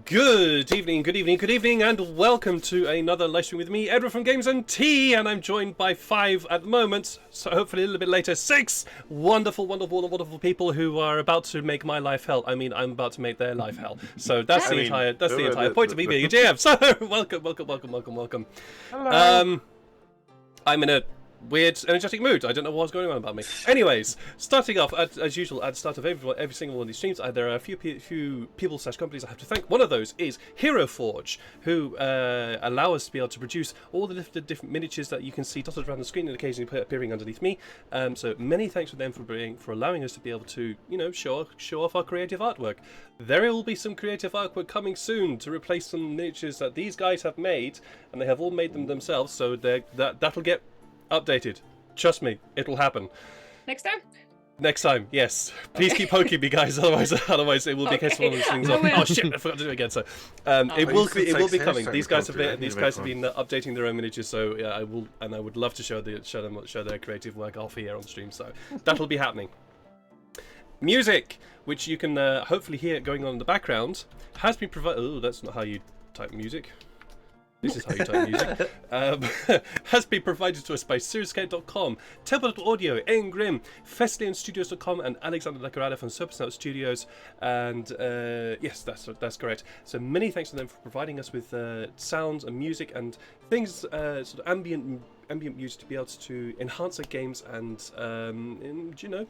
Good evening, and welcome to another live stream with me, Edward from Games and Tea, and I'm joined by 5 at the moment, so hopefully a little bit later, 6 wonderful people who are about to make my life hell. I mean, I'm about to make their life hell. So that's the entire point of me being a GM. So welcome. Hello. I'm in a weird, energetic mood. I don't know what's going on about me. Anyways, starting off, as usual, at the start of every single one of these streams, there are a few people / companies I have to thank. One of those is Heroforge, who allow us to be able to produce all the different miniatures that you can see dotted around the screen and occasionally appearing underneath me. So many thanks to them for allowing us to be able to, show off our creative artwork. There will be some creative artwork coming soon to replace some miniatures that these guys have made, and they have all made them themselves. So that'll get updated. Trust me, it'll happen. Next time, yes. Please keep poking me, guys. Otherwise, it will be a case of one of these things. Oh shit! I forgot to do it again. So, it will be coming. These guys have been updating their own miniatures. So yeah, I would love to show their creative work off here on stream. So that'll be happening. Music, which you can hopefully hear going on in the background, has been provided. Oh, that's not how you type music. This is how you type music. Has been provided to us by SiriusScape.com, Tabletop Audio, Engrim, FestlianStudios.com, and Alexander Lacarada from Supersnout Studios. And yes, that's correct. So many thanks to them for providing us with sounds and music and things, sort of ambient music to be able to enhance our games and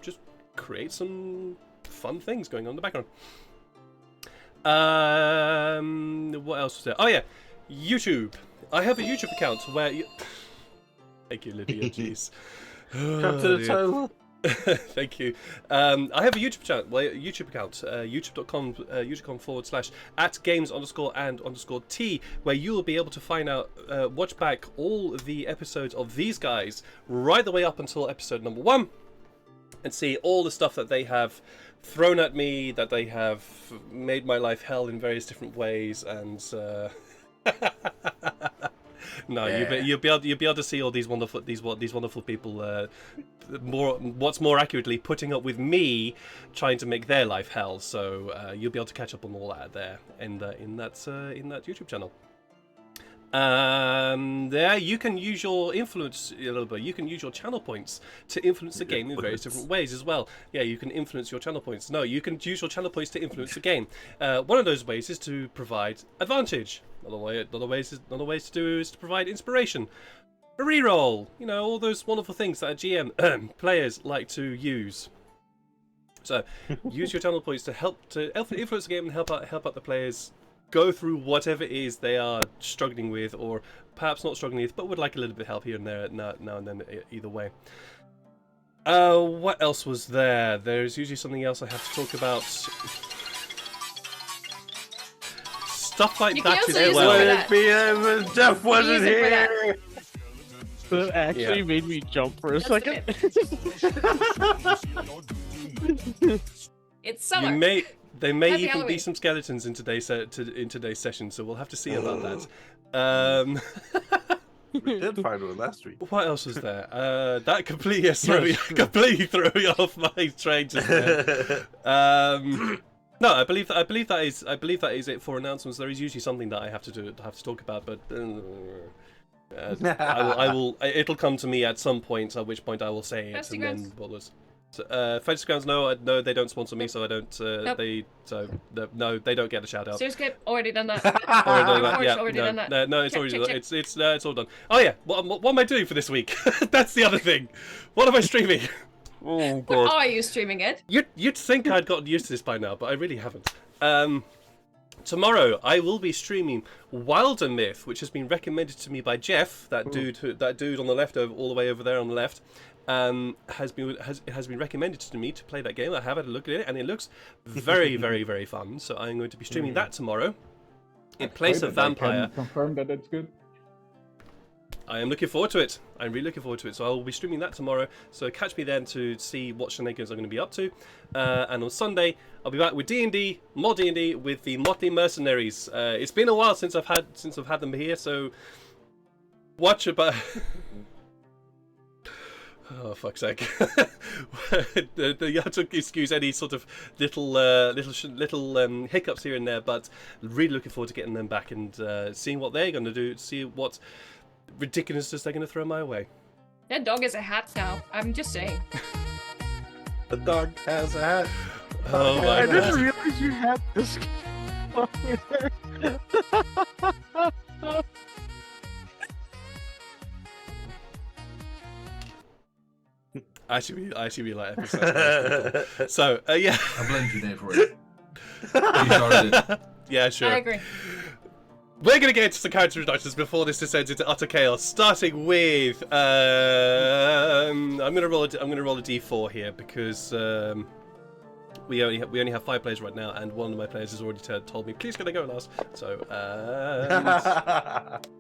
just create some fun things going on in the background. What else was there? Oh yeah. YouTube. I have a YouTube account where you... Thank you, Lydia. Jeez. Come to the toilet. Thank you. I have a YouTube account. YouTube.com /@games_and_T, where you will be able to find out, watch back all the episodes of these guys right the way up until episode number 1, and see all the stuff that they have thrown at me, that they have made my life hell in various different ways, and. No, yeah. you'll be able to see all these wonderful people. What's more accurately, putting up with me trying to make their life hell. So you'll be able to catch up on all that there, and in that YouTube channel. There you can use your influence a little bit. You can use your channel points to influence the game in various different ways as well. Yeah, you can influence your channel points. No, you can use your channel points to influence the game. One of those ways is to provide advantage. Another ways to do is to provide inspiration, a reroll. All those wonderful things that a GM players like to use. So use your channel points to help to influence the game and help out the players go through whatever it is they are struggling with, or perhaps not struggling with, but would like a little bit of help here and there now and then, either way. What else was there? There's usually something else I have to talk about. Stuff like that as well. Jeff wasn't here! That actually made me jump for a second. It's summer. There may Happy even Halloween. be some skeletons in today's session, so we'll have to see about that. We did find one last week. What else was there? That completely threw me off my train just there. No, I believe that is it for announcements. There is usually something that I have to talk about, but I will. It'll come to me at some point. At which point I will say it, and then what was. Fantasy Grounds, no, they don't sponsor me, so I don't. Nope. They don't get a shout out. Seriously, already done that. Already done that. No, it's already done. It's all done. Oh yeah, what am I doing for this week? That's the other thing. What am I streaming? Oh god. What are you streaming, Ed? You'd think I'd gotten used to this by now, but I really haven't. Tomorrow I will be streaming Wilder Myth, which has been recommended to me by Jeff, that dude on the left, all the way over there on the left. Has been recommended to me to play that game. I have had a look at it, and it looks very, very, very fun. So I'm going to be streaming that tomorrow in place of Vampire. I can confirm that it's good. I am looking forward to it. I'm really looking forward to it. So I will be streaming that tomorrow. So catch me then to see what shenanigans I'm going to be up to. And on Sunday, I'll be back with D&D, more D&D with the Motley Mercenaries. It's been a while since I've had them here. So watch about. Oh, fuck's sake. You have to excuse any sort of little hiccups here and there, but really looking forward to getting them back and seeing what they're going to do, see what ridiculousness they're going to throw my way. That dog is a hat now. I'm just saying. The dog has a hat. Oh my I god. didn't realize you had this. I should be like episode. So yeah. I blame you there for it. You started it. Yeah, sure. I agree. We're gonna get into some character introductions before this descends into utter chaos. Starting with, I'm gonna roll a d4 here because we only have 5 players right now, and one of my players has already told me, please can I go last? So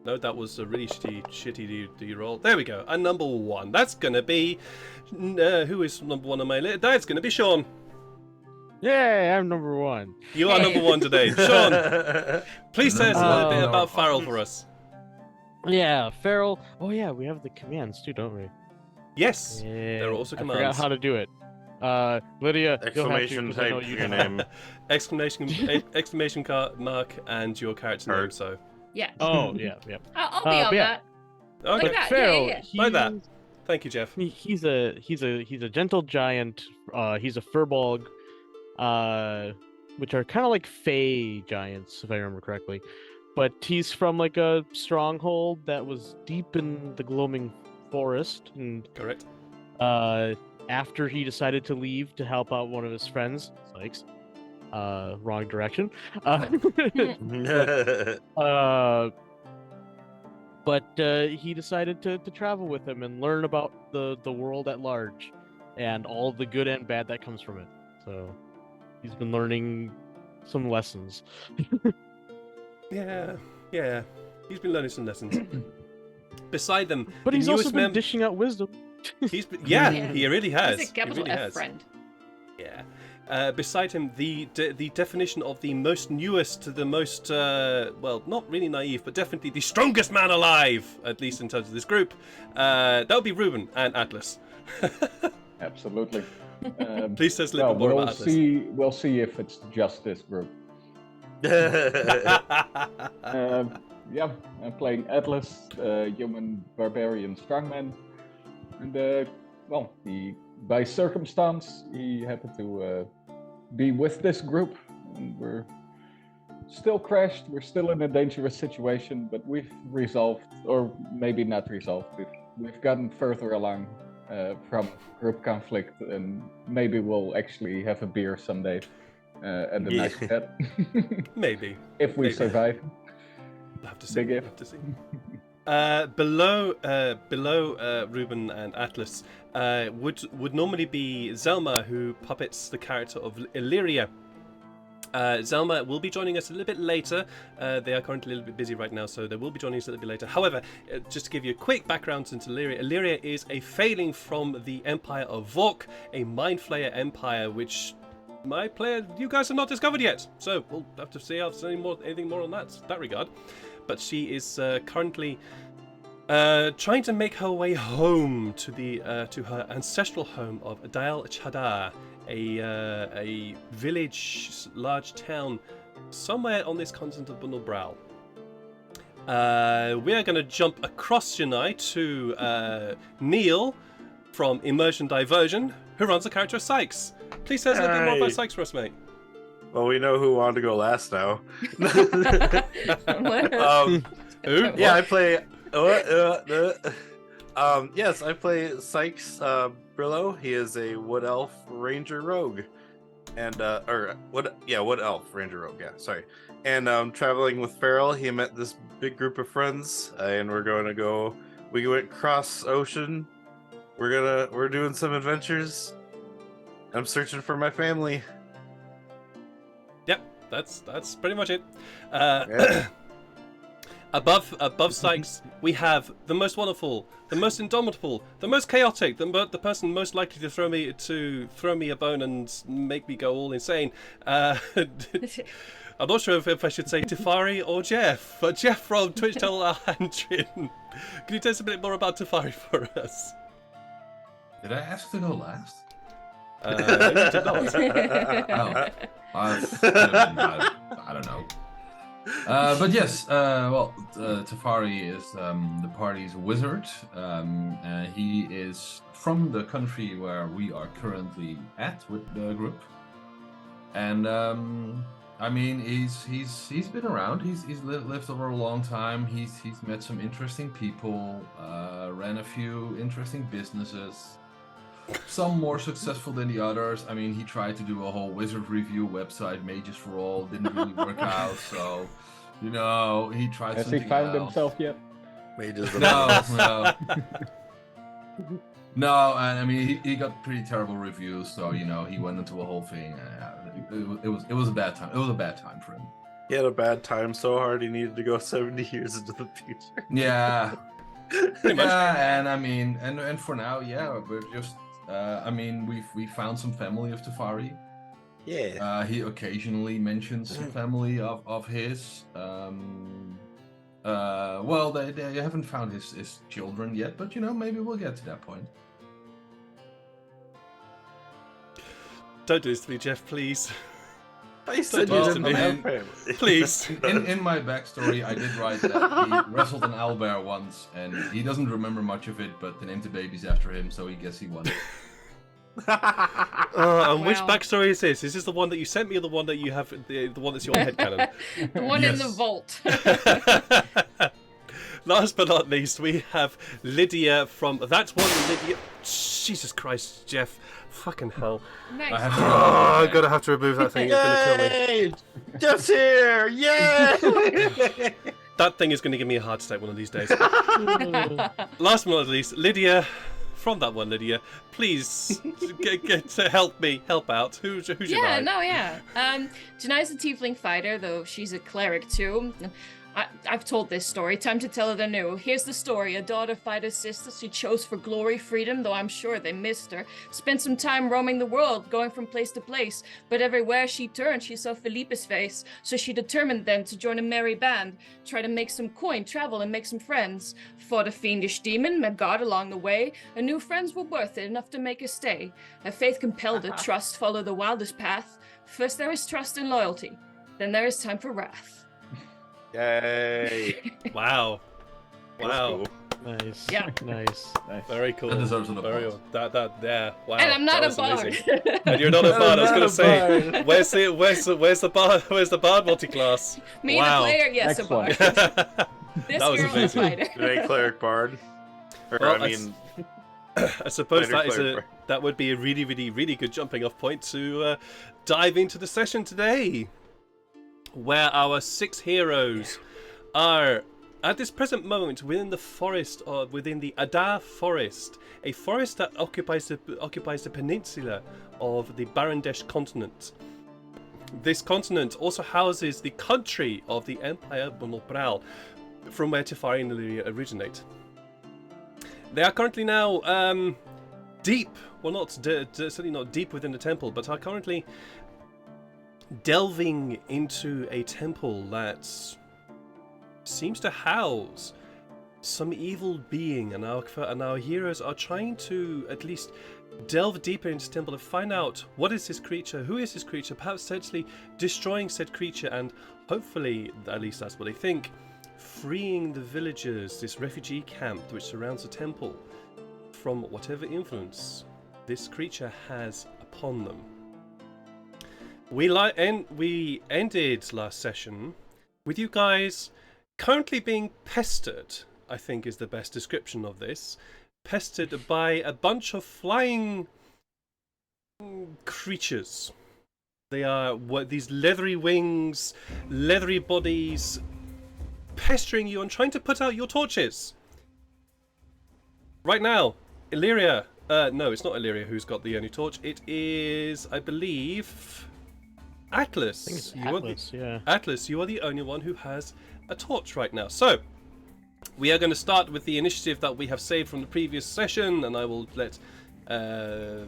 no, that was a really shitty d roll. There we go. And number 1. That's gonna be who is number 1 on my list? That's gonna be Sean. Yeah, I'm number 1. You are number 1 today, Sean. Please tell us a little bit about Farrell for us. Yeah, Feral. Oh yeah, we have the commands too, don't we? Yes, Yeah, there are also I commands. forgot how to do it. Lydia, Exclamation you'll have to, 'cause I know type you your know. name. exclamation mark and your character name. So Yeah. Oh yeah, yeah. I'll be on but yeah. that. okay, Like that. Feral, Yeah. Like that. Thank you, Jeff. He's a gentle giant. He's a furbolg, which are kind of like fey giants, if I remember correctly. But he's from like a stronghold that was deep in the gloaming forest, and Correct. after he decided to leave to help out one of his friends, Sykes, wrong direction. But he decided to travel with him and learn about the world at large and all the good and bad that comes from it. So he's been learning some lessons. Yeah. He's been learning some lessons. Beside them, But the he's newest also been member. dishing out wisdom. He's been, yeah, Yeah. he really has. He's a He capital really F has. friend. Yeah. Beside him, the definition of the most newest to the most, well, not really naive, but definitely the strongest man alive, at least in terms of this group. That would be Ruben and Atlas. Absolutely. Please tell us a little bit more about Atlas. We'll see if it's just this group. Yeah, I'm playing Atlas, human barbarian strongman, and well, by circumstance, he happened to be with this group, and we're still crashed. We're still in a dangerous situation, but we've resolved, or maybe not resolved. We've gotten further along from group conflict, and maybe we'll actually have a beer someday at the nice cat. Maybe. If we Maybe. survive. We'll have to see. Big We'll if. have to see. Below Ruben and Atlas would normally be Zelma, who puppets the character of Illyria. Zelma will be joining us a little bit later. They are currently a little bit busy right now, so they will be joining us a little bit later. However, just to give you a quick background into Illyria, Illyria is a failing from the Empire of Vork, a Mind Flayer empire, which you guys have not discovered yet. So we'll have to see if there's anything more on that regard. But she is currently trying to make her way home to her ancestral home of Dael Chadar, a village, large town, somewhere on this continent of Bundle Brow. We are going to jump across Janai to Neil from Immersion Diversion, who runs the character of Sykes. Please tell us a little bit more about Sykes for us, mate. Well, we know who wanted to go last now. What? Who? Yeah, I play. Yes, I play Sykes Brillo. He is a Wood Elf Ranger Rogue, and Wood Elf Ranger Rogue. Yeah, sorry. And traveling with Farrell, he met this big group of friends, and we're going to go. We went cross ocean. We're doing some adventures. I'm searching for my family. Yep, that's pretty much it. Yeah. Above Sykes, we have the most wonderful, the most indomitable, the most chaotic, the person most likely to throw me a bone and make me go all insane. I'm not sure if I should say Tefari or Jeff, but Jeff from Twitch Tell Andrin. Can you tell us a bit more about Tefari for us? Did I ask to go last? You did not. Oh, I don't know. But yes, Tafari is the party's wizard. He is from the country where we are currently at with the group, and I mean he's been around. He's lived over a long time. He's met some interesting people, ran a few interesting businesses. Some more successful than the others. I mean, he tried to do a whole wizard review website, Mages for All, didn't really work out. So, he tried Has something he found else. himself yet? Mages. No. No, and I mean, he got pretty terrible reviews. So, he went into a whole thing. It was a bad time. It was a bad time for him. He had a bad time so hard he needed to go 70 years into the future. Yeah. Pretty much. Yeah, and I mean, and for now, yeah, we're just. I mean, we found some family of Tafari. Yeah. He occasionally mentions some family of his. Well, they haven't found his children yet, but maybe we'll get to that point. Don't do this to me, Jeff, please. I said Well, you didn't I mean, have family. Please. In my backstory, I did write that he wrestled an owlbear once, and he doesn't remember much of it, but they named the babies after him, so he guess he won. And which Wow. backstory is this? Is this the one that you sent me, or the one that you have, the one that's your headcanon? The one in the Yes. vault. Last but not least, we have Lydia from That's One Lydia. Jesus Christ, Jeff. Fucking hell. Nice. I have to Oh, I'm gonna have to remove that thing. It's gonna kill me. Yay! Jeff's here! Yay! That thing is gonna give me a heart attack one of these days. Last but not least, Lydia from That One Lydia. Please get to help me, help out. Who's your Yeah, knight? no, yeah. Janai's a tiefling fighter, though she's a cleric too. I've told this story. Time to tell it anew. Here's the story. A daughter fighter's sister she chose for glory, freedom, though I'm sure they missed her. Spent some time roaming the world, going from place to place. But everywhere she turned, she saw Felipe's face. So she determined then to join a merry band, try to make some coin, travel, and make some friends. Fought a fiendish demon, met God along the way, and new friends were worth it, enough to make her stay. Her faith compelled her, trust, follow the wildest path. First there is trust and loyalty, then there is time for wrath. Yay! Wow. That's Wow. cool. Nice. Yeah. Nice. Very cool. That deserves an Very applause. cool. Yeah. Wow. And I'm not that a was bard. amazing. And you're not a bard. I was gonna say, bard. where's the bard? Where's the bard multi-class? Me, Wow. the player, yes, Excellent. a bard. This That was girl, a amazing. fighter. Today, cleric bard. Or, Well, I mean, I suppose Fighter, that is cleric. that would be a really, really, really good jumping off point to dive into the session today, where our 6 heroes are at this present moment within the forest, or within the Adar Forest, a forest that occupies the peninsula of the Barandesh continent. This continent also houses the country of the Empire Bunalbral, from where Tefari and Illyria originate. They are currently now deep, well, not certainly not deep within the temple, but are currently delving into a temple that seems to house some evil being, and our heroes are trying to at least delve deeper into the temple to find out what is this creature, who is this creature, perhaps essentially destroying said creature, and hopefully, at least that's what they think, freeing the villagers, this refugee camp which surrounds the temple, from whatever influence this creature has upon them. We ended last session with you guys currently being pestered, I think is the best description of this, pestered by a bunch of flying creatures. They are these leathery wings, leathery bodies, pestering you and trying to put out your torches. Right now, Illyria, no, it's not Illyria who's got the only torch. It is, I believe, Atlas. I think it's You are Atlas, yeah. Atlas, you are the only one who has a torch right now. So, we are going to start with the initiative that we have saved from the previous session, and I will let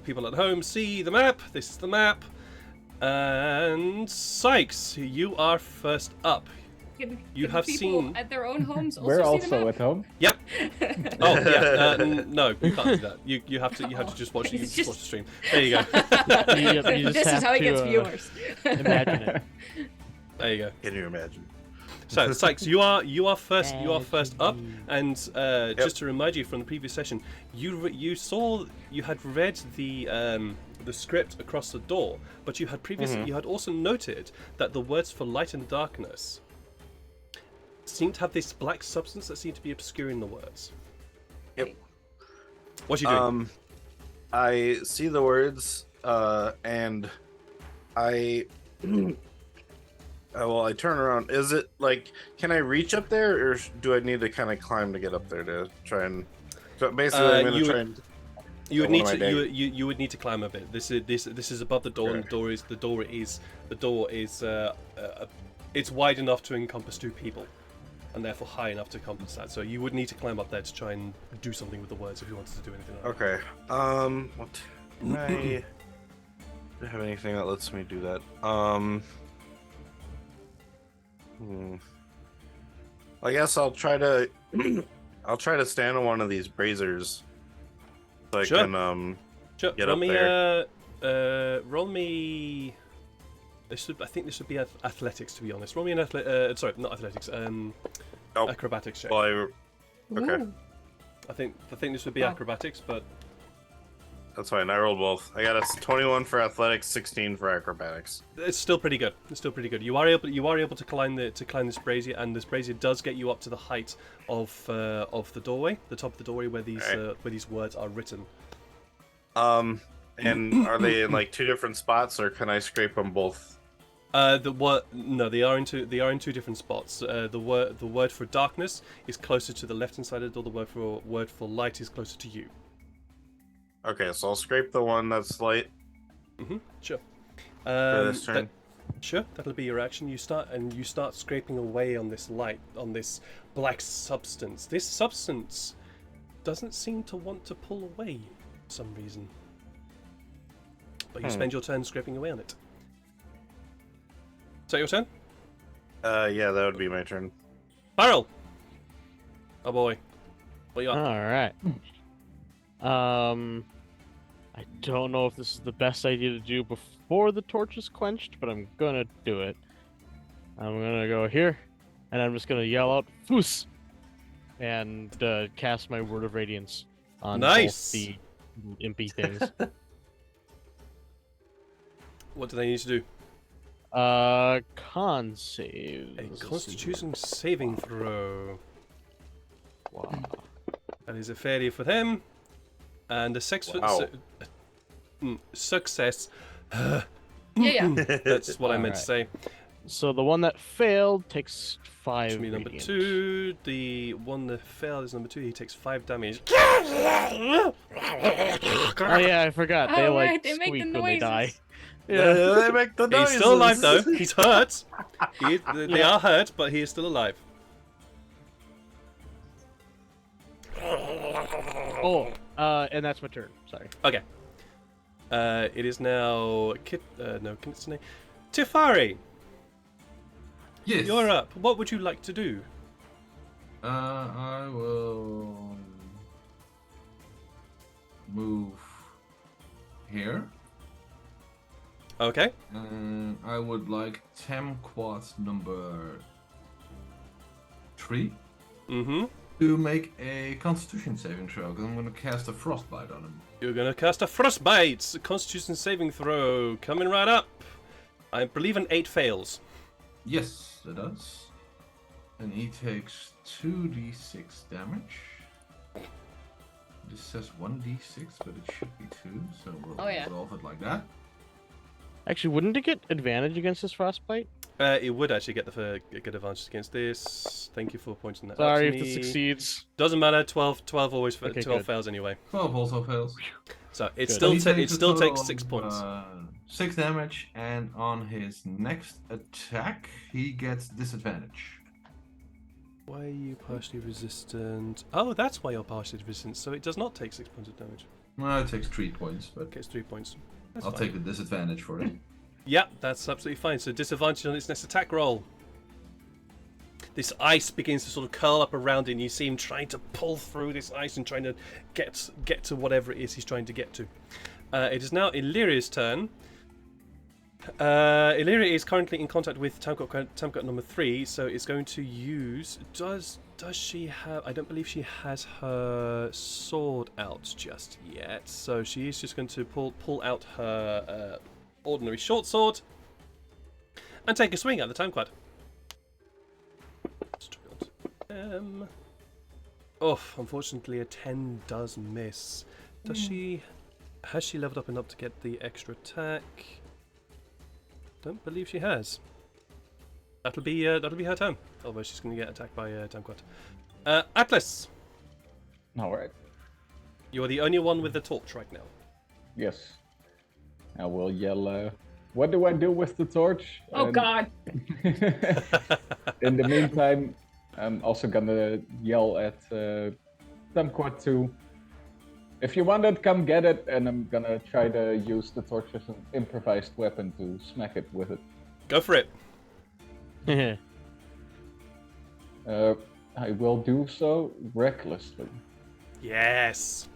people at home see the map. This is the map. And Sykes, you are first up. You Can have people seen- at their own homes We're also see the also map? at home. Yep. Oh yeah. No, you can't do that. You have to just watch. You It's just just- watch the stream. There you go. You just This is have how he to, gets viewers. Imagine it. There you go. Can you imagine? So, Sykes, you are first. You are first up, and just to remind you from the previous session, you had read the script across the door, but you had previously you had also noted that the words for light and darkness seem to have this black substance that seemed to be obscuring the words. Yep. What you doing? I see the words, and I. Well, I turn around. Is it like, can I reach up there, or do I need to kind of climb to get up there to try and? So basically, I'm gonna try and. You would what need am I to doing? you would need to climb a bit. This is above the door, and the door is it's wide enough to encompass 2 people, and therefore high enough to encompass that. So you would need to climb up there to try and do something with the words if you wanted to do anything. Like Okay. What? Can I? Do I have anything that lets me do that? I guess I'll try to. I'll try to stand on one of these braziers. So I Sure. can Sure. Get roll up me there. roll me. I think this would be athletics, to be honest. Roll me an sorry, not athletics. Oh, Acrobatics check. well, okay. Ooh. I think this would be Wow. acrobatics, but That's fine. I rolled both. I got a 21 for athletics, 16 for acrobatics. it's still pretty good. It's still pretty good. You are able to climb this brazier, and this brazier does get you up to the height of the doorway, the top of the doorway where these words are written. And are they in like 2 different spots, or can I scrape them both? No, they are in two different spots. The word for darkness is closer to the left hand side of the door. The word for light is closer to you. Okay, so I'll scrape the one that's light Sure. for this turn. Sure, that'll be your action. You start scraping away on this light, on this black substance. This substance doesn't seem to want to pull away for some reason. But you spend your turn scraping away on it. Is that your turn? Yeah, that would be my turn. Barrel! Oh boy. What you got? All right. I don't know if this is the best idea to do before the torch is quenched, but I'm gonna do it. I'm gonna go here, and I'm just gonna yell out "Foos!" and cast my Word of Radiance on Nice! both the impy things. What do they need to do? Con save. A Constitution saving throw. Wow. That is a failure for them. And a Wow. success. Yeah. That's what I meant to say. So the one that failed takes 5. To be number radiant. 2. The one that failed is number 2. He takes 5 damage. Oh Oh yeah, I forgot. They Oh, like right, they make the squeak when they die. noises. Yeah. They make the He's noises. still alive though. He's hurt. They are hurt, but he is still alive. Oh, and that's my turn. Sorry. Okay. It is now Kitsune. Tifari, Yes. you're up. What would you like to do? I will move here. Okay. And I would like Temquat number 3 Mm-hmm. to make a Constitution saving throw, because I'm going to cast a Frostbite on him. You're gonna cast a Frostbite. A Constitution saving throw. Coming right up. I believe an 8 fails. Yes, it does. And he takes 2d6 damage. This says 1d6, but it should be 2, so we'll Oh, yeah. resolve it like that. Actually, wouldn't it get advantage against this frostbite? It would actually get advantage against this. Thank you for pointing that out Sorry to if me. it succeeds. Doesn't matter. 12 always Okay, 12 good. fails anyway. 12 also fails. So it Good. still He takes it a still total takes of, 6 points. 6 damage, and on his next attack, he gets disadvantage. Why are you partially resistant? Oh, that's why you're partially resistant. So it does not take 6 points of damage. Well, it takes 3 points, but Okay, it's 3 points. That's I'll fine. take the disadvantage for it. Yeah, that's absolutely fine. So disadvantage on its next attack roll. this ice begins to sort of curl up around it, and you see him trying to pull through this ice and trying to get to whatever it is he's trying to get to. It is now Illyria's turn. Illyria is currently in contact with Tamquat number 3, so it's going to use... Does she have... I don't believe she has her sword out just yet, so she is just going to pull out her ordinary short sword and take a swing at the Tamquat. Oh, unfortunately a 10 does miss. Does she... Has she leveled up enough to get the extra attack? Don't believe she has. That'll be her turn. Although she's going to get attacked by Tamquat. Atlas, All right. you are the only one with the torch right now. Yes. I will yell. What do I do with the torch? Oh God! In the meantime, I'm also gonna yell at Tamquat 2. If you want it, come get it, and I'm gonna try to use the torch as an improvised weapon to smack it with it. Go for it. I will do so recklessly. Yes.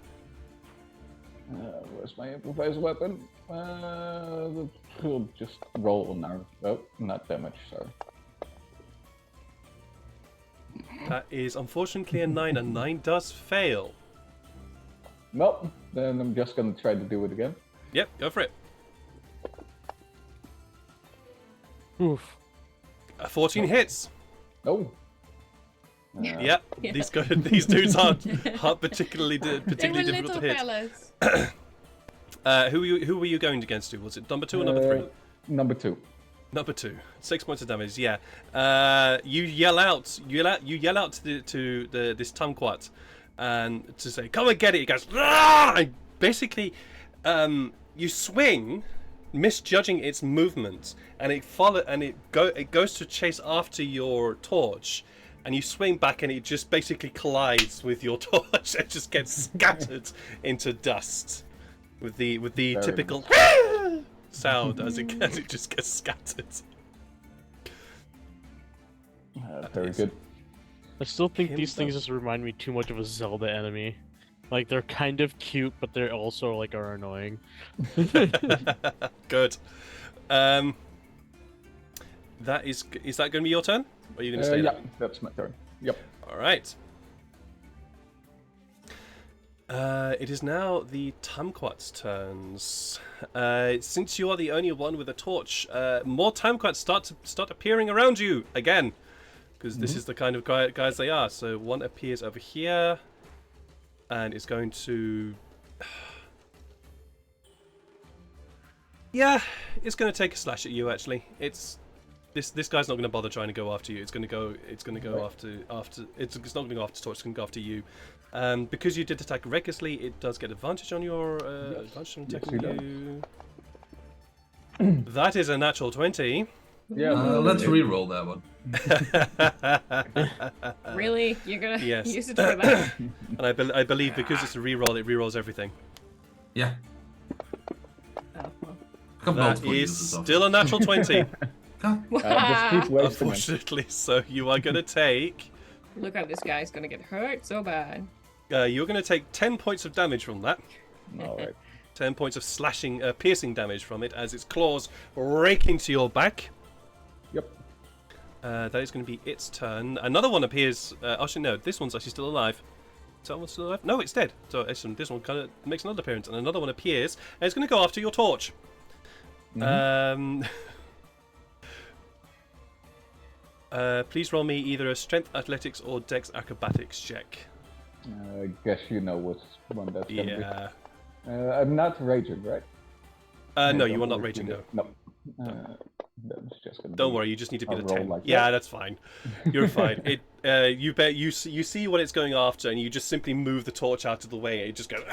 Where's my improvised weapon? We'll just roll on our... Oh, not damage, sorry. That is unfortunately a 9, and 9 does fail. Well, then I'm just gonna try to do it again. Yep, go for it. Oof. 14 hits. Oh. Yep, Yeah. these dudes aren't particularly They were difficult little to hit. fellas. Who were you going against? Was it number 2 or number 3? Number 2. Number 2. 6 points of damage. Yeah. You yell out to this Tamquat, and to say, "Come and get it." He goes, "Rah!" And basically, you swing, misjudging its movement, and it goes to chase after your torch, and you swing back, and it just basically collides with your torch and just gets scattered into dust, with the Very typical sound as it just gets scattered. Very good. I still think these Himself. things just remind me too much of a Zelda enemy. Like, they're kind of cute, but they're also like are annoying. Good. That is that going to be your turn? Or are you going to stay Yeah, there? that's my turn. Yep. All right. It is now the Tamquat's turns. Since you are the only one with a torch, more Tamquats start appearing around you again, because this is the kind of guys they are. So one appears over here, and is going to. Yeah, it's going to take a slash at you. Actually, it's this guy's not going to bother trying to go after you. It's going to go after. It's not going to go after torch. It's going to go after you. Because you did attack recklessly, it does get advantage on your advantage on attacking you. That is a natural 20. Yeah. Let's re-roll that one. Really? You're gonna Yes. use it for that? And I believe because it's a reroll, it rerolls everything. Yeah. Oh, well. I've got That multiple is uses of still a natural 20. God. Just keep wasting it. Unfortunately, so you are going to take. Look how this guy's gonna get hurt so bad. You're going to take 10 points of damage from that. All right. 10 points of slashing, piercing damage from it as its claws rake into your back. Yep. That is going to be its turn. Another one appears. Actually, no, this one's actually still alive. Is that one still alive? No, it's dead. So this one kind of makes another appearance, and another one appears, and it's going to go after your torch. Please roll me either a strength athletics or dex acrobatics check. I guess you know which one that's gonna Yeah. be. I'm not raging, right? No, I you don't are not believe raging. you No. do. No. That's just gonna Don't be- worry, you just need to be I'll the roll 10. like Yeah, that. that's fine. You're fine. It you see what it's going after, and you just simply move the torch out of the way, and it just goes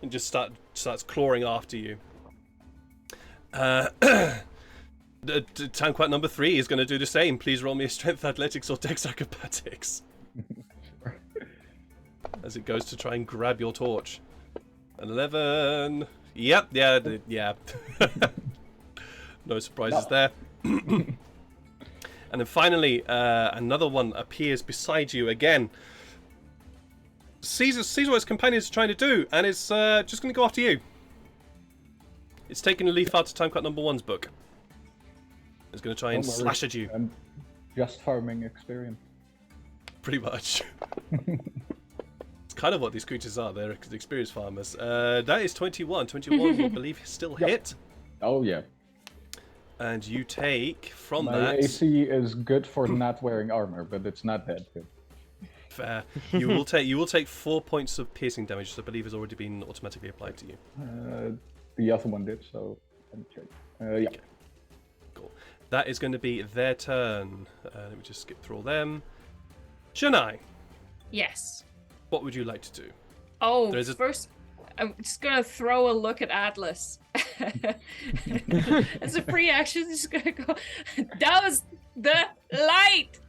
and just starts clawing after you. Tamquat number 3 is going to do the same. Please roll me a strength athletics or dex acrobatics as it goes to try and grab your torch. An 11. Yep. Yeah. No surprises there. And then finally, another one appears beside you again. Sees what his companions are trying to do, and is just going to go after you. It's taking a leaf out of Time Cut number 1's book. It's going to try and Don't worry, slash at you. I'm just farming experience. Pretty much. It's kind of what these creatures are. They're experienced farmers. That is 21. 21, I believe, still hit. Oh yeah. And you take from My that. AC is good for not wearing armor, but it's not that good. Fair. You will take 4 points of piercing damage, which I believe has already been automatically applied to you. The other one did, so let me check. Yeah. Okay. Cool. That is going to be their turn. Let me just skip through all them. Janai, Yes. what would you like to do? Oh, There's a- first, I'm just gonna throw a look at Atlas. As a free action, just gonna go. Douse the light,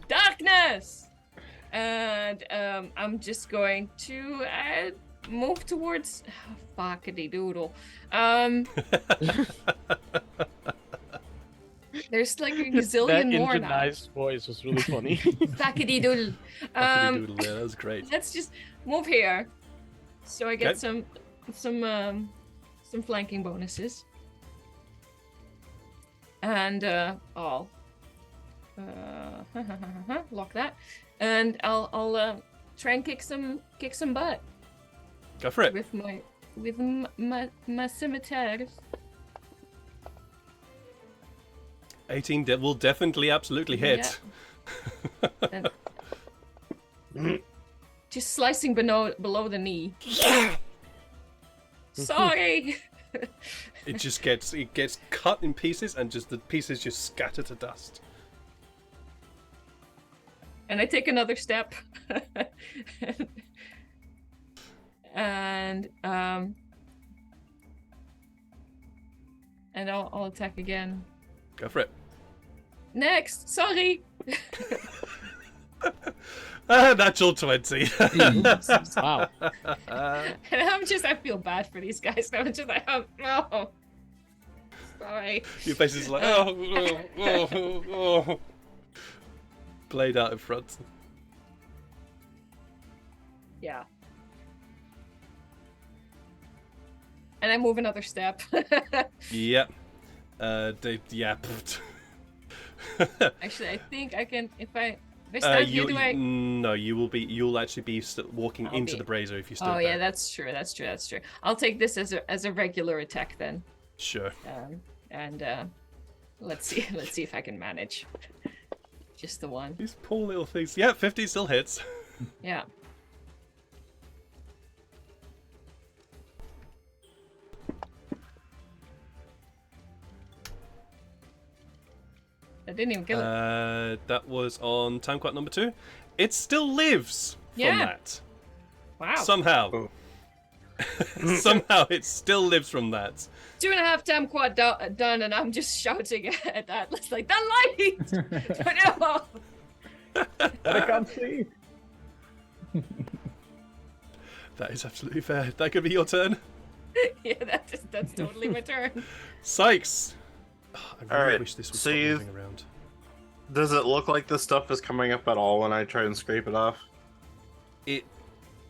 darkness, and I'm just going to move towards. Oh, fuckity doodle. There's like a That gazillion more now. Ingenized voice was really funny. Fuckity doodle. Doodle, yeah, that was great. Let's just move here, so I get Okay. some flanking bonuses, and I'll lock that, and I'll try and kick some butt Go for it. with my scimitars. 18 will definitely, absolutely hit. And just slicing below the knee. Sorry. It just gets cut in pieces, and just the pieces just scatter to dust. And I take another step. and I'll attack again. Go for it. Next, sorry. Natural 20. Wow. And I feel bad for these guys. I'm just like, oh no. Sorry. Your face is like, oh. Blade out in front. Yeah. And I move another step. Yep. Yeah. Actually, I think I can if I stand here. Do I? No, you'll actually be walking I'll into be- the brazier if you stood Oh yeah, there. that's true. I'll take this as a regular attack then. Sure. And let's see if I can manage. Just the one. These poor little things. Yeah, 50 still hits. Yeah. I didn't even kill it. That was on time clock number 2. It still lives from Yeah. that. Wow. Somehow. Oh. Somehow it still lives from that. 2.5 time quad done, and I'm just shouting at Atlas like, the light! No! But I can't see. That is absolutely fair. That could be your turn. Yeah, that's totally my turn. Sykes! Oh, I really Alright, wish this was so stop you- moving around. Does it look like this stuff is coming up at all when I try and scrape it off? It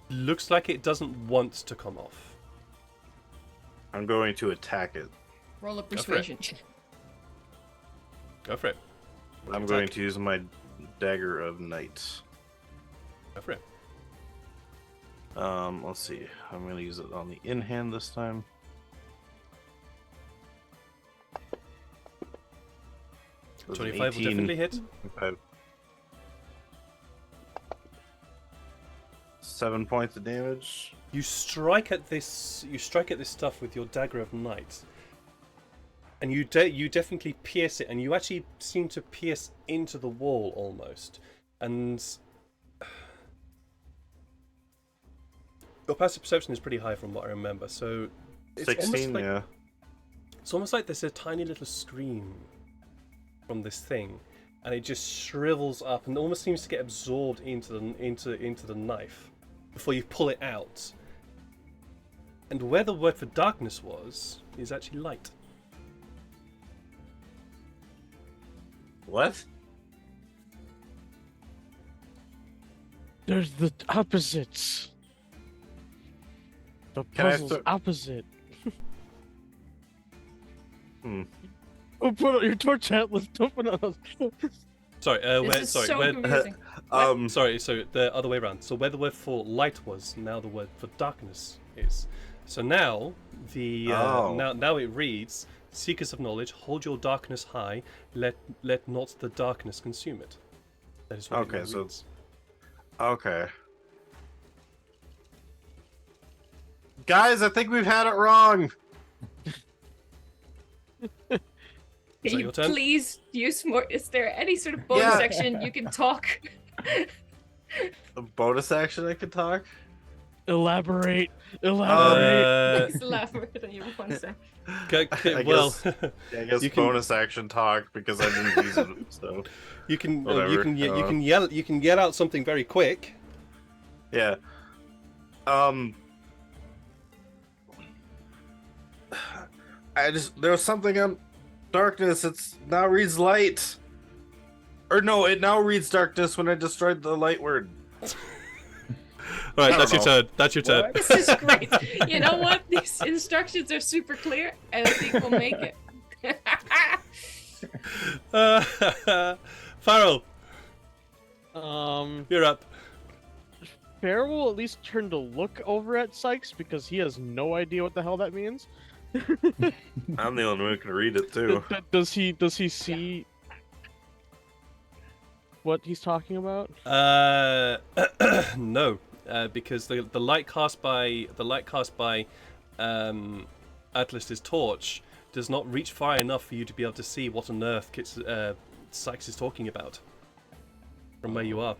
looks like it doesn't want to come off. I'm going to attack it. Roll a for it. persuasion. Go for it. I'm going to use my dagger of night. Go for it. Let's see. I'm going to use it on the in hand this time. That's an 25 will 18. definitely hit. 25. 7 points of damage. You strike at this. You strike at this stuff with your dagger of night, and you definitely pierce it, and you actually seem to pierce into the wall almost. And your passive perception is pretty high from what I remember. So it's 16, almost like, yeah. It's almost like there's a tiny little scream from this thing, and it just shrivels up and almost seems to get absorbed into the knife before you pull it out. And where the word for darkness was is actually light. What? There's the opposites. The Can I puzzle's start- opposite. Hmm. Oh, put out your torch, Atlas. Don't put it on us. Sorry, This is so confusing. sorry, so the other way around. So where the word for light was, now the word for darkness is. So now the now it reads, "Seekers of knowledge, hold your darkness high. Let not the darkness consume it." That is what Okay, it so- reads. Okay. Guys, I think we've had it wrong. Is that Can your you turn? please use more? Is there any sort of bonus Yeah. section you can talk? A bonus action I could talk? Elaborate. Oh, Elaborate. Please elaborate on your one sec. Okay, I well, I guess You can- bonus action talk because I didn't use it. So you can Whatever, you can yell out something very quick. yeah. There was something on darkness. It's now reads light. Or no, it now reads darkness when I destroyed the light word. All right, I that's your don't know. turn. That's your turn. This is great. You know what? These instructions are super clear, and I think we'll make it. Farrell, Um, you're up. Fair will at least turn to look over at Sykes because he has no idea what the hell that means. I'm the only one who can read it too. Does he see what he's talking about? No, because the light cast by Atlas's torch does not reach far enough for you to be able to see what on earth Sykes is talking about from where you are.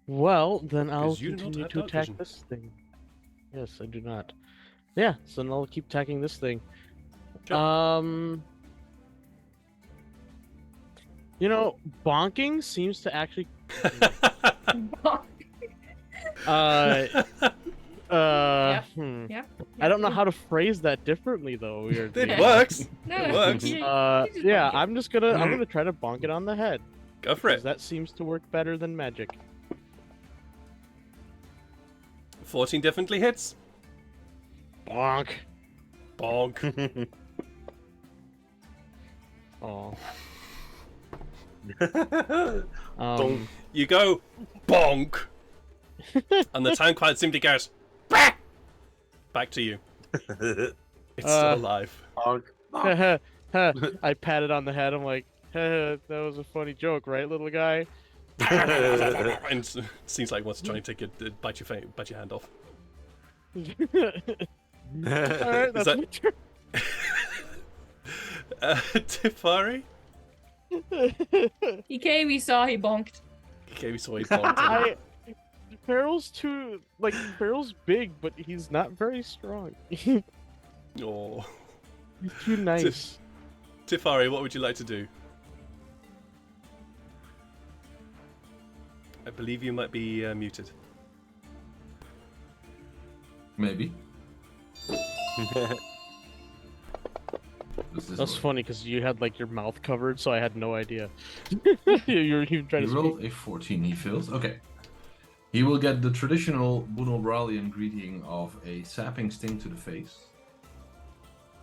Well, then I'll Because you do not continue have to dark attack vision. this thing. Yes, I do not. Yeah, so then I'll keep attacking this thing. Sure. You know, bonking seems to actually Yeah. I don't know how to phrase that differently though. Weirdly. It works. No, It no, works. you just Yeah, bonk it. I'm gonna try to bonk it on the head. Go for 'cause it. that seems to work better than magic. 14 definitely hits. Bonk. Bonk. Oh. Don't- You go bonk, and the town quiet simply goes "Bah!" back to you. It's still alive. Honk. I pat it on the head. I'm like, that was a funny joke, right, little guy? And seems like wants to try and take bite your hand off. Alright, that's that- my turn. Tifari? He came, he saw, he bonked. Okay, we saw he bonked. Farrell's big, but he's not very strong. He's Oh. too nice. Tifari, what would you like to do? I believe you might be muted. Maybe. Does this That's work? funny because you had like your mouth covered, so I had no idea. you were trying He to rolled speak. a 14. He fails. Okay. He will get the traditional Bunobralian greeting of a sapping sting to the face.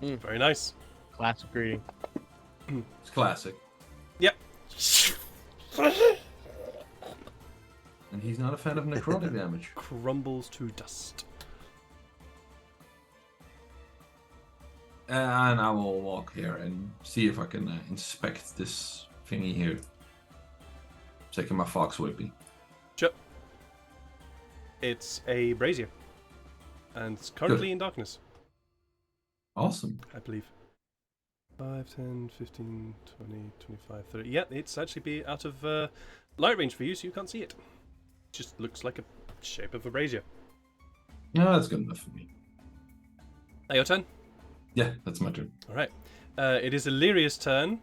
Very nice. Classic greeting. It's classic. Yep. And he's not a fan of necrotic damage. Crumbles to dust. And I will walk here and see if I can inspect this thingy here. Taking my fox with me. Sure. It's a brazier. And it's currently in darkness, Awesome. I believe. 5, 10, 15, 20, 25, 30. Yeah, it's actually be out of light range for you, so you can't see it. Just looks like a shape of a brazier. No, that's good enough for me. Now your turn. Yeah, that's my turn. All right. It is Illyria's turn.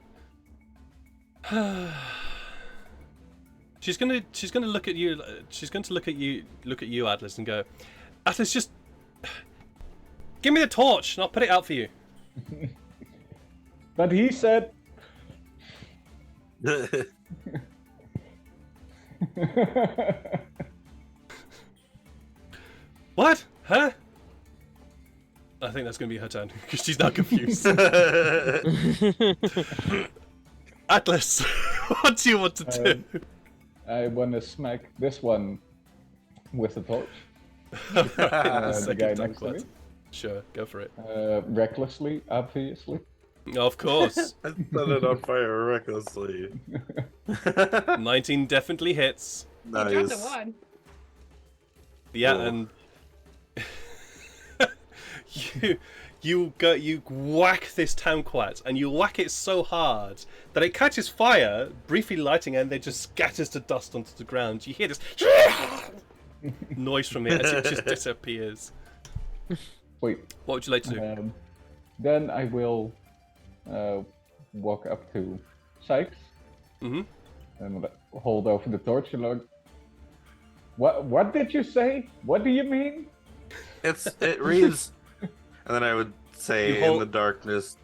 She's gonna look at you. She's going to look at you, Atlas, and go, Atlas, just give me the torch, and I'll put it out for you. But he said. What? Huh? I think that's going to be her turn because she's now confused. Atlas, what do you want to do? I want to smack this one with the torch. The guy next to me. Sure, go for it. Recklessly, obviously. Of course. I set it on fire recklessly. 19 definitely hits. You dropped a Nice. 1. Yeah, Oh. and you whack this townquat, and you whack it so hard that it catches fire, briefly lighting, and then just scatters to dust onto the ground. You hear this noise from it as it just disappears. Wait. What would you like to do? Then I will walk up to Sykes Mm-hmm. and hold over the torch and look. What did you say? What do you mean? It reads, and then I would say You hold- in the darkness,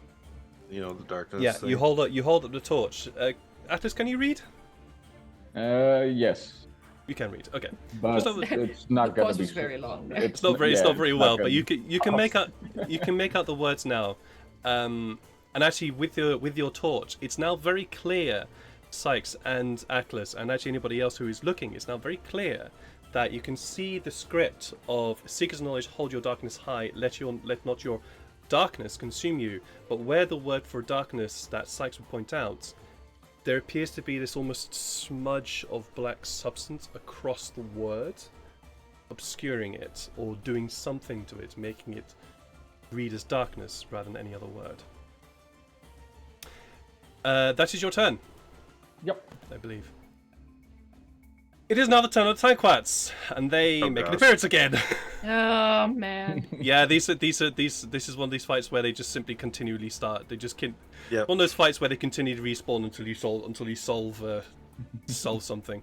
the darkness. Yeah, thing. you hold up the torch. Atlas, can you read? Yes, You can read. Okay. but Just over- it's not The gonna pause be. was very long. It's not very well, but gonna- you can make out the words now. And actually, with your torch, it's now very clear, Sykes and Atlas, and actually anybody else who is looking, it's now very clear that you can see the script of Seeker's Knowledge, hold your darkness high, let not your darkness consume you. But where the word for darkness that Sykes would point out, there appears to be this almost smudge of black substance across the word, obscuring it or doing something to it, making it read as darkness rather than any other word. That is your turn. Yep. I believe. It is now the turn of the Tanquats, and they Oh, make an gosh. appearance again. Oh man. Yeah, this is one of these fights where they just simply continually start. They just Yep. one of those fights where they continue to respawn until you solve something.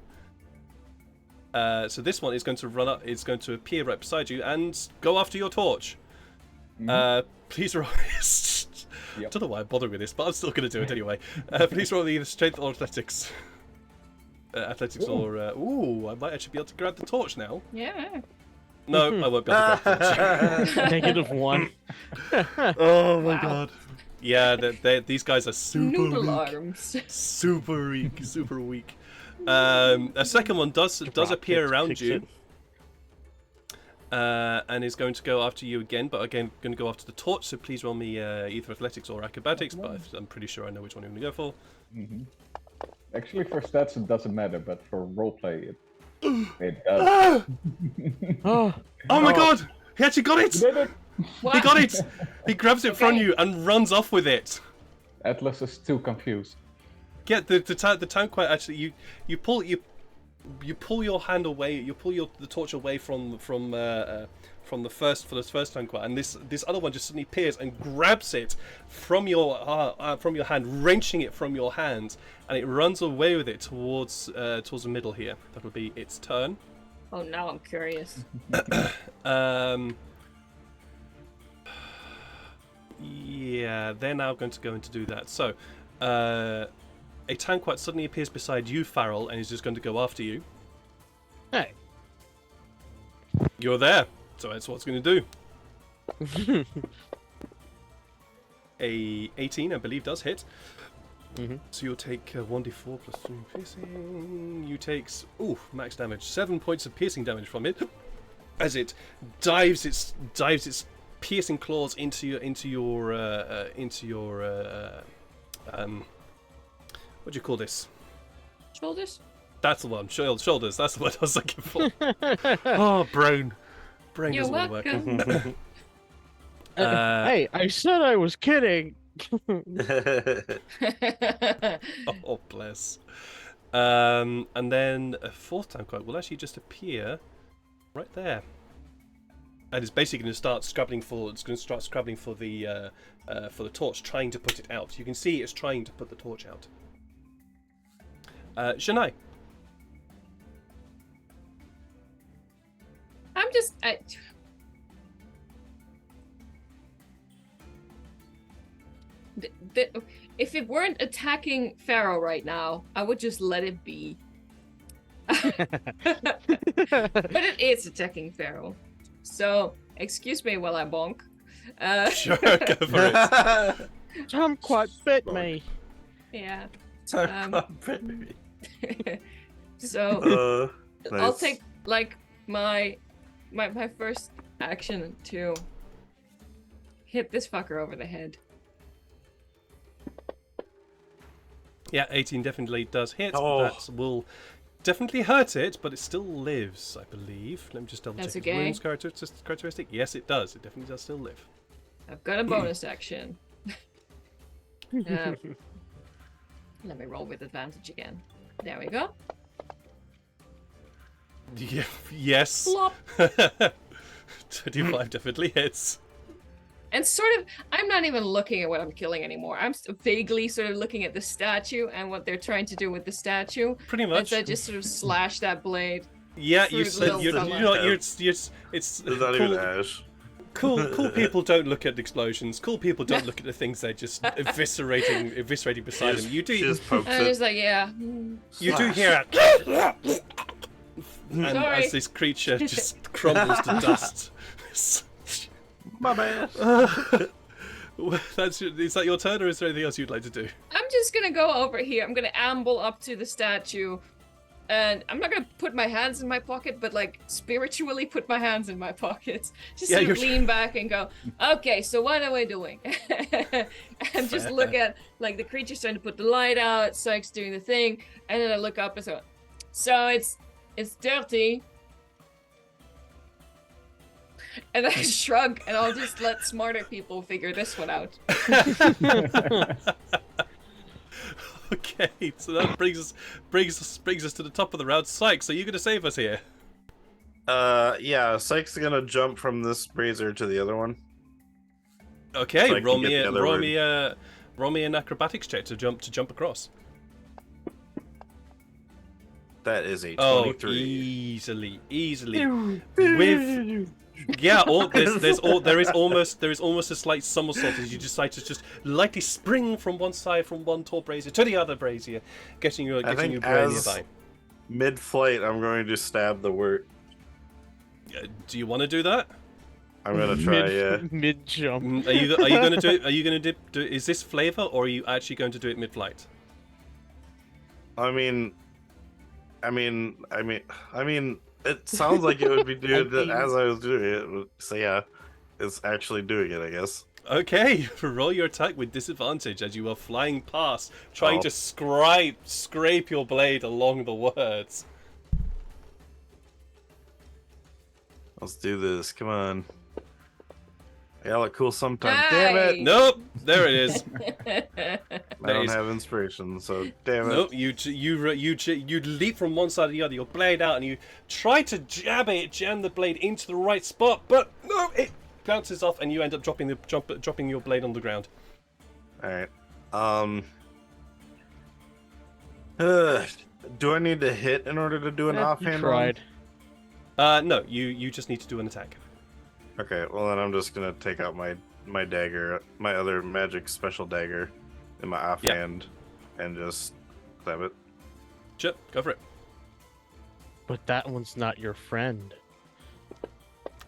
So this one is going to run up. It's going to appear right beside you and go after your torch. Please roll. I Yep. don't know why I'm bothering with this, but I'm still going to do it anyway. Please roll either strength or athletics. Athletics or I might actually be able to grab the torch now. Yeah. No, I won't be able to grab the torch. -1. Oh my Wow. god. Yeah, these guys are super Noodle weak. arms. Super weak, super weak. A second one does appear Dropkick around kicks you, it. and is going to go after you again. But again, going to go after the torch. So please roll me either athletics or acrobatics. But I'm pretty sure I know which one you're going to go for. Actually, for stats it doesn't matter, but for roleplay it does. Oh, Oh my god! He actually got it! You did it! He got it! He grabs it from Okay. you and runs off with it. Atlas is too confused. Yeah, the town quite actually you pull your hand away, you pull the torch away from the first town quite, and this other one just suddenly appears and grabs it from your hand, wrenching it from your hand, and it runs away with it towards the middle here. That will be its turn. Oh, now I'm curious. Yeah, they're now going to go in to do that. So, a Tanquat suddenly appears beside you, Farrell, and is just going to go after you. hey. You're there, so that's what it's going to do. A 18, I believe, does hit. So you'll take 1d4 plus 3 piercing. You take max damage, 7 points of piercing damage from it, as it dives its piercing claws into your what do you call this? Shoulders? That's the one. Shoulders. That's the word I was looking for. Oh, brain. Brain You're doesn't want to work. welcome. Hey, I said I was kidding. Oh, bless. And then a fourth time quote will actually just appear right there. And it's basically going to start scrabbling for. It's going to start scrabbling for the torch, trying to put it out. You can see it's trying to put the torch out. Shania. I'm just. If it weren't attacking Pharaoh right now, I would just let it be. But it is attacking Pharaoh. So, excuse me while I bonk. Sure, go for it. Tom quite bit me. Yeah. Baby. So, I'll Nice. take, like, my first action to hit this fucker over the head. Yeah, 18 definitely does hit. Oh. That will definitely hurt it, but it still lives, I believe. Let me just double check That's its okay. wounds characteristic. Yes, it does. It definitely does still live. I've got a bonus action. Let me roll with advantage again. There we go. Yeah, yes. Flop. 25 definitely hits. And sort of, I'm not even looking at what I'm killing anymore. I'm vaguely sort of looking at the statue and what they're trying to do with the statue. Pretty And much. so I just sort of slash that blade. Yeah, through you the said little you're tunnel. not. It's It's not even Ash. cool people don't look at explosions. Cool people don't look at the things they're just eviscerating beside them. You She do. just pokes And I'm it. just like, yeah. You do Slash. hear it. And Sorry. as this creature just crumbles to dust. My bad. Is that your turn, or is there anything else you'd like to do? I'm just gonna go over here. I'm gonna amble up to the statue. And I'm not gonna put my hands in my pocket, but like spiritually put my hands in my pockets. Just Yeah, sort of you're- lean back and go, okay, so what are we doing? And just look at like the creature's trying to put the light out, Sykes doing the thing, and then I look up and so it's dirty. And I shrug and I'll just let smarter people figure this one out. Okay, so that brings us to the top of the round. Sykes, are you going to save us here? Yeah, Sykes is gonna jump from this brazier to the other one. Okay, So I can roll get me the other roll me an acrobatics check to jump across. That is a Oh, 23. easily. With there is almost a slight somersault as you decide to just lightly spring from one side, from one tall brazier to the other brazier, getting you think very as- nearby. Mid-flight, I'm going to stab the wort. Do you want to do that? I'm gonna try, yeah. Mid jump. Are you going to do it? Are you going to do? Is this flavor, or are you actually going to do it mid-flight? I mean, it sounds like it would be doing it as I was doing it. So yeah, it's actually doing it, I guess. Okay, roll your attack with disadvantage as you are flying past, trying Oh. to scrape your blade along the words. Let's do this. Come on. I look cool sometimes. Damn it! Nope, there it is. I don't is- have inspiration, so damn it. Nope, you leap from one side to the other, your blade out, and you try to jam the blade into the right spot, but no, it bounces off, and you end up dropping your blade on the ground. All right. Do I need to hit in order to do an You offhand tried. No, you just need to do an attack. one? Okay, well then I'm just gonna take out my dagger, my other magic special dagger, in my offhand, and just stab it. Sure, go for it. But that one's not your friend.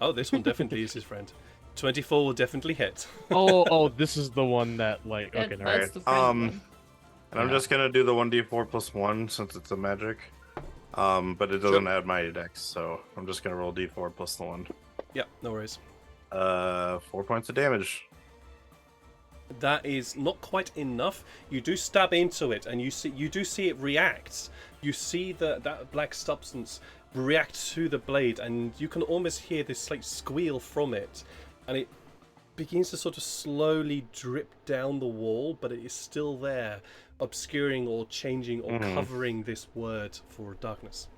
Oh, this one definitely is his friend. 24 will definitely hit. Oh, this is the one that like. Okay, That- all right. that's the friend one. And I'm just gonna do the 1d4 plus 1 since it's a magic. But it doesn't add my dex, so I'm just gonna roll d4 plus the 1. Yeah, no worries. 4 points of damage. That is not quite enough. You do stab into it, and you do see it reacts. You see that black substance react to the blade, and you can almost hear this like squeal from it, and it begins to sort of slowly drip down the wall, but it is still there, obscuring or changing or covering this word for darkness.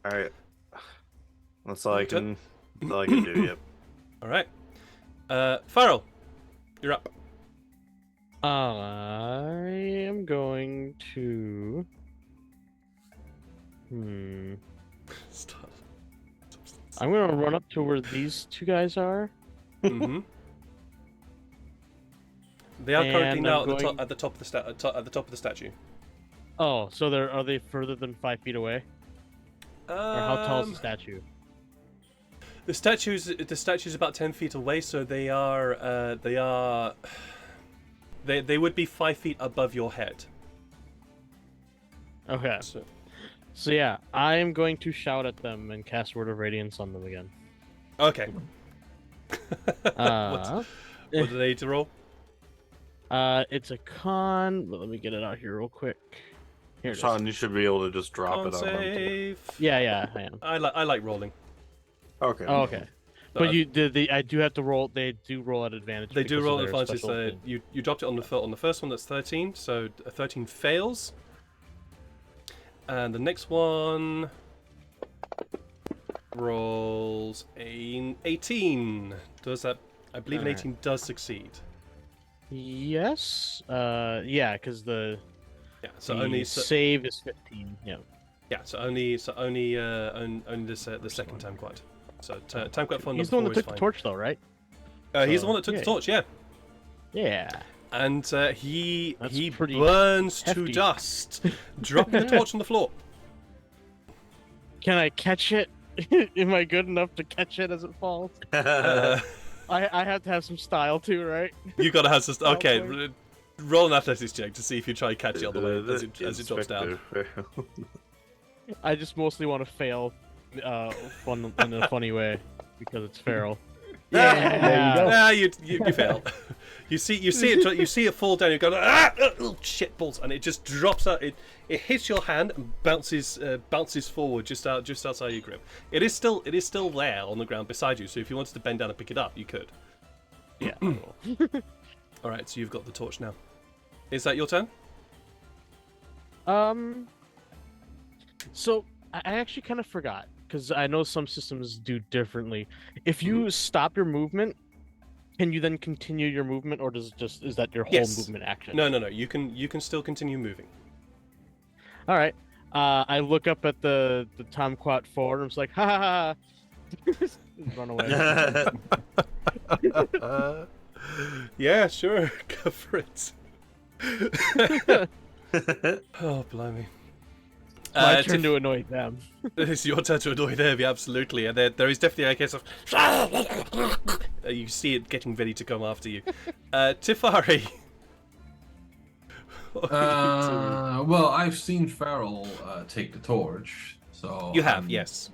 All right, that's all I Done. can. That's all I can do. Yep. All right, Farrell, you're up. I am going to. Stop. I'm gonna run up to where these two guys are. Mm-hmm. They are currently And now I'm going- at the top of the statue. Oh, so are they further than 5 feet away? Or how tall is the statue? The statue's about 10 feet away, so they would be 5 feet above your head. Okay. So yeah, I'm going to shout at them and cast Word of Radiance on them again. Okay. Uh, What do they need to roll? It's a con. But let me get it out here real quick. Here it is. Sean, you should be able to just drop Con it on them. save. Yeah, I am. I like rolling. Okay. Oh, okay. But I do have to roll. They do roll at advantage. They do because of roll their advantage. special So thing. you dropped it on the first one. That's 13. So a 13 fails. And the next one rolls an 18. Does that? I believe an Alright. 18 does succeed. Yes. Yeah, because the So the only save is 15. Yeah. only the second time quite. So time quite fun. He's the one that took the torch, though, right? He's the so, one that took yeah. the torch. Yeah. Yeah. And he That's he pretty burns to hefty. dust, dropping the torch on the floor. Can I catch it? Am I good enough to catch it as it falls? I have to have some style too, right? You gotta have some. Okay, Okay. roll an athletics check to see if you try and catch it on the way as it drops down. I just mostly want to fail, in a funny way because it's feral. There you go. Ah, you fail. You see it fall down. You go, oh, shit balls, and it just drops out. It hits your hand and bounces forward just outside your grip. It is still there on the ground beside you. So if you wanted to bend down and pick it up, you could. Yeah. All right, so you've got the torch now. Is that your turn? So I actually kind of forgot because I know some systems do differently. If you stop your movement, can you then continue your movement, or is that your whole Yes. movement action? No. You can still continue moving. All right. I look up at the Tomquat forward. And I'm just like, ha ha ha. Run away. Yeah, sure. Go for it. Oh, blimey. My turn to annoy them. It's your turn to annoy them, yeah, absolutely. And there is definitely a case of... you see it getting ready to come after you. Tifari. What are you doing? Well, I've seen Farrell take the torch, so You have, I'm, yes.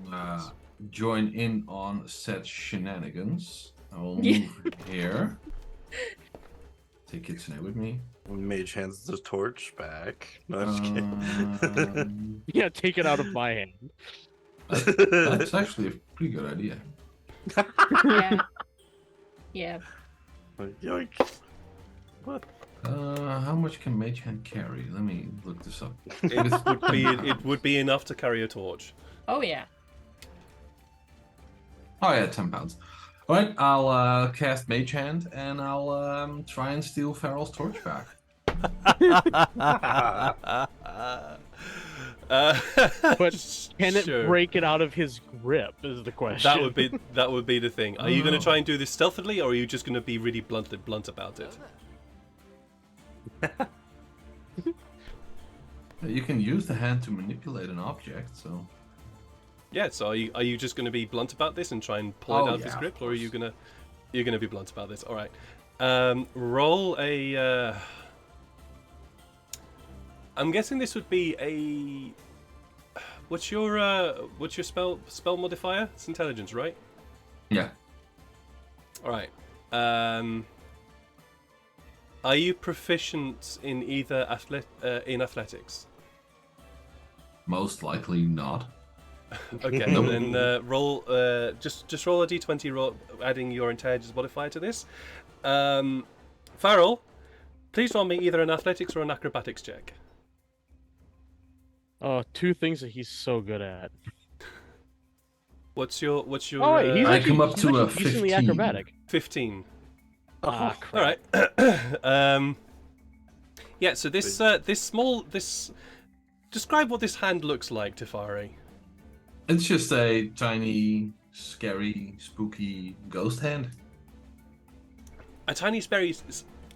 Join in on said shenanigans. I will move Yeah. here. Take Kitsune with me. Mage hands the torch back. No, I'm just kidding. Yeah, take it out of my hand. That's actually a pretty good idea. Yeah. Yeah. Yikes. What? How much can Mage Hand carry? Let me look this up. It would be enough to carry a torch. Oh yeah. Oh yeah, 10 pounds. All right, I'll cast Mage Hand and I'll try and steal Farrell's torch back. But can it Sure. break it out of his grip? Is the question. That would be the thing. Are you going to try and do this stealthily, or are you just going to be really blunt about it? You can use the hand to manipulate an object, so. Yeah. So are you just going to be blunt about this and try and pull it Oh, out of yeah, his of grip, or are you course. gonna be blunt about this? All right. Roll a. I'm guessing this would be a. What's your spell modifier? It's intelligence, right? Yeah. All right. Are you proficient in either athletics? Most likely not. Okay, Nope. then roll. Just roll a d20, adding your intelligence modifier to this. Farrell, please roll me either an athletics or an acrobatics check. Oh, two things that he's so good at. What's your? Oh, wait, he's I actually, come up he's to a actually decently 15. acrobatic. 15. Ah, All crap. right. Yeah. So this describe what this hand looks like, Tifari. It's just a tiny, scary, spooky ghost hand. A tiny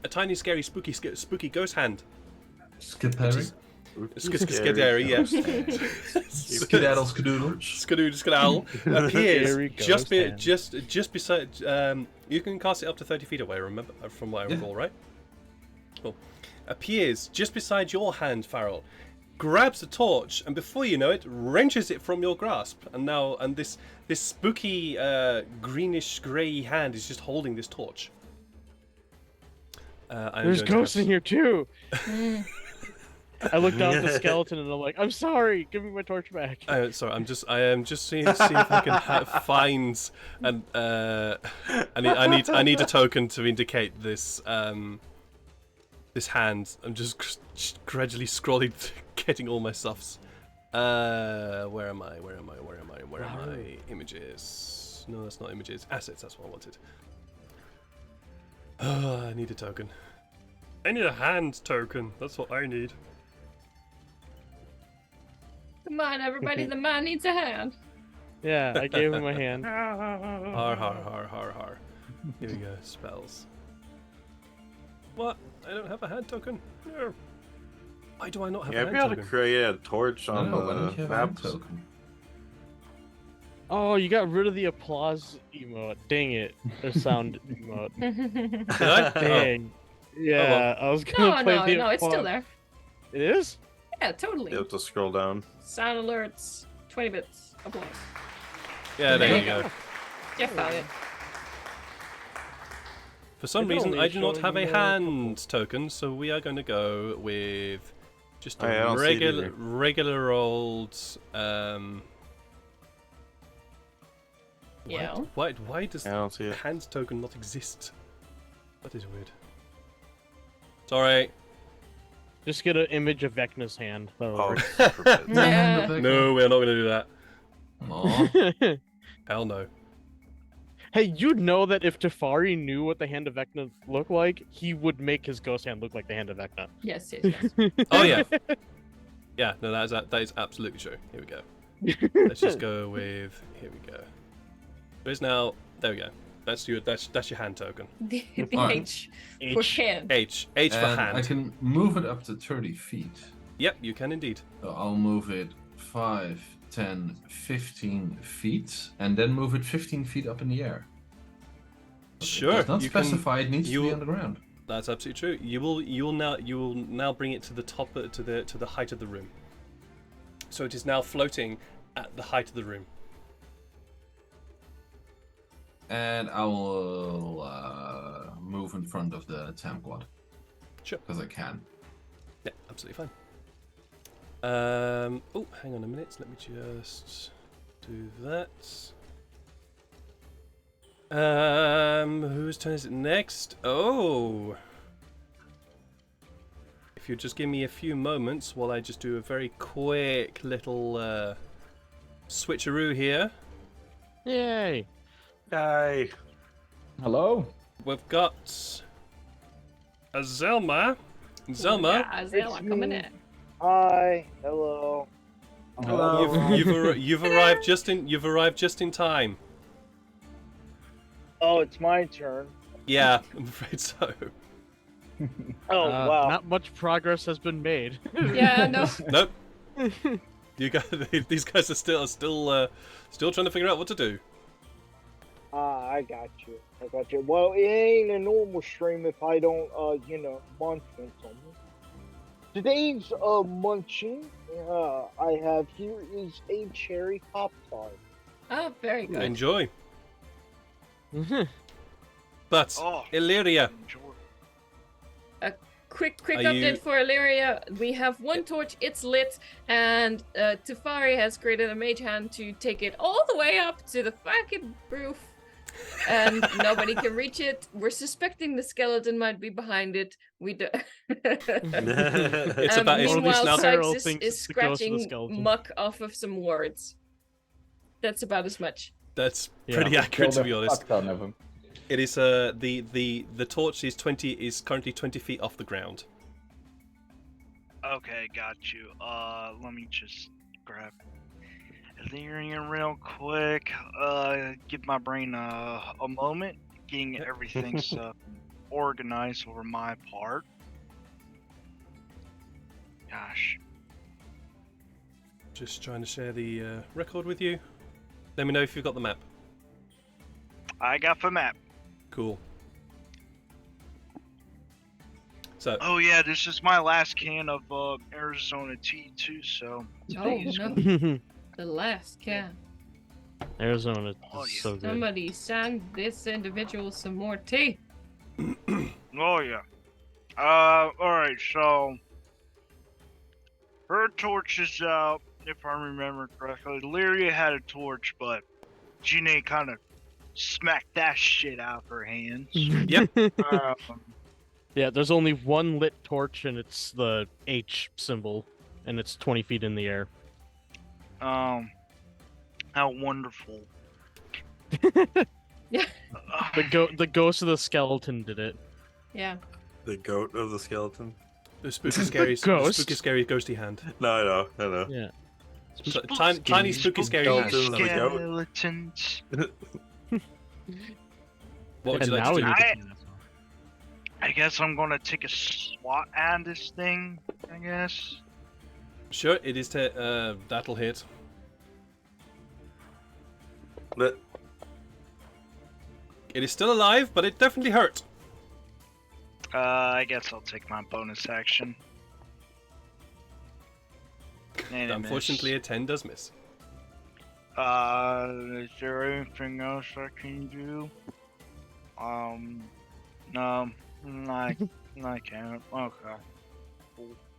a tiny, scary, spooky ghost hand. Skipperry. Scary, yeah. Skedaddle skadoodle. Skedaddle appears Scary ghost hand. just beside. You can cast it up to 30 feet away. Remember, from what I recall, right? Cool. Appears just beside your hand, Farrell. Grabs the torch, and before you know it, wrenches it from your grasp. And this spooky greenish grey hand is just holding this torch. There's ghosts in here too. I look down at the skeleton and I'm like, I'm sorry, give me my torch back. Sorry, I am just seeing if I can find and I need a token to indicate this this hand. I'm just gradually scrolling, getting all my stuffs. Where am I? Images. No, that's not images. Assets. That's what I wanted. I need a token. I need a hand token. That's what I need. Come on, everybody, the man needs a hand. Yeah, I gave him my hand. Har. Here we go, spells. What? I don't have a hand token? No. Why do I not have a Yeah, hand I'd be able to token? create a torch on Why don't the you have a hand map. token? Oh, you got rid of the applause emote. Dang it. Or sound emote. Did I? Dang. Yeah, I was gonna play the No, it's still applause. there. It is? Yeah, totally. You have to scroll down. Sound alerts, 20 bits, applause. Yeah, there you go. Jeff found it. For some It's reason, only I do not have a showing hand token, so we are going to go with just I a don't see it either. regular old. Yeah. Why does I don't see it. hand token not exist? That is weird. Sorry. Just get an image of Vecna's hand. That'll Oh, work. forbid. Yeah. No, we're not going to do that. Aw. Hell no. Hey, you'd know that if Tefari knew what the hand of Vecna looked like, he would make his ghost hand look like the hand of Vecna. Yes. Oh yeah. Yeah, no, that is absolutely true. Here we go. Let's just go with. Here we go. There's now. There we go. That's your hand token. The Alright. H for hand. H for And hand. I can move it up to 30 feet. Yep, you can indeed. So I'll move it 5, 10, 15 feet, and then move it 15 feet up in the air. Sure. It does not you can- specify it needs to you- be on the ground. That's absolutely true. You will now bring it to the top to the height of the room. So it is now floating at the height of the room. And I will move in front of the Tam Quad. Sure. Because I can. Yeah, absolutely fine. Oh, hang on a minute. Let me just do that. Whose turn is it next? Oh. If you just give me a few moments while I just do a very quick little switcheroo here. Yay! Yay. Hello. We've got a Zelma. Zelma, Yeah, Zella coming in. Hi, hello. you've arrived just in time. Oh, it's my turn. Yeah, I'm afraid so. Oh, wow. Not much progress has been made. Yeah, no. Nope. You guys, these guys are still trying to figure out what to do. I got you. Well, it ain't a normal stream if I don't, munch on something. Today's, munching, I have here is a cherry Pop-Tart. Oh, very good. Enjoy. But Oh, Illyria, enjoy. Quick Are update you- for Illyria. We have one torch, it's lit, and Tefari has created a mage hand to take it all the way up to the fucking roof. And nobody can reach it. We're suspecting the skeleton might be behind it. We do. It's about it's meanwhile, now Feral Sykes thinks is it's the ghost of the scratching skeleton. muck off of some words. That's about as much. that's Yeah. pretty accurate to Kill be the honest. fuck ton of 'em. It is the torch is currently 20 feet off the ground. Okay, got you. Let me just grab Illyrian real quick. Give my brain a moment, getting everything stuff organized over my part. Gosh. Just trying to share the record with you. Let me know if you've got the map. I got the map. Cool. So, Oh yeah, this is my last can of Arizona tea too, so Oh, today's no. The last can. Arizona is Oh, yeah. so good. Somebody send this individual some more tea. Oh yeah. Alright, so her torch is out, if I remember correctly. Lyria had a torch, but Janae kind of smacked that shit out of her hands. yep. Yeah, there's only one lit torch, and it's the H symbol, and it's 20 feet in the air. How wonderful. Yeah. The ghost of the skeleton did it. Yeah. The goat of the skeleton. The spooky, scary, Ghost. Oh, spooky, scary, ghosty hand. No, I know. Yeah. Tiny, spooky, scary hand. Skeleton of the goat. Skeletons. What would And you like now to we do? need to I- do this. I guess I'm gonna take a swat at this thing, I guess. Sure, it is. That'll hit. But It is still alive, but it definitely hurt. I guess I'll take my bonus action. And it Unfortunately, missed. a 10 does miss. Is there anything else I can do? No, I can't. Okay.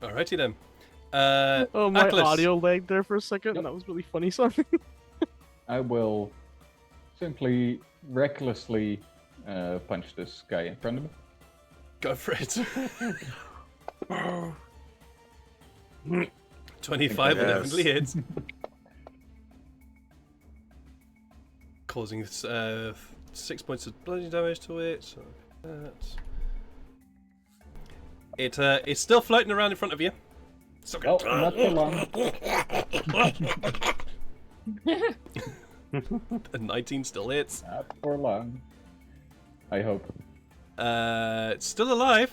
Alrighty then. Oh, my Atlas. audio lagged there for a second, and that was really funny sounding. I will simply recklessly punch this guy in front of me. Go for it. 25 will Yes. definitely hits. Causing 6 points of bludgeoning damage to it. So it's still floating around in front of you. So Oh, not for long. A 19 still hits. Not for long. I hope. It's still alive.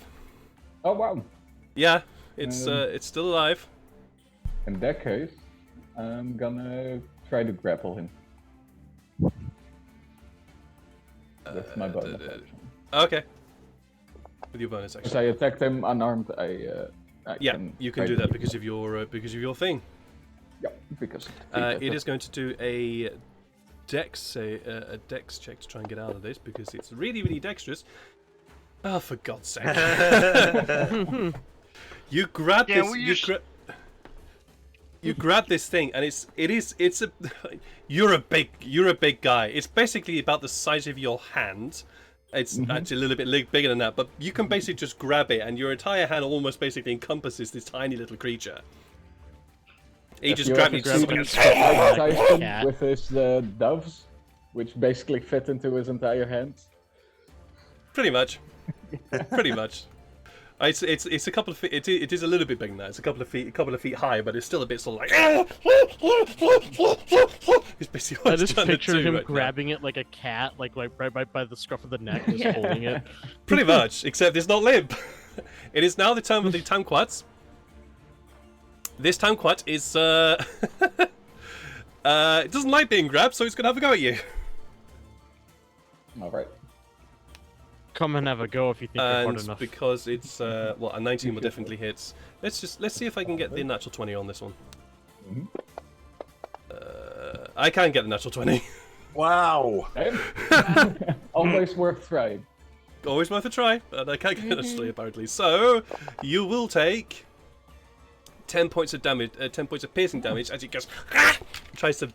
Oh wow. Yeah, it's still alive. In that case, I'm gonna try to grapple him. That's my bonus action. Okay. With your bonus Because action. I attacked him unarmed, I Yeah, can you try can do to- that because of your thing. Yeah, because It is going to do a dex check to try and get out of this because it's really, really dexterous. Oh, for God's sake! You grab Yeah, this. we You, used- you grab this thing, and it's a. You're a big guy. It's basically about the size of your hand. It's actually a little bit bigger than that, but you can basically just grab it, and your entire hand almost basically encompasses this tiny little creature. He just grabbed it. grab Just it. Mike Tyson Cat. with his doves, which basically fit into his entire hand. Pretty much. Pretty much. It's a couple of feet. It is a little bit bigger now. It's a couple of feet high, but it's still a bit sort of like. It's basically what I it's just trying to pictured do him right now. grabbing it like a cat, like right by the scruff of the neck, just Yeah. holding it. Pretty much, except it's not limp. It is now the turn of the Tamquats. This Tamquat is it doesn't like being grabbed, so it's gonna have a go at you. All right. Come and have a go if you think you're hard And enough. because it's a 19 will definitely hit. Let's see if I can get the natural 20 on this one. Mhm. I can get the natural 20. wow. Okay. Always worth trying. Always worth a try, but I can't get it naturally apparently. So you will take 10 points of damage, 10 points of piercing damage as it goes, tries to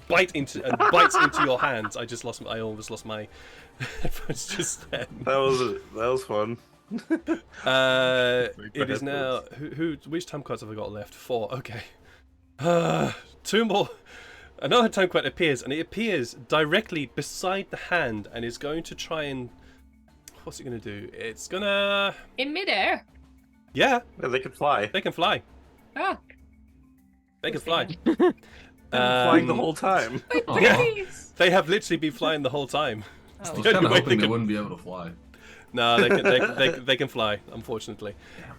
bites into your hands. I almost lost my headphones just then. That was fun. It is now which time cards have I got left? 4. Okay. 2 more. Another time card appears, and it appears directly beside the hand, and is going to try and. What's it going to do? It's gonna. In midair. Yeah, Yeah, they could fly. they can fly. Ah, They can Yes, fly. they Flying the whole time. Yeah. please. They have literally been flying the whole time. Oh. the I was only kind of way hoping they they could- wouldn't be able to fly. No, they can fly. Unfortunately,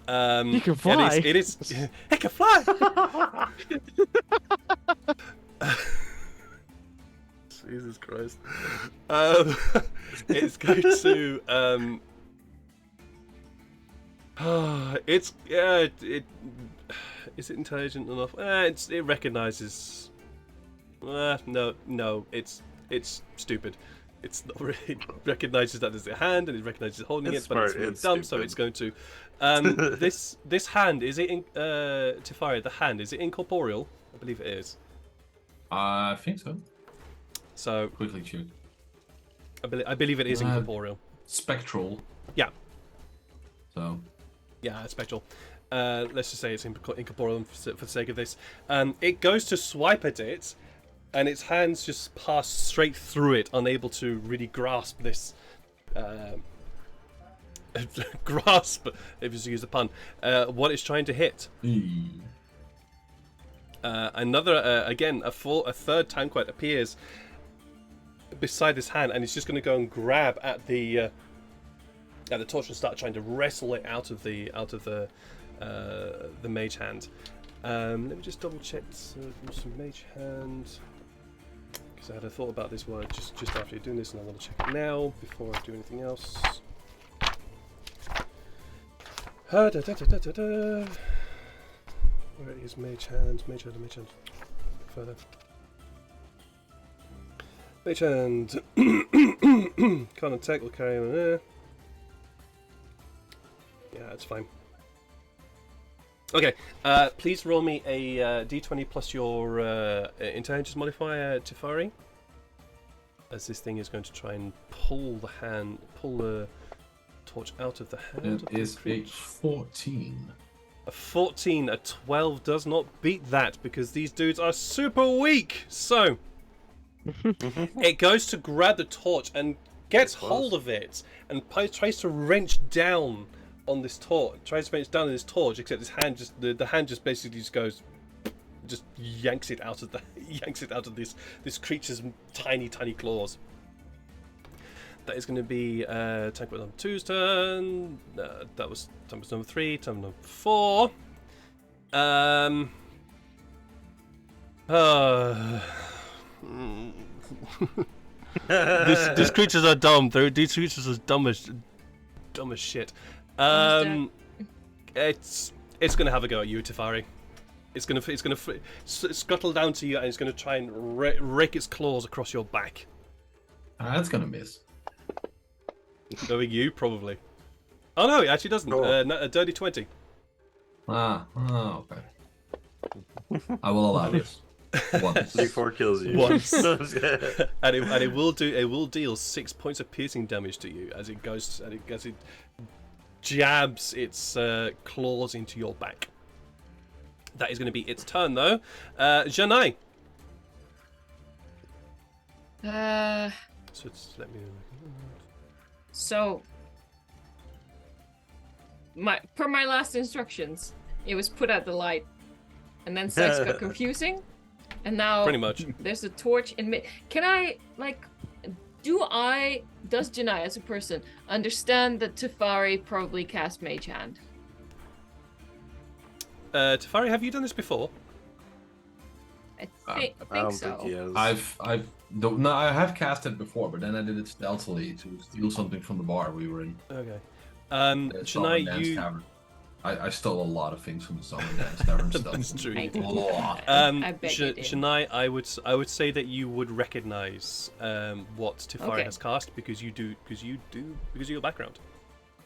You can fly? It is. It can fly. Jesus Christ. It's going to. It's it is it intelligent enough? It recognizes. No, it's stupid. It's not really. It recognizes that there's a hand and it recognizes holding It's it, but it's smart, really it's dumb, so stupid. it's going to. This hand, is it in Tefari, the hand, is it incorporeal? I believe it is. I think so. So Quickly check. I believe it is incorporeal. Spectral. Yeah. So. Yeah, it's spectral. Let's just say it's incorporeal for the sake of this. It goes to swipe at it, and its hands just pass straight through it, unable to really grasp this. Grasp, if you use the pun, what it's trying to hit. Another, again, a third time quite appears beside this hand, and it's just going to go and grab at the torch and start trying to wrestle it out of the mage hand. Let me just double check some mage hand, because I had a thought about this one just after you're doing this, and I want to check it now before I do anything else. Where is mage hand? Mage hand. Further. Mage hand. Can't attack or carry on there. Yeah, that's fine. Okay, please roll me a d20 plus your intelligence modifier, Tefari. As this thing is going to try and pull the torch out of the hand. It is a 14. A 14, a 12 does not beat that because these dudes are super weak. So it goes to grab the torch and gets hold of it and tries to wrench down on this torch. Tries to wrench down on this torch, except his hand the hand just basically just goes, just yanks it out of this creature's tiny claws. That is going to be tank number 2's turn. That was number 3. Turn number 4. These creatures are dumb. These creatures are dumb as shit. It's going to have a go at you, Tefari. It's going to scuttle down to you, and it's going to try and rake its claws across your back. That's going to miss. Knowing you, probably. Oh no, it actually doesn't. A dirty 20. Okay. I will allow this. Once. D4 kills you. Once. and it will deal 6 points of piercing damage to you as it goes as it jabs its claws into your back. That is going to be its turn, though. Janai. So let me. So, per my last instructions, it was put out the light, and then sex got confusing, and now Pretty much. there's a torch in mid. Can I does Janai as a person understand that Tefari probably cast Mage Hand? Tefari, have you done this before? I I think don't so. think he has. I have cast it before, but then I did it stealthily to steal something from the bar we were in. Okay. It's Song and Janai, Dance you. Tavern. I stole a lot of things from the Song and Dance Tavern stuff. That's true. I did. A lot. I bet you did. Janai, I would say that you would recognize what Tefari Okay. has cast because of your background.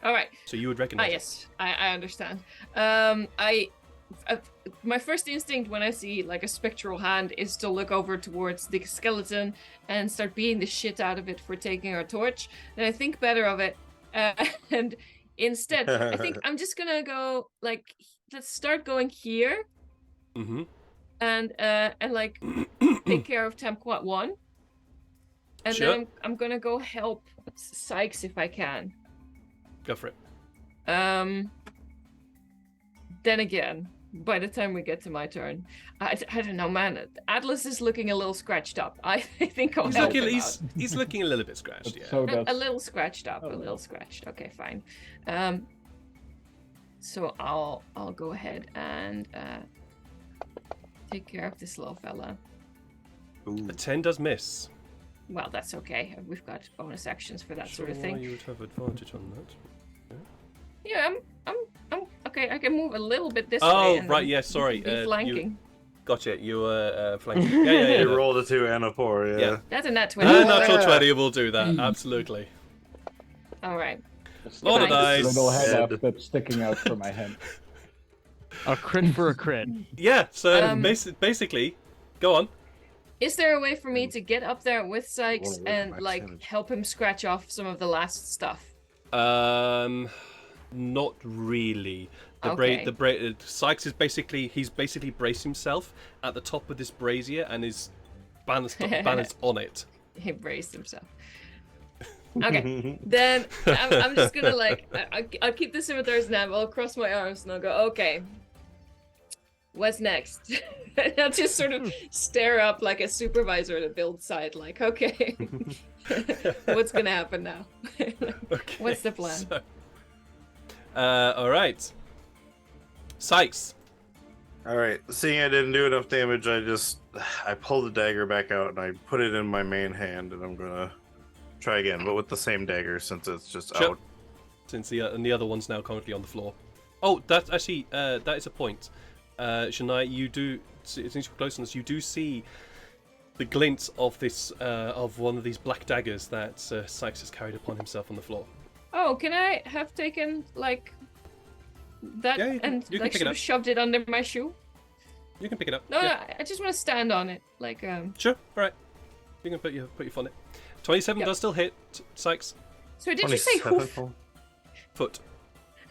All right. So you would recognize. Yes, I understand. My first instinct when I see like a spectral hand is to look over towards the skeleton and start beating the shit out of it for taking our torch. Then I think better of it, and instead I think I'm just gonna go like, let's start going here, Mm-hmm. and like take care of Temquat 1, and Sure. then I'm gonna go help Sykes if I can. Go for it. Then again, by the time we get to my turn. I don't know, man. Atlas is looking a little scratched up. I think I'll help him out. He's looking a little bit scratched. Yeah. So A that's little scratched up, a little scratched. Okay, fine. So I'll go ahead and take care of this little fella. A 10 does miss. Well, that's okay. We've got bonus actions for that sort of thing. You would have advantage on that. Yeah, I'm okay. I can move a little bit this way. Oh, and right. then Yeah, sorry. be flanking. Gotcha. You were flanking. Yeah. You rolled a 2 and a 4. Yeah. Yeah. That's a nat 20. Natural 20 will do that. Absolutely. All right. Lot of Nice. dice. little head Head. up that's sticking out from my hand. A crit for a crit. Yeah. So basically, go on. Is there a way for me to get up there with Sykes Wanna work and my like percentage. help him scratch off some of the last stuff? Not really. Sykes is he's basically braced himself at the top of this brazier and is balanced on it. He braced himself. Okay, then I'm just gonna like I'll keep the scimitars now. I'll cross my arms and I'll go. Okay, what's next? And I'll just sort of stare up like a supervisor at a build site. Like, okay, what's gonna happen now? Okay, What's the plan? So, all right. Sykes. All right. Seeing I didn't do enough damage, I pulled the dagger back out and I put it in my main hand, and I'm gonna try again, but with the same dagger since it's just Sure. out. Since the other one's now currently on the floor. Oh, that's actually that is a point. Shania, you do since you're close on this, you do see the glint of this of one of these black daggers that Sykes has carried upon himself on the floor. Oh, can I have taken like that Yeah, you can and pick like it sort up. of shoved it under my shoe? You can pick it up. No, Yeah. no, I just want to stand on it. Like Sure. All right. You can put your foot on it. 27 Yep. does still hit, Sykes. So did you say 27 hoof? full? Foot.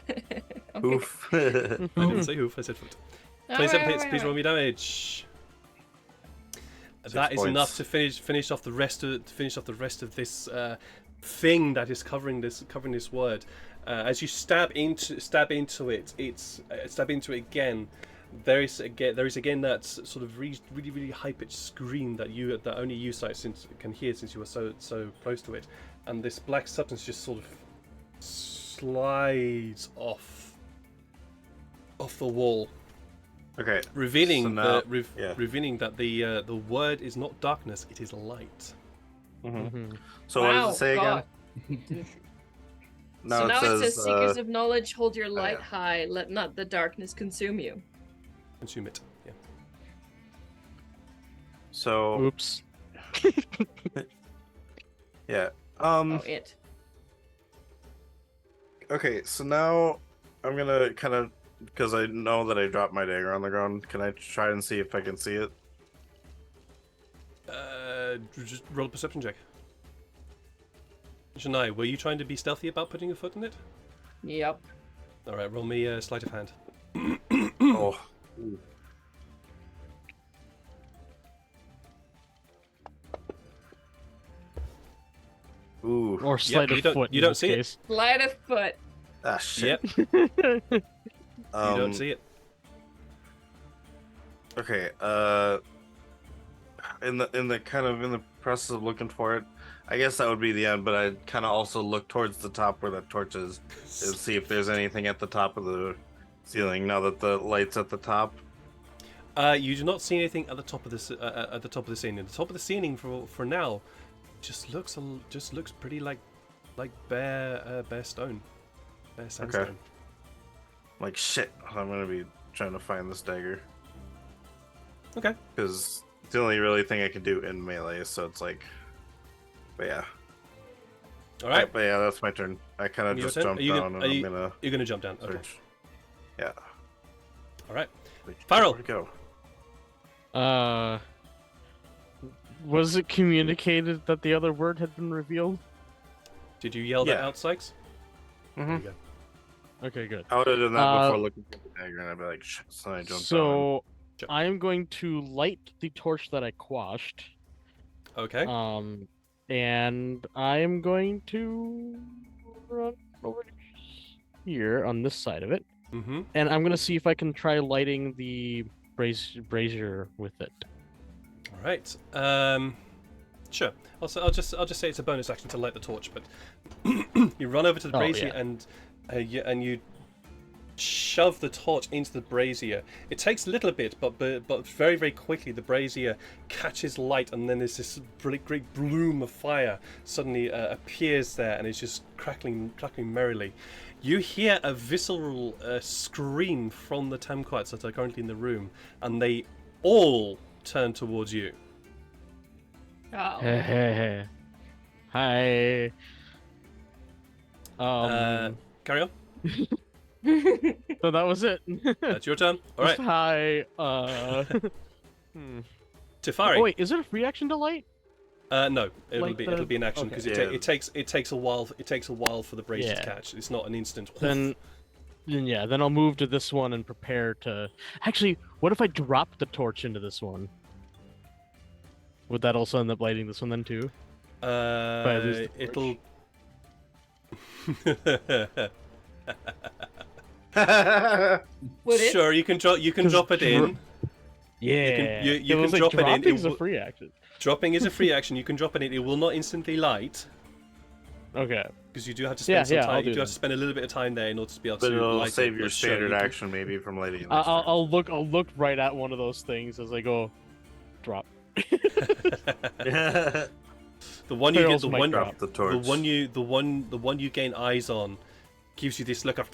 Okay. Oof. I didn't say hoof. I said foot. 27 hits. Please roll me damage. That is points. enough to finish off the rest of this thing that is covering this word. As you stab into it, stab into it again. There is again that sort of really high pitched scream that only you can hear since you were so close to it, and this black substance just sort of slides off the wall. Okay. Revealing So now- revealing that the word is not darkness, it is light. So Wow, what does it say God. again? So now it says, "Seekers uh, of knowledge, hold your light yeah. high. Let not the darkness consume you." Consume it. Yeah. so Oops. yeah. Oh, it. Okay, so now I'm gonna kind of, because I know that I dropped my dagger on the ground. Can I try and see if I can see it? Just roll a perception check. Shania, were you trying to be stealthy about putting your foot in it? Yep. All right, roll me a sleight of hand. Oh. Ooh. Or sleight you of don't- foot. you in don't this see it. case. Light of foot. Ah, shit. Yep. You Um, don't see it. Okay. In the process of looking for it, I guess that would be the end. But I'd kind of also look towards the top where that torch is, and see if there's anything at the top of the ceiling. Now that the light's at the top. You do not see anything at the top of this at the top of the ceiling. The top of the ceiling for now just looks pretty like bare stone, bare sandstone. Like shit, I'm gonna be trying to find this dagger Okay. because it's the only really thing I can do in melee. So it's like, but yeah. All right. But yeah, that's my turn. I kind of Your just turn? jumped Are you down, gonna- and are I'm you- gonna You're gonna jump down. Okay. search. Yeah. All right. Wait, Farrell. where'd it go? Was it communicated that the other word had been revealed? Did you yell that Yeah. out, Sykes? There you go. Okay, good. I would have done that before Uh, looking for the dagger, and I'd be like, shit. So I jumped down. So Sure. I am going to light the torch that I quashed. Okay. And I am going to run over here on this side of it. Mm-hmm. and I'm gonna see if I can try lighting the brazier with it. All right. Sure. I'll just say it's a bonus action to light the torch, but you run over to the Oh, brazier yeah. and you shove the torch into the brazier. It takes a little bit, but very, very quickly the brazier catches light, and then there's this great bloom of fire suddenly appears there, and it's just crackling merrily. You hear a visceral scream from the Tamquats that are currently in the room, and they all turn towards you. Oh. Hi. Carry on. So that was it. That's your turn. All right, Just hi. Tefari. Oh wait, is it a free action to light? No, it'll Like be an action because Okay. it takes a while. It takes a while for the brazier to Yeah. catch. It's not an instant. Then I'll move to this one and prepare to. Actually, what if I drop the torch into this one? Would that also end up lighting this one then too? I lose the It'll. Would it? Sure, you can drop it in. Yeah. you It was can like drop it in. dropping's a free action. Dropping is a free action. You can drop it in. It will not instantly light Okay. because you do have to spend some I'll time. do You do have that. to spend a little bit of time there in order to be able But to it'll light save it. your But sure, standard you can- action maybe from lighting. it. I'll look right at one of those things as I go. Drop. The one you get, Farrell's the mic one, drop. the torch. the one you gain eyes on, gives you this look of.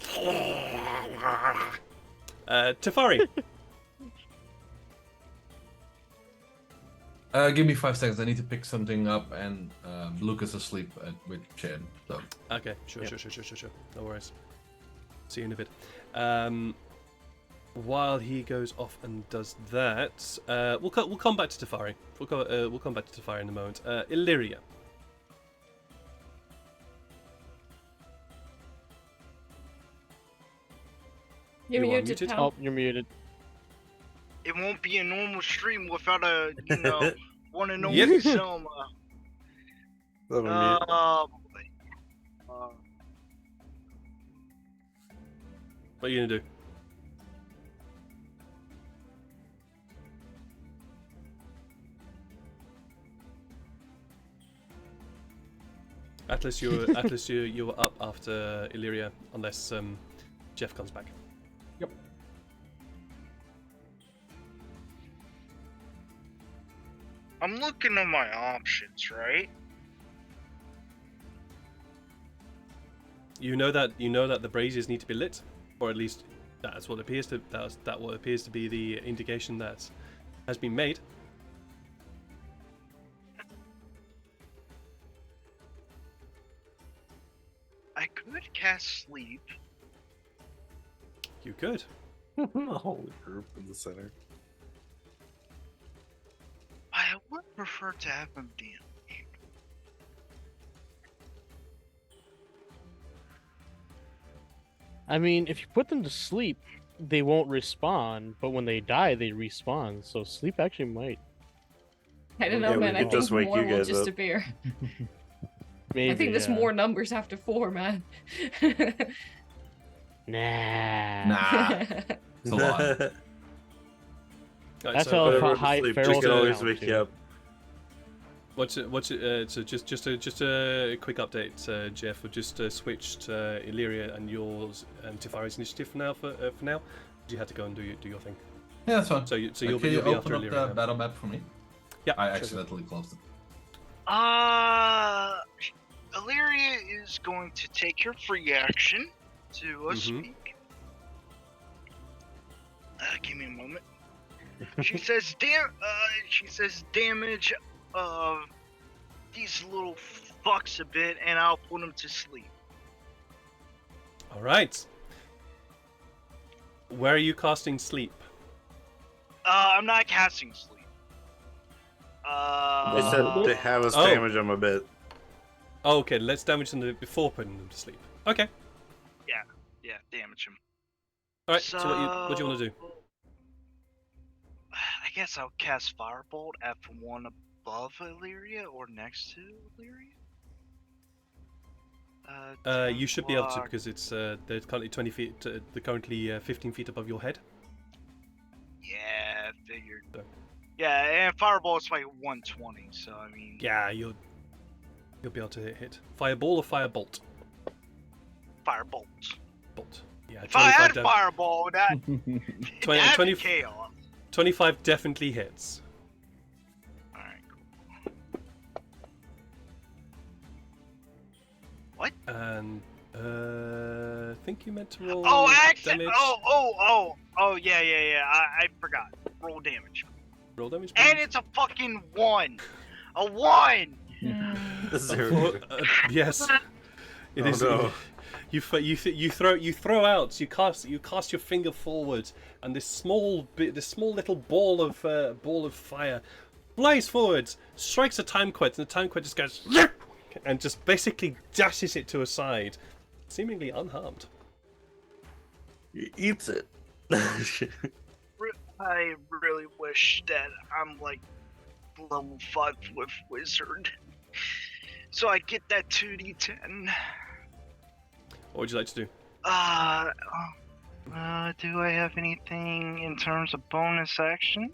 Tefari. Give me 5 seconds. I need to pick something up, and Luke is asleep with Chad. So Okay, sure. No worries. See you in a bit. While he goes off and does that, we'll come back to Tefari. We'll come back to Tefari in a moment. Illyria. You're You are muted, muted. pal. Oh, you're muted. It won't be a normal stream without a, one and only Yep. Selma. Let me mute. What are you gonna do? Atlas, you were up after Illyria, unless Jeff comes back. I'm looking at my options, right? You know that the braziers need to be lit, or at least that's what appears to be the indication that has been made. I could cast sleep. You could. The whole group in the center. I would prefer to have him damaged. I mean, if you put them to sleep, they won't respawn, but when they die, they respawn. So sleep actually might. I don't know, Yeah, we man. I could think just wake more you will guys just up. appear. Maybe. I think there's yeah. more numbers after 4, man. Nah. it's a lot. Right, That's so how Whatever to high sleep, Farrell's we can always down, wake too. you up. so just a quick update, Jeff. We've just switched Illyria and yours and Tefari's initiative for now. You had to go and do your thing. Yeah, that's fine. So you'll Can be you after open up Illyria the now. battle map for me? Yeah, I sure. accidentally closed it. Illyria is going to take her free action to speak. Give me a moment. She says, damage these little fucks a bit, and I'll put them to sleep. All right. Where are you casting sleep? I'm not casting sleep. They said to have us Oh. damage them a bit. Oh, okay, let's damage them before putting them to sleep. Okay. Yeah, damage him. All right. So what do you want to do? I guess I'll cast Firebolt at one above Illyria or next to Illyria. You should be able to block. because it's they're currently 20 feet. They're currently 15 feet above your head. Yeah, figured. So- Yeah, and fireball is like 120, so I mean. Yeah, you'll be able to hit. Fireball or firebolt? Firebolt. Bolt. Yeah. If I had 25 fireball, that 20 that'd be chaos. 25 definitely hits. All right, cool. What? And I think you meant to roll Oh, actually, damage. oh, yeah. I forgot. Roll damage. Roll damage. And please. it's a fucking 1. A 1! Zero. Yes. It Oh, is. no. You throw out. You cast your finger forward, and this small little ball of fire flies forwards, strikes a time quet, and the time quet just goes and just basically dashes it to a side, seemingly unharmed. He eats it. I really wish that I'm like level 5 with wizard, so I get that 2d10. What would you like to do? Do I have anything in terms of bonus actions?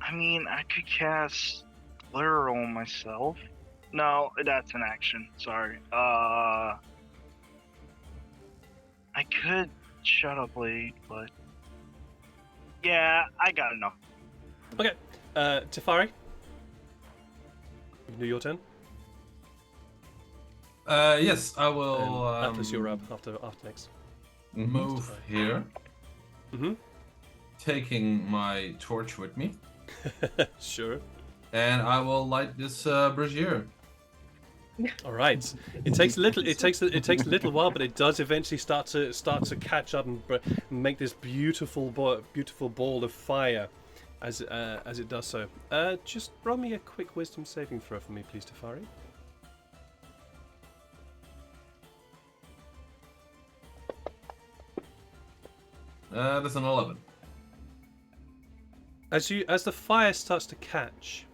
I mean, I could cast Glare on myself. No, that's an action. Sorry. I could Shadow Blade, but yeah, I got enough. Okay, Tefari. You can do your turn. Yes, I will. Atlas, you're up after next. Move here, Mm-hmm. taking my torch with me, Sure. and I will light this brazier. All right. It takes a little. It takes a little while, but it does eventually start to catch up and make this beautiful ball of fire, as it does so. Just roll me a quick wisdom saving throw for me, please, Tefari. That's an 11. As the fire starts to catch,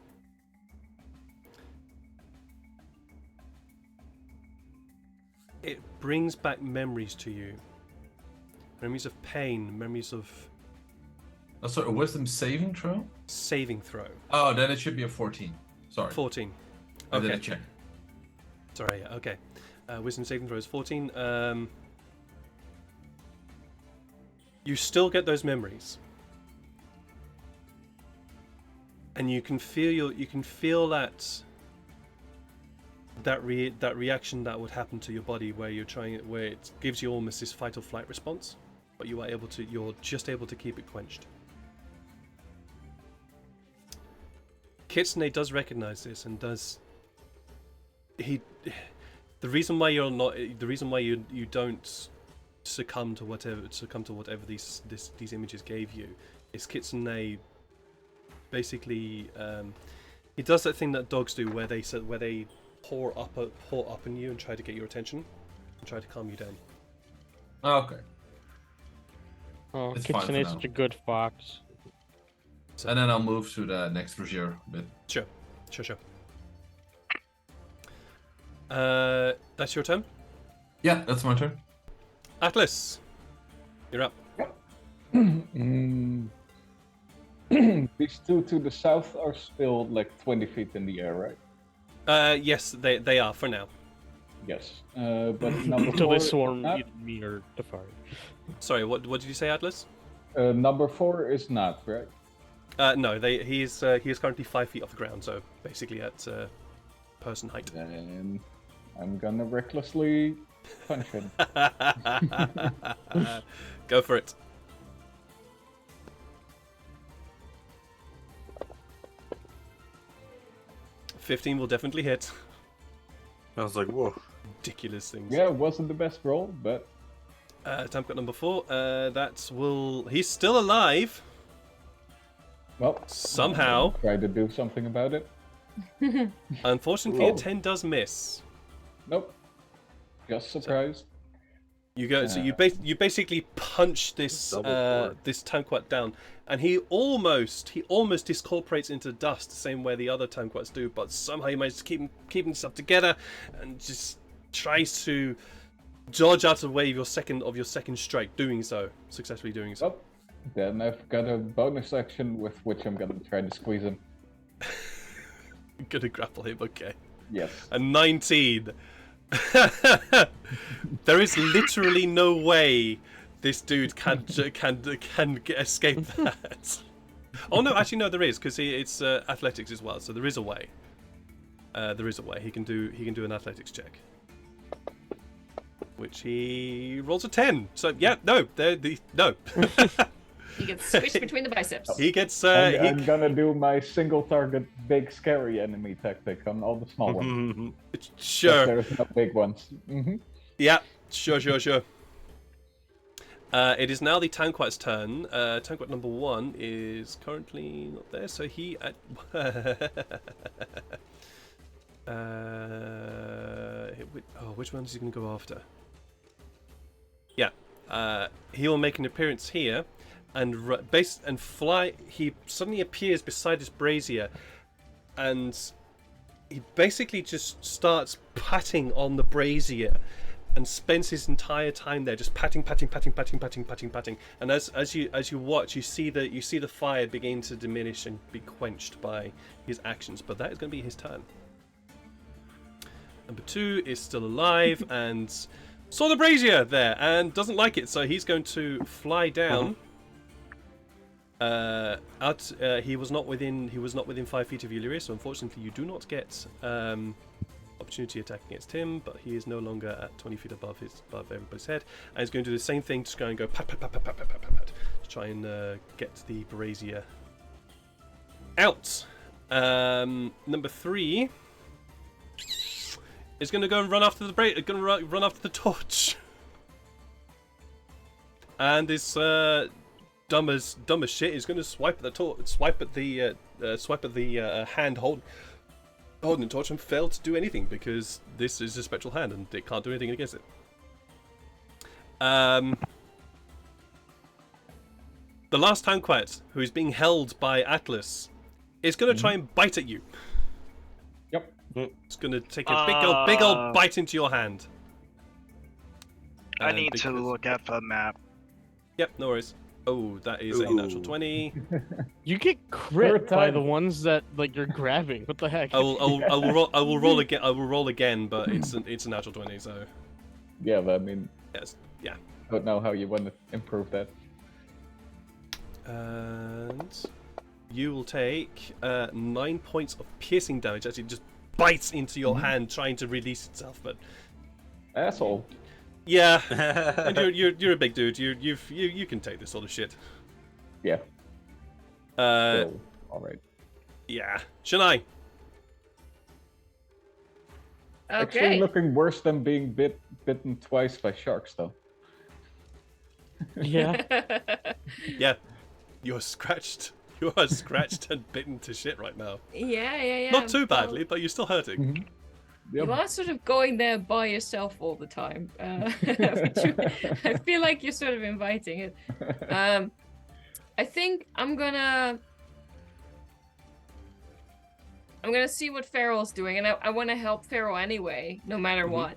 it brings back memories to you. Memories of pain, memories of Oh, sorry, a wisdom saving throw? saving throw. Oh, then it should be a 14. Sorry, 14. I did Okay. a check. Sorry, yeah, okay. Wisdom saving throw is 14. You still get those memories. And you can feel that reaction that would happen to your body where it gives you almost this fight or flight response, but you're just able to keep it quenched. Kitsune does recognize this and does the reason why you don't succumb to whatever these images gave you is Kitsune basically he does that thing that dogs do where they pour up on you and try to get your attention and try to calm you down. Okay. Oh, It's fine for Kitsune's now. such a good fox. And then I'll move to the next brazier bit. Sure. That's your turn. Yeah, that's my turn. Atlas, you're up. These two to the south are still like 20 feet in the air, right? Yes, they are for now. Yes. But number Until four they swarm not. either me or Tefari. Sorry, what did you say, Atlas? Number 4 is not, right? No, he is currently 5 feet off the ground, so basically at person height. Then I'm gonna recklessly punch him. Go for it. $15 will definitely hit. I was like, whoa. Ridiculous things. Yeah, it wasn't the best roll, but Time cut number 4. He's still alive. well, Somehow. try to do something about it. Unfortunately, a Oh. 10 does miss. Nope. Just surprised. You go. So you basically punch this this Tanquat down, and he almost discorporates into dust, the same way the other Tanquats do. But somehow he manages to keep himself together, and just tries to dodge out of the way of your second strike. Successfully doing so. Oh, then I've got a bonus action with which I'm gonna try to squeeze him. Gonna grapple him. Okay. Yes. A 19. There is literally no way this dude can escape that. Oh no, actually no, there is, because it's athletics as well, so there is a way. There is a way. He can do an athletics check, which he rolls a 10. So yeah, no. He gets squished between the biceps. He gets. I'm gonna do my single target, big scary enemy tactic on all the small ones. Sure. There's no big ones. Yeah. Sure. It is now the Tanquat's turn. Tanquat number 1 is currently not there, so he. Which one is he going to go after? Yeah. He will make an appearance here. And fly. He suddenly appears beside his brazier, and he basically just starts patting on the brazier, and spends his entire time there just patting. And as you watch, you see the fire begin to diminish and be quenched by his actions. But that is going to be his turn. Number 2 is still alive and saw the brazier there and doesn't like it, so he's going to fly down. He was not within 5 feet of Illyria, so unfortunately you do not get opportunity attack against him, but he is no longer at 20 feet above everybody's head, and he's going to do the same thing, just go and go pat to try and get the brazier out. Number 3 is going to go and run after the run after the torch, and this dumb as shit is going to swipe at the hand holding the torch and fail to do anything, because this is a spectral hand and it can't do anything against it. The last Tanquat, who is being held by Atlas, is going to try and bite at you. Yep. It's going to take a big old bite into your hand. I need to look at the map. Yep, no worries. Oh, that is a natural 20. You get crit by time. the ones that you're grabbing. What the heck? I will roll again. I will roll again, but it's a natural 20. So. Yeah, but I mean. Yes. Yeah. Don't know how you want to improve that. And you will take 9 points of piercing damage as it just bites into your hand, trying to release itself. But asshole. Yeah, and you're a big dude. You can take this sort of shit. Yeah. All right. Yeah, Shania. Actually, Okay. looking worse than being bitten twice by sharks, though. Yeah. Yeah, you're scratched. You are scratched and bitten to shit right now. Yeah. Not too badly, but you're still hurting. You are sort of going there by yourself all the time. I feel like you're sort of inviting it. I think I'm gonna see what Farrell's doing, and I want to help Farrell anyway, no matter what.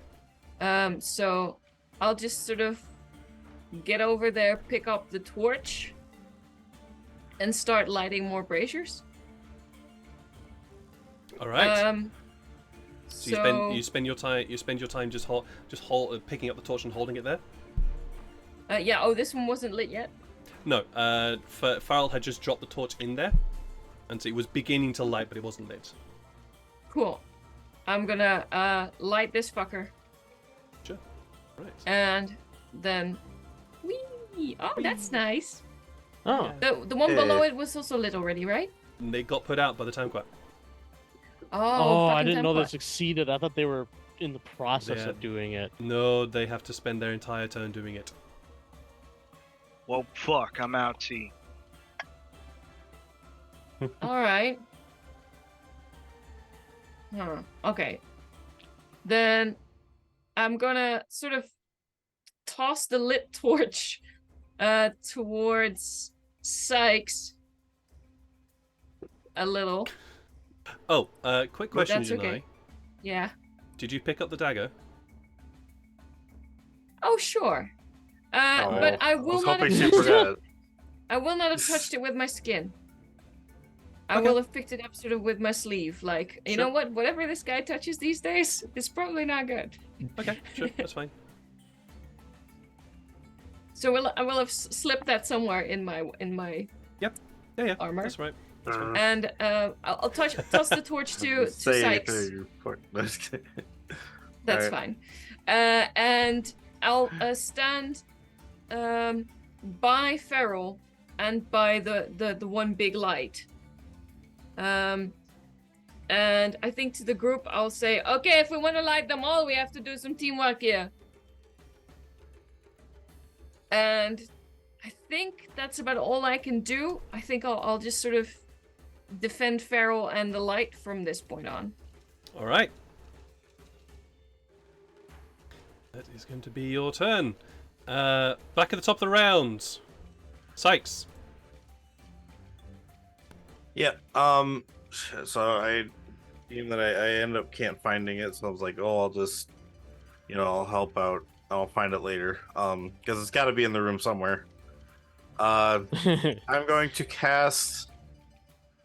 So I'll just sort of get over there, pick up the torch, and start lighting more braziers. All right. So you spend your time just picking up the torch and holding it there. yeah. Oh, this one wasn't lit yet. No. Farrell had just dropped the torch in there, and so it was beginning to light, but it wasn't lit. Cool. I'm gonna light this fucker. Sure. Right. And then, whee! Oh, that's nice. Oh. The one below it was also lit already, right? And they got put out by the Tanquat. Oh, I fucking didn't know they Template. succeeded. I thought they were in the process Yeah. of doing it. No, they have to spend their entire turn doing it. Well, fuck, I'm out. See. All right. Okay. Then I'm gonna sort of toss the lit torch towards Sykes a little. Oh, quick question, That's Janai. okay. Yeah. Did you pick up the dagger? Oh, sure. But I will was not have hoping she touched it. forgot. I will not have touched it with my skin. I Okay. will have picked it up sort of with my sleeve. Like, you Sure. know what? Whatever this guy touches these days, it's probably not good. Okay, sure, that's fine. So I will have slipped that somewhere in my Yeah, armor. that's right. That's fine. And I'll toss the torch to Say Sykes. anything, you fuck- no, just kidding. That's Alright. fine. And I'll stand by Feral and by the one big light. And I think to the group I'll say, okay, if we want to light them all, we have to do some teamwork here. And I think that's about all I can do. I think I'll just sort of defend Feral and the light from this point on. All right. That is going to be your turn. Back at the top of the round. Sykes. Yeah. So I, even that I ended up can't finding it, so I was like, oh, I'll just, I'll help out. I'll find it later. Because it's got to be in the room somewhere. I'm going to cast.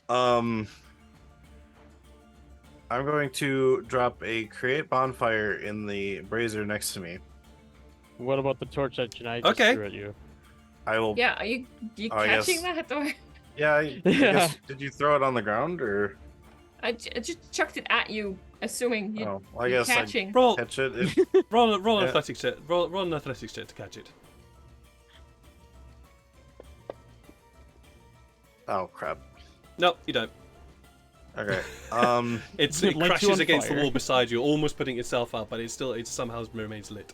I'm going to drop a create bonfire in the brazier next to me. What about the torch that Janai just Okay. threw at you? I will. Yeah, are you Oh, I catching guess- that? Or Yeah. I guess, did you throw it on the ground or? I just chucked it at you, assuming you, Oh, well, I you're guess I catching. Roll, catch it. If, roll an Yeah. athletics check. Roll an athletics check to catch it. oh crap. No, you don't. Okay. It It lights you crashes on against the fire. wall beside you, almost putting itself out, but it somehow remains lit.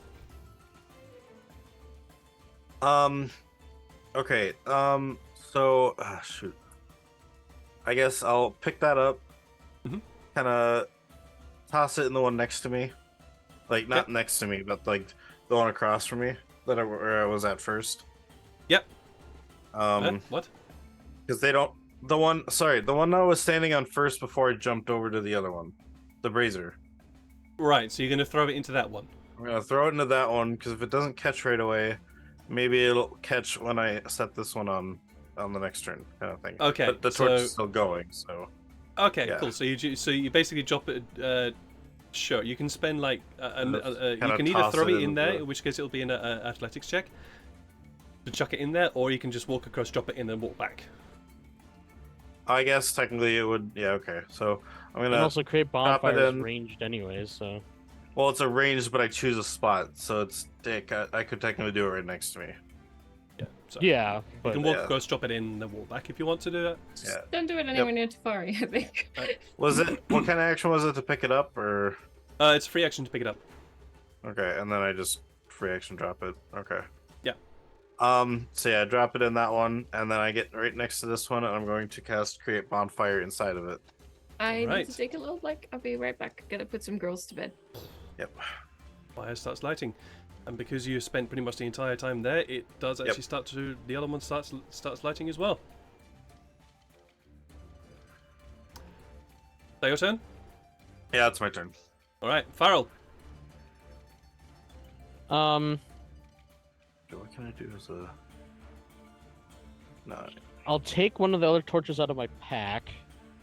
Okay. So shoot. I guess I'll pick that up. Mhm. Kind of toss it in the one next to me, like not next to me, but like the one across from me where I was at first. Yep. Because What? they don't. The one I was standing on first before I jumped over to the other one, the brazier. Right, so you're going to throw it into that one. I'm gonna throw it into that one because if it doesn't catch right away, maybe it'll catch when I set this one on the next turn, kind of thing. Okay, But the torch so- is still going, so Okay, Yeah. cool. So you basically drop it. Sure, you can spend like you Kinda can either toss throw it it in there, into- in which case it'll be an athletics check to chuck it in there, or you can just walk across, drop it in, and walk back. I guess technically it would. Yeah, okay. So I'm And gonna. also create drop it bonfires in. ranged anyways, so Well, it's arranged, but I choose a spot, so it's dick. I could technically do it right next to me. Yeah. So yeah. you But can walk yeah. across, drop it in, and then walk back if you want to do that. Yeah. Don't do it anywhere near Tafari, I think. Was it? What kind of action was it to pick it up, or? It's a free action to pick it up. Okay, and then I just free action drop it. Okay. Yeah. So yeah, drop it in that one, and then I get right next to this one, and I'm going to cast create bonfire inside of it. I Right. need to take a little like. I'll be right back. Gotta put some girls to bed. Yep. Fire starts lighting, and because you spent pretty much the entire time there, it does actually start to. The other one starts lighting as well. Is that your turn? Yeah, it's my turn. All right, Farrell. um, What can I do as a? No. I'll take one of the other torches out of my pack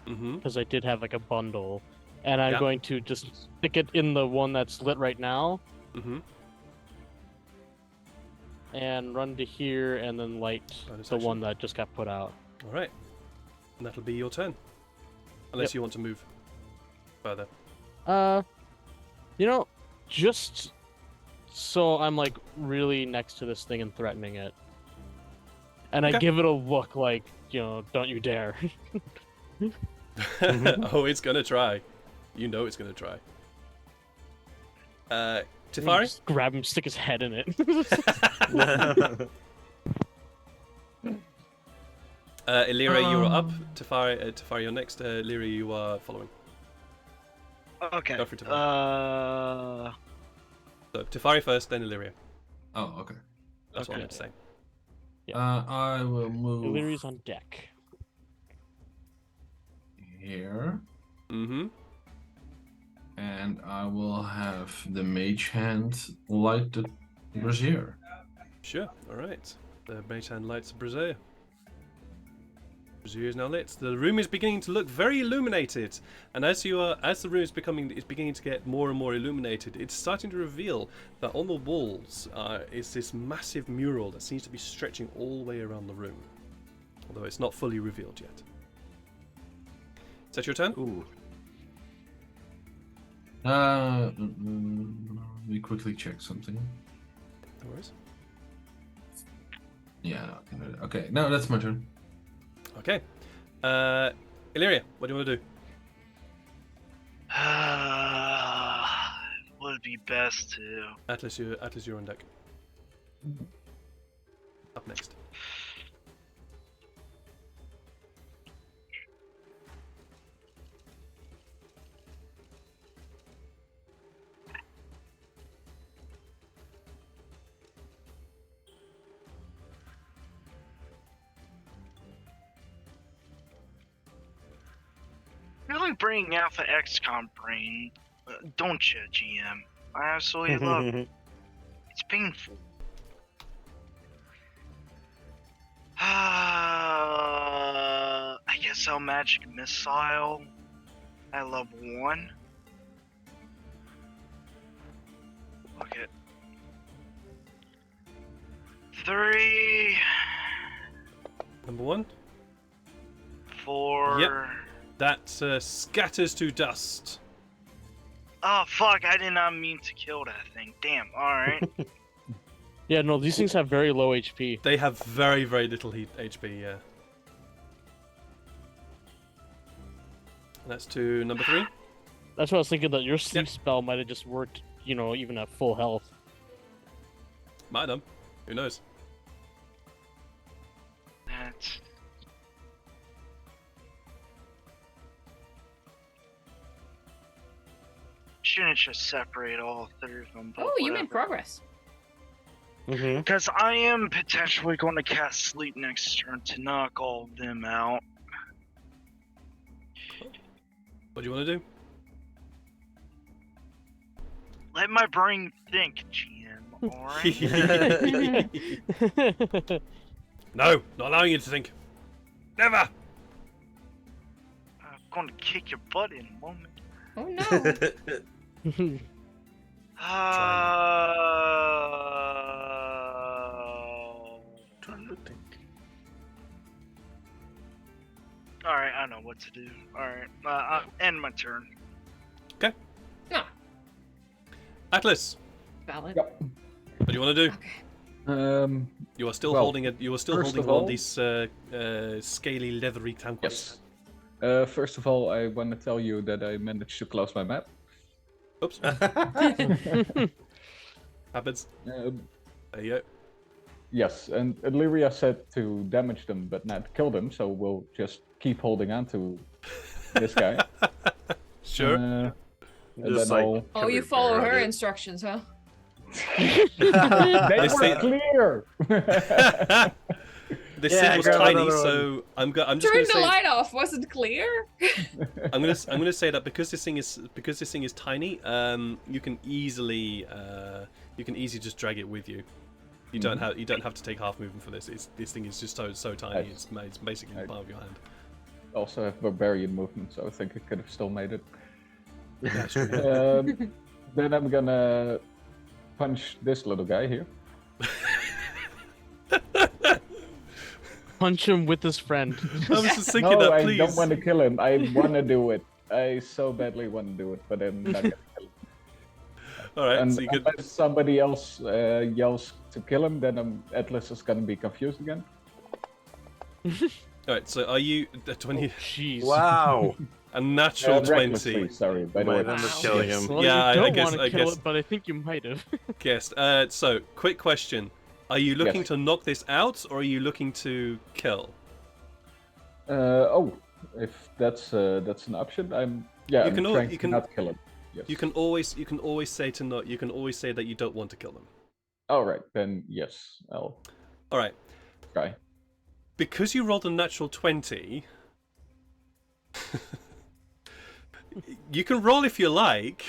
Mm-hmm. because I did have like a bundle, and I'm Yeah. going to just stick it in the one that's lit right now, Mm-hmm. and run to here, and then light Bonus the action. one that just got put out. All right, and that'll be your turn, unless you want to move further. Just so I'm like really next to this thing and threatening it, and I Okay. give it a look like, don't you dare. Oh, it's gonna try. You know it's gonna try. Tafari. Just grab him, stick his head in it. Illyria, you are up. Tafari, you're next. Illyria, you are following. Okay. Go for Tafari. So Tafari first, then Illyria. Oh, okay. That's what I Okay. meant to say. I will move Illyria's on deck. here, Mm-hmm. and I will have the mage hand light the brazier. Sure. All right. The mage hand lights the brazier. Brazier is now lit. The room is beginning to look very illuminated, and as the room is beginning to get more and more illuminated, it's starting to reveal that on the walls is this massive mural that seems to be stretching all the way around the room, although it's not fully revealed yet. Is that your turn? Ooh. Let me quickly check something. No worries. Yeah, okay, no, that's my turn. Okay. Illyria, what do you want to do? Would be best to. Atlas, you're on deck. Up next. Really bringing out the XCOM brain, don't you, GM? I absolutely love it. It's painful. I guess I'll magic missile at level 1. Okay. 3, Number 1. 4. Yep. That scatters to dust. Oh fuck! I did not mean to kill that thing. Damn. All right. Yeah, no, these things have very low HP. They have very, very little HP, yeah. That's to number 3. That's what I was thinking, that your sleep spell might have just worked, even at full health. Might have. Who knows? That's. Shouldn't just separate all 3 of them. Oh, you made progress. Mm-hmm. Because I am potentially going to cast Sleep next turn to knock all of them out. What do you want to do? Let my brain think, GM. Alright? No, not allowing you to think. Never! I'm going to kick your butt in a moment. Oh no. Trying to think. Alright, I know what to do. Alright, I'll end my turn. Okay. No. Atlas, Valid. Yep. what do you want to do? Okay. You are still Well, holding it. You are still first holding of one of all- these scaly, leathery tanquils. Yes. First of all, I want to tell you that I managed to close my map. Oops. Happens. Um, There you go. yes, and Illyria said to damage them but not kill them, so we'll just keep holding on to this guy. Sure. And Just then like- Oh, you Covered follow there, her right? instructions, huh? they This were thing- clear! This Yeah, thing was grab tiny, another one. so I'm just Turn going to the say light off. Wasn't clear. I'm gonna say that because this thing is tiny, you can easily just drag it with you. You don't have to take half movement for this. This thing is just so tiny. Nice. It's basically the Nice. palm of your hand. Also have barbarian movement, so I think I could have still made it. That's true. Then I'm gonna punch this little guy here. Punch him with his friend. I was just thinking No, that, I please. don't want to kill him. I want to do it. I so badly want to do it, but I'm not gonna kill him. All right, And so you could. unless somebody else yells to kill him, then Atlas is gonna be confused again. All right, so are you 20? Jeez. Wow. A natural Recklessly, 20. sorry, by the Might way. end up Wow. killing Yes. him. Well, Yeah, you I don't guess- want to I kill guess- it, but I think you might have. Guessed. So, quick question: are you looking Yes. to knock this out, or are you looking to kill? If that's an option, I'm You can al- trying you to can- not kill him. Yes. You can always say to not. You can always say that you don't want to kill them. All right, then yes, I'll All right. try. Because you rolled a natural 20, you can roll if you like.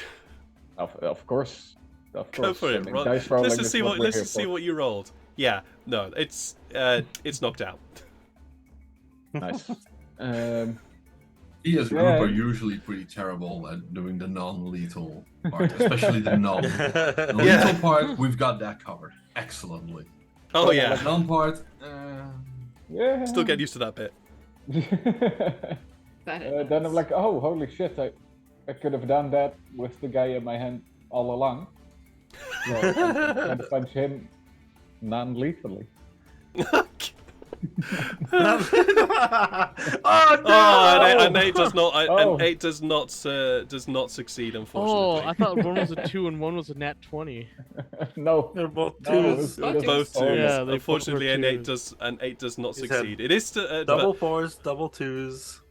Of course. Of Go course. for I it. mean, Roll. dice rolling Let's just is see what. we're Let's here just see for. what you rolled. Yeah. No, it's knocked out. Nice. He as a Yeah. group are usually pretty terrible at doing the non-lethal part, especially the non. The Yeah. lethal part, we've got that covered excellently. Oh Well, yeah. The non part, Yeah. Still get used to that bit. Then I'm like, oh, holy shit! I could have done that with the guy in my hand all along. So I'm trying to punch him non-lethally. Oh no! Oh, and 8 does not. Oh. And 8 does not succeed, unfortunately. Oh, I thought one was a 2 and one was a nat 20. No. They're both No, twos. it's Both twos. Yeah, they Unfortunately, both were an 8 does not He's had succeed. It is still Double fours, double twos.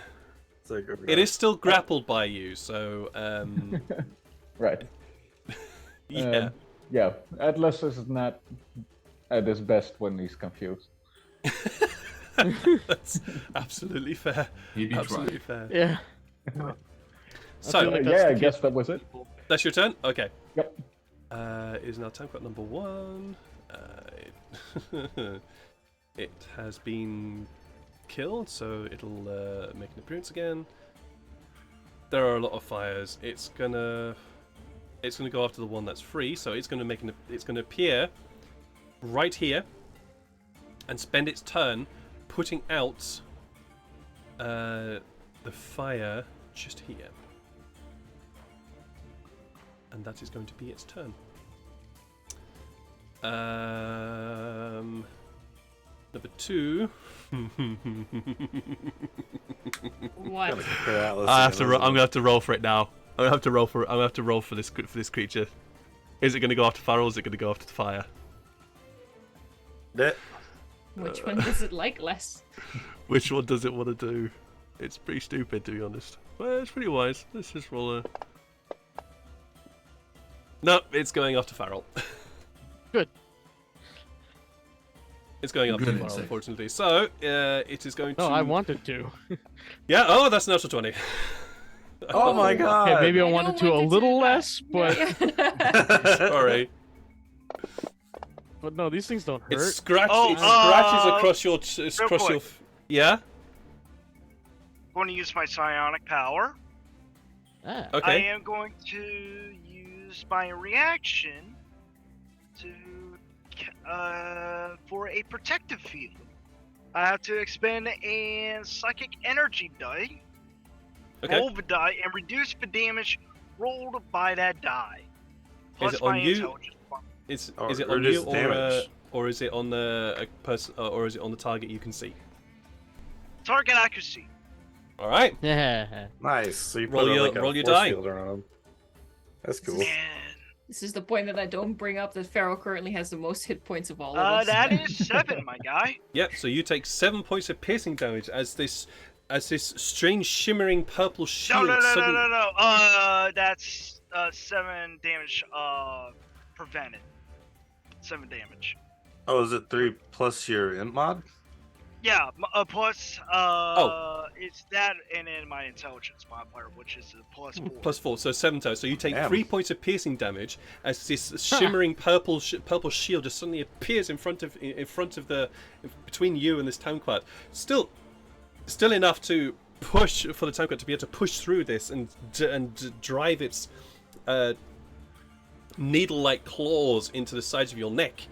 It's like, it is still grappled by you. So Right. yeah. Yeah. Atlas is not at his best when he's confused. That's absolutely fair. he'd be Absolutely trying. fair. Yeah. So feel like that's Yeah, the I case guess for that was it. people. that's your turn. Okay. Yep. It is now time card number 1. It has been killed, so it'll make an appearance again. There are a lot of fires. It's gonna go after the one that's free, so it's gonna appear right here and spend its turn putting out the fire just here. And that is going to be its turn. Number 2. What? I'm gonna have to roll for it now. I'm gonna have to roll for this creature. Is it gonna go after fire or is it gonna go after the fire? Which one does it like less? Which one does it want to do? It's pretty stupid, to be honest. Well, it's pretty wise. Let's just roll a. No, it's going after Farrell. Good. It's going after Good Farrell, insight. unfortunately. So, it is going to. No, I wanted to. Yeah. Oh, that's an natural 20. Oh my god! Okay, maybe I I wanted don't to a want little do that. less, but Sorry. but no, these things don't It hurt. scratches. Oh, It scratches uh, across your. Across quick. your. Yeah. Going to use my psionic power. Ah. I Okay. am going to use my reaction to for a protective field. I have to expend a psychic energy die, Okay. roll the die, and reduce the damage rolled by that die. Plus it my on you? intelligence. Is Or it on reduce you damage. or is it on the a person or is it on the target you can see? Target accuracy. All right. Yeah. Nice. So you Roll put your- like a roll your force die. field around him. That's cool. Man. This is the point that I don't bring up that Pharaoh currently has the most hit points of all of us. That is 7, my guy. Yep. So you take 7 points of piercing damage as this strange shimmering purple No, shield. no. That's 7 damage prevented. 7 damage. Oh, is it 3 plus your int mod? Yeah, plus it's that and then my intelligence modifier, which is a plus 4. Plus 4, so 7 total. So you take Damn. 3 points of piercing damage as this shimmering purple shield just suddenly appears in front of the between you and this town clerk. Still enough to push for the town clerk to be able to push through this and drive its needle-like claws into the sides of your neck.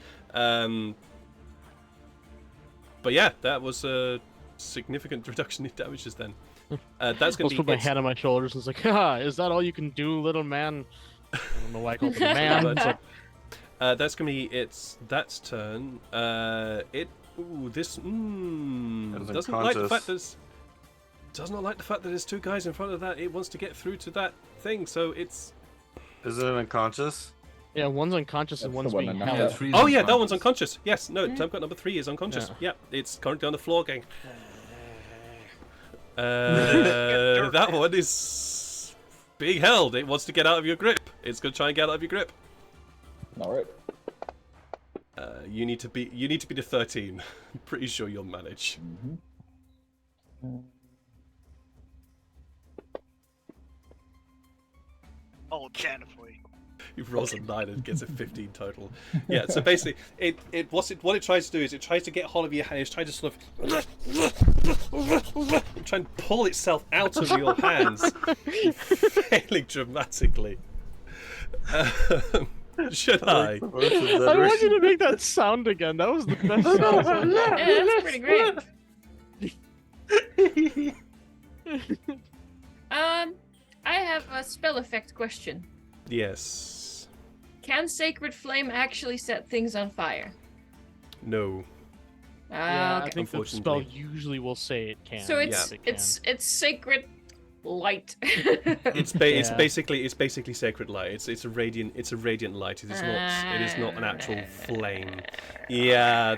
But yeah, that was a significant reduction in damages then. That's going I'll to put be my hand on my shoulders and it's like, ha, is that all you can do, little man? I don't know why I called him man. But, It's like, that's going to be that's turn. Does not like the fact that there's 2 guys in front of that. It wants to get through to that thing, so it's. Isn't it unconscious? yeah, one's unconscious and That's one's the one being I know. held. Yeah, 3 is Oh yeah, that one's unconscious. unconscious. Yes, no, time card number 3 is unconscious. Yeah, it's currently on the floor going. That one is being held. It wants to get out of your grip. It's going to try and get out of your grip. All right. You need to be the 13. I'm pretty sure you'll manage. Oh, definitely. He rolls a 9 and gets a 15 total. Yeah, so basically, what it tries to do is it tries to get hold of your hand. It's trying to sort of try and pull itself out of your hands, failing dramatically. Should I? I want you to make that sound again. That was the best sound. Yeah, that's pretty great. I have a spell effect question. Yes. Can Sacred Flame actually set things on fire? No. Yeah, I Okay. think the spell usually will say it can. So yes, it can. it's Sacred Light. It's Yeah. basically sacred light. It's a radiant light. It is not an actual flame. Yeah,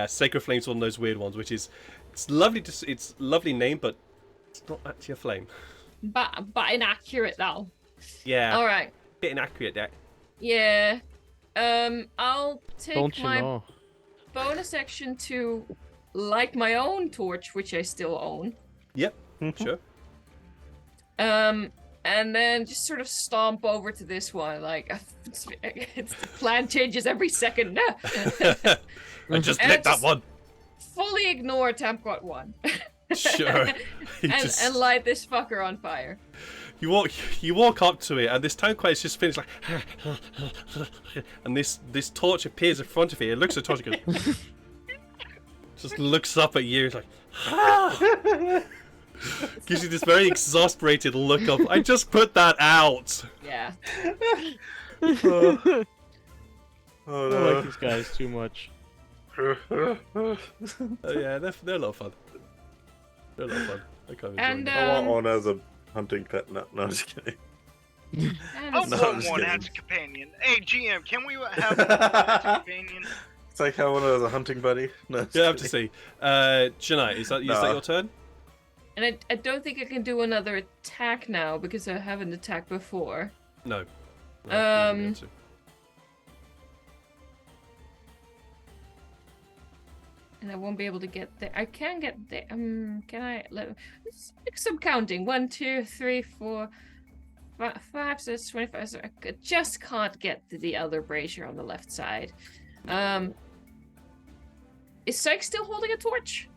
sacred flame's one of those weird ones, which is it's lovely name, but it's not actually a flame. but inaccurate though. Yeah. All right. Bit inaccurate there. Yeah. I'll take Don't you my know? bonus action to light my own torch, which I still own. Yep. Sure. And then just sort of stomp over to this one. Like, the plan changes every second. I just And lit that just- one. Fully ignore Tamquat 1. Sure. and light this fucker on fire. You walk up to it, and this town quite is just finished like, and this torch appears in front of it. It looks at the torch and goes, just looks up at you, it's like, gives you this very exasperated look of, I just put that out. Yeah. Oh I no. like these guys too much. Oh yeah, they're a lot of fun. They're a lot of fun. I kind of enjoy And, them. I want one as a hunting pet. No, I'm just kidding. And I No, want I'm just one kidding. as a companion. Hey, GM, can we have one as a companion? It's like having one as a hunting buddy. No, just You have to kidding. see. Janai, is that No. your turn? And I don't think I can do another attack now because I haven't attacked before. No. No, you won't be able to. And I won't be able to get there. I can get there. Can I? Let's make some counting. 1, 2, 3, 4, 5, 6, 25. So I just can't get to the other brazier on the left side. Is Syke still holding a torch?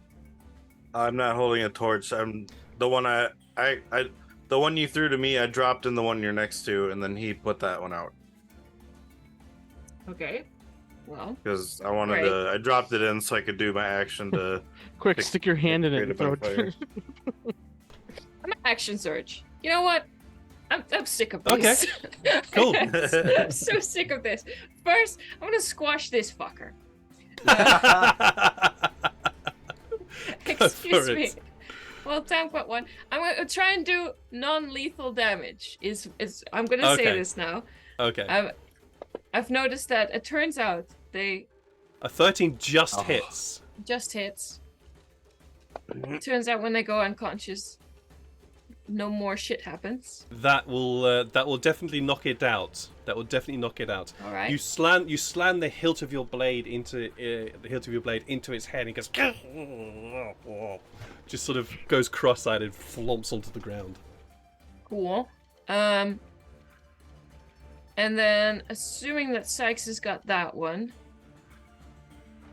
I'm not holding a torch. I'm the one the one you threw to me. I dropped in the one you're next to, and then he put that one out Okay. Well, because I wanted Right. to. I dropped it in so I could do my action to. Quick, Pick- stick your hand in it and throw create a it. I'm an action surge. You know what? I'm sick of Okay. this. Cool. I'm so sick of this. First, I'm gonna squash this fucker. Go Excuse for me. it. Well, Tamquat 1. I'm gonna try and do non-lethal damage. I'm gonna say Okay. this now. Okay. I've noticed that it turns out they A 13 just Oh. hits. just hits. Turns out when they go unconscious, no more shit happens. That will definitely knock it out. That will definitely knock it out. All right. You slam the hilt of your blade into its head, and it goes just sort of goes cross-eyed and flumps onto the ground. Cool. And then, assuming that Sykes has got that one,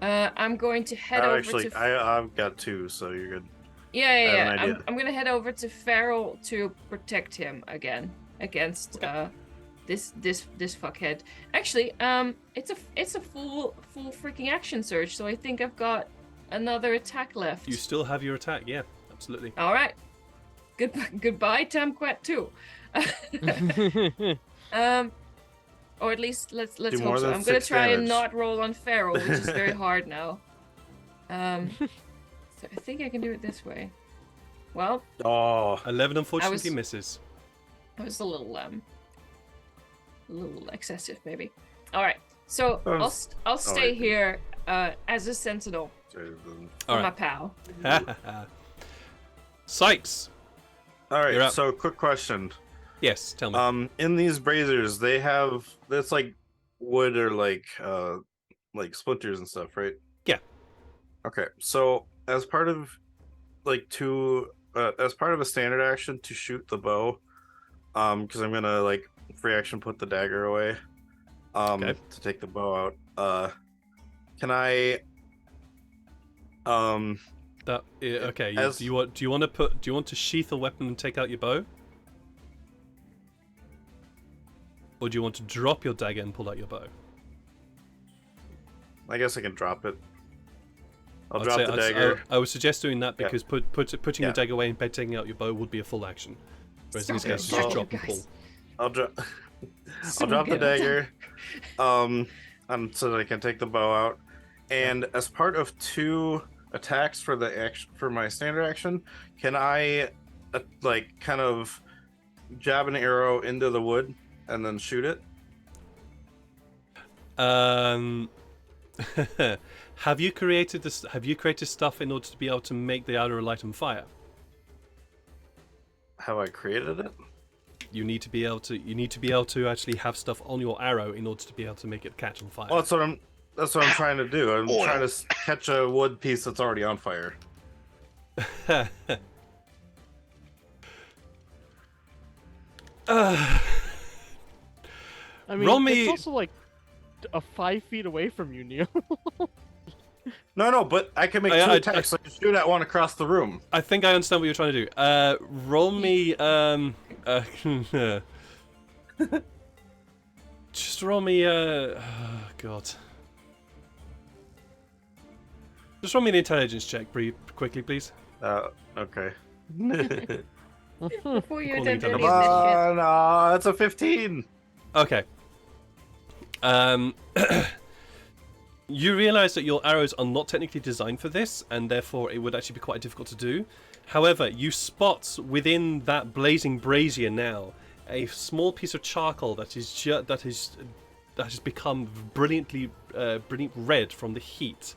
I'm going to head over Actually, to. I've got two, so you're good. Yeah, I have an yeah. idea. I'm gonna head over to Farrell to protect him again against this fuckhead. Actually, it's a full freaking action surge, so I think I've got another attack left. You still have your attack, yeah, absolutely. All right. Goodbye, Tamquat 2. Or at least let's Do hope more so. than I'm gonna 6 try and damage. not roll on Farrell, which is very hard now. So I think I can do it this way. Well, Oh, 11 unfortunately was- misses. that was a little excessive, maybe. All right, so I'll stay right. here as a sentinel all for All my right. pal. Sykes. You're right. up. So, quick question. Yes, tell me. In these braziers, they have it's like wood are like splinters and stuff, right? Yeah. Okay, so as part of as part of a standard action to shoot the bow, because I'm gonna like free action put the dagger away, Okay. to take the bow out. Can I, Okay. as- Do you want to sheath a weapon and take out your bow, or do you want to drop your dagger and pull out your bow? I guess I can drop it. I'll I'd drop say- the I'd s- dagger. I would suggest doing that Yeah. because putting Yeah. the dagger away and taking out your bow would be a full action. Whereas in this Stop case, it, you just you drop and guys. pull. I'll drop. So I'll drop the good. dagger, and so that I can take the bow out. And as part of 2 attacks for the action for my standard action, can I like kind of jab an arrow into the wood and then shoot it? Have you created this? Have you created stuff in order to be able to make the arrow light on fire? Have I created it? You need to be able to. You need to be able to actually have stuff on your arrow in order to be able to make it catch on fire. Well, that's what I'm trying to do. I'm trying to catch a wood piece that's already on fire. I mean, Roll me- it's also like 5 feet away from you, Neil. No, but I can make 2 attacks. So I can shoot at one across the room. I think I understand what you're trying to do. Roll me. Just roll me. Oh God. Just roll me an intelligence check, quickly, please. Okay. Before you Calling attempt it any a- of this shit. No, that's a 15. Okay. You realize that your arrows are not technically designed for this, and therefore it would actually be quite difficult to do. However, you spot within that blazing brazier now a small piece of charcoal that has become brilliantly brilliant red from the heat.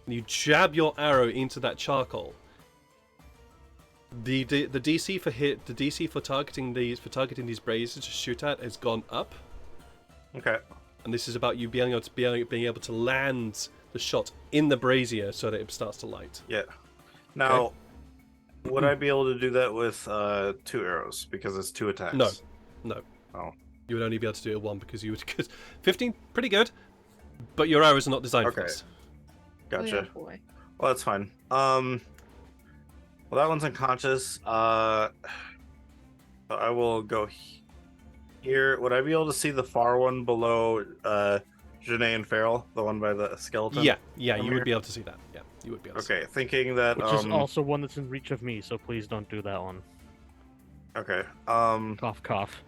And you jab your arrow into that charcoal. The DC for targeting these braziers to shoot at has gone up. Okay. And this is about you being able to land the shot in the brazier so that it starts to light. Yeah. Now, would I be able to do that with 2 arrows because it's 2 attacks? No. Oh. You would only be able to do it with 1 because you would. Cause 15, pretty good, but your arrows are not designed for Okay. this. Gotcha. Oh, boy. Well, that's fine. Well, that one's unconscious. I will go here. Would I be able to see the far one below Janae and Farrell, the one by the skeleton? Yeah, From you here? would be able to see that. Yeah, you would be able to see Okay, thinking that. Which is also one that's in reach of me, so please don't do that one. Okay. Cough, cough.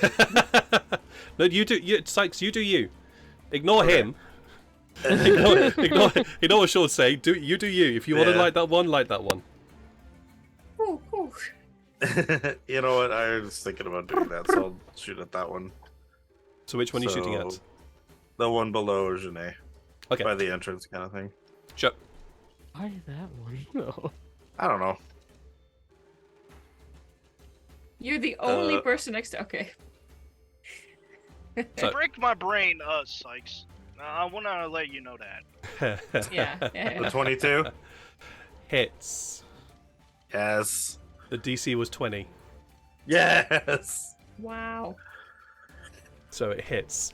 it. No, Sykes, you do you. Ignore Okay. him. ignore what Sean's saying. Do you. If you want to Yeah. light that one, light that one. Ooh, ooh. You know what? I was thinking about doing that, so I'll shoot at that one. So which one are you shooting at? So, the one below Janae. Okay. By the entrance kind of thing. Sure. Why that one? No. I don't know. You're the only Uh, person next to. Okay. So- Break my brain, Sykes. I want to let you know that. Yeah. The 22? Hits. Yes. The DC was 20, Yes. Wow. so it hits.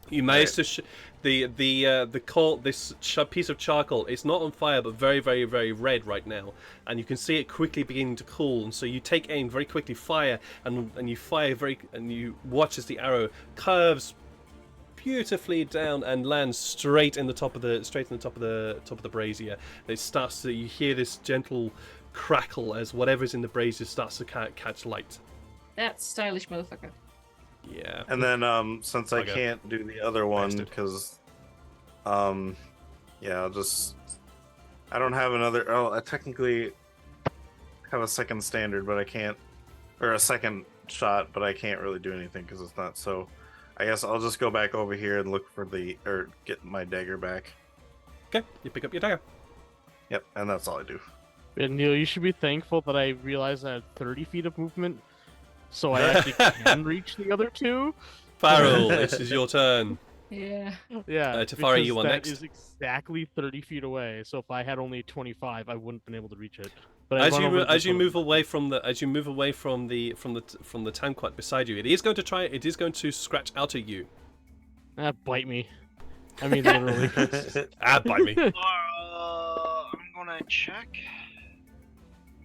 You managed to this piece of charcoal. It's not on fire, but very, very, very red right now, and you can see it quickly beginning to cool. And so you take aim, very quickly fire, and you fire and you watch as the arrow curves beautifully down and lands straight in the top of the brazier. It starts to, you hear this gentle crackle as whatever's in the brazier starts to catch light. That's stylish, motherfucker. Yeah. And then since I Okay. can't do the other one Bastard. because yeah, I don't have another. Oh, I technically have a second standard, but I can't, or a second shot, but I can't really do anything because it's not. So I guess I'll just go back over here and look for get my dagger back. Okay, you pick up your dagger. Yep, and that's all I do. And Neil, you should be thankful that I realized I had 30 feet of movement, so I actually can reach the other 2. Farrell, this is your turn. Yeah. Yeah. Tafari, because you are that next. is exactly 30 feet away. So if I had only 25, I wouldn't have been able to reach it. But As you move away from the Tamquat beside you, it is going to scratch out at you. Bite me. I mean, literally. Bite me. I'm gonna check.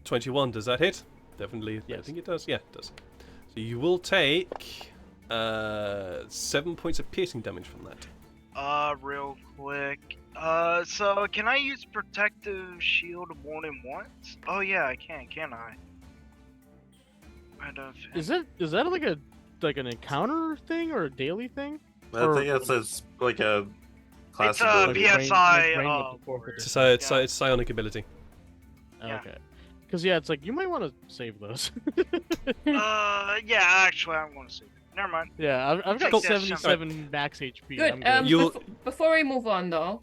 21, does that hit? Definitely. Yes. I think it does. Yeah, it does. So you will take 7 points of piercing damage from that. Real quick. So can I use protective shield more than once? Oh yeah, I can't I? Is that like an encounter thing or a daily thing? I think it's like a class It's a ability. PSI. It's psionic ability. Yeah. Okay. Because yeah, it's like you might want to save those. Yeah, actually, I'm gonna see. Never mind. Yeah, I've got Cool. 77 max HP. Good. I'm Before we move on, though,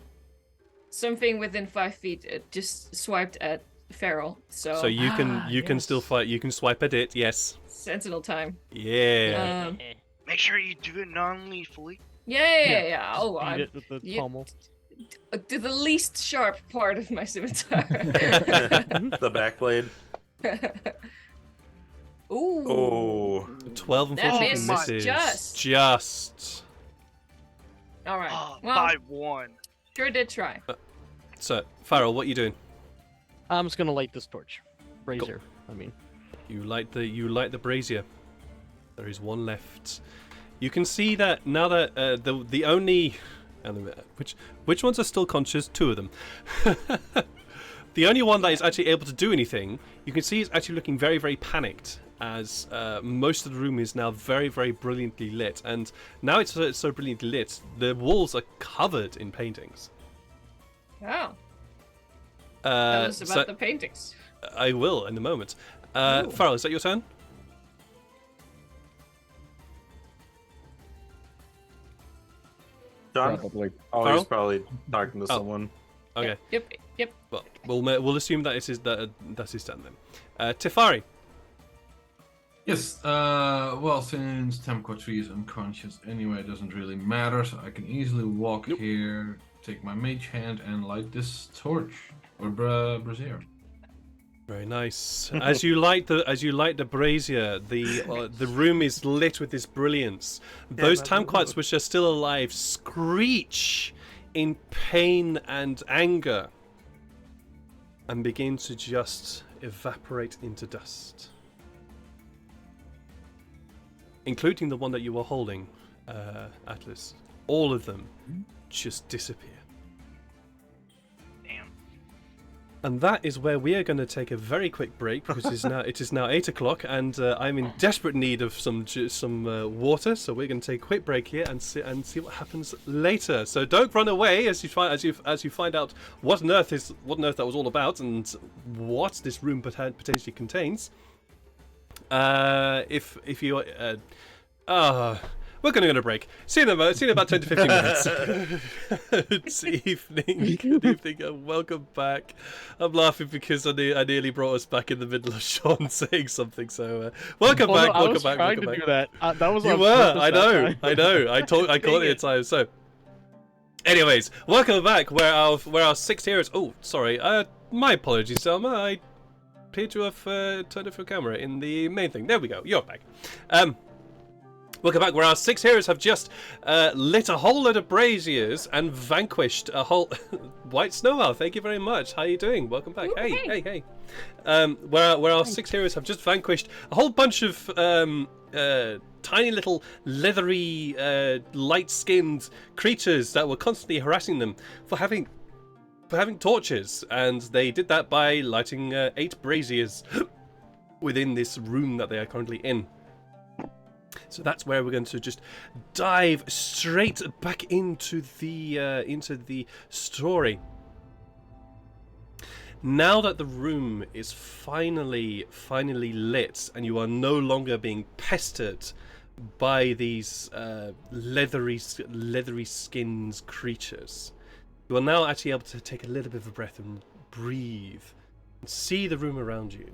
something within 5 feet just swiped at Farrell. So So you can yes. still fight. You can swipe at it. Yes. Sentinel time. Yeah. Make sure you do it non-lethally. Yeah. Oh, beat I'm it with the you- pommel. to the least sharp part of my scimitar. The backblade. Ooh. Oh. 12 and That 14 misses misses. just. All right. Well, By one. sure did try. So, Farrell, what are you doing? I'm just gonna light this torch. Brazier. I mean. You light the brazier. There is one left. You can see that now that the only which ones are still conscious? 2 of them. The only one that is actually able to do anything, you can see is actually looking very, very panicked as most of the room is now very, very brilliantly lit. And now it's so brilliantly lit, the walls are covered in paintings. Oh. Tell us about So the paintings. I will in a moment. Farrell, is that your turn? John? Probably. Oh, Carl? he's probably talking to someone. Okay. Yep. Well, we'll assume that that's his turn then. Tefari. Yes, well, since Tamquat is unconscious anyway, it doesn't really matter, so I can easily walk here, take my mage hand, and light this torch, or brazier. Very nice. As you light the brazier, the room is lit with this brilliance. Those Tamquats which are still alive screech in pain and anger, and begin to just evaporate into dust. Including the one that you were holding, Atlas. All of them just disappear. Damn. And that is where we are going to take a very quick break because it is now 8 o'clock, and I'm in desperate need of some water. So we're going to take a quick break here and see what happens later. So don't run away as you find out what on earth that was all about and what this room potentially contains. If you we're going to go on a break. See you in about 10 to 15 minutes. Good evening, and welcome back. I'm laughing because I nearly brought us back in the middle of Sean saying something. So welcome back. I was trying to do that. That was You on were. purpose I know. I caught it in time. So, anyways, welcome back. Where our 6 heroes. Oh, sorry. My apologies, Selma. I appear to have turned off your camera in the main thing. There we go. You're back. Welcome back, where our 6 heroes have just lit a whole load of braziers and vanquished a whole white snow owl. Thank you very much. How are you doing? Welcome back. Ooh, Hey. Where our 6 heroes have just vanquished a whole bunch of tiny little leathery, light-skinned creatures that were constantly harassing them for having torches, and they did that by lighting 8 braziers within this room that they are currently in. So that's where we're going to just dive straight back into the story. Now that the room is finally lit, and you are no longer being pestered by these leathery skinned creatures, you are now actually able to take a little bit of a breath and breathe and see the room around you.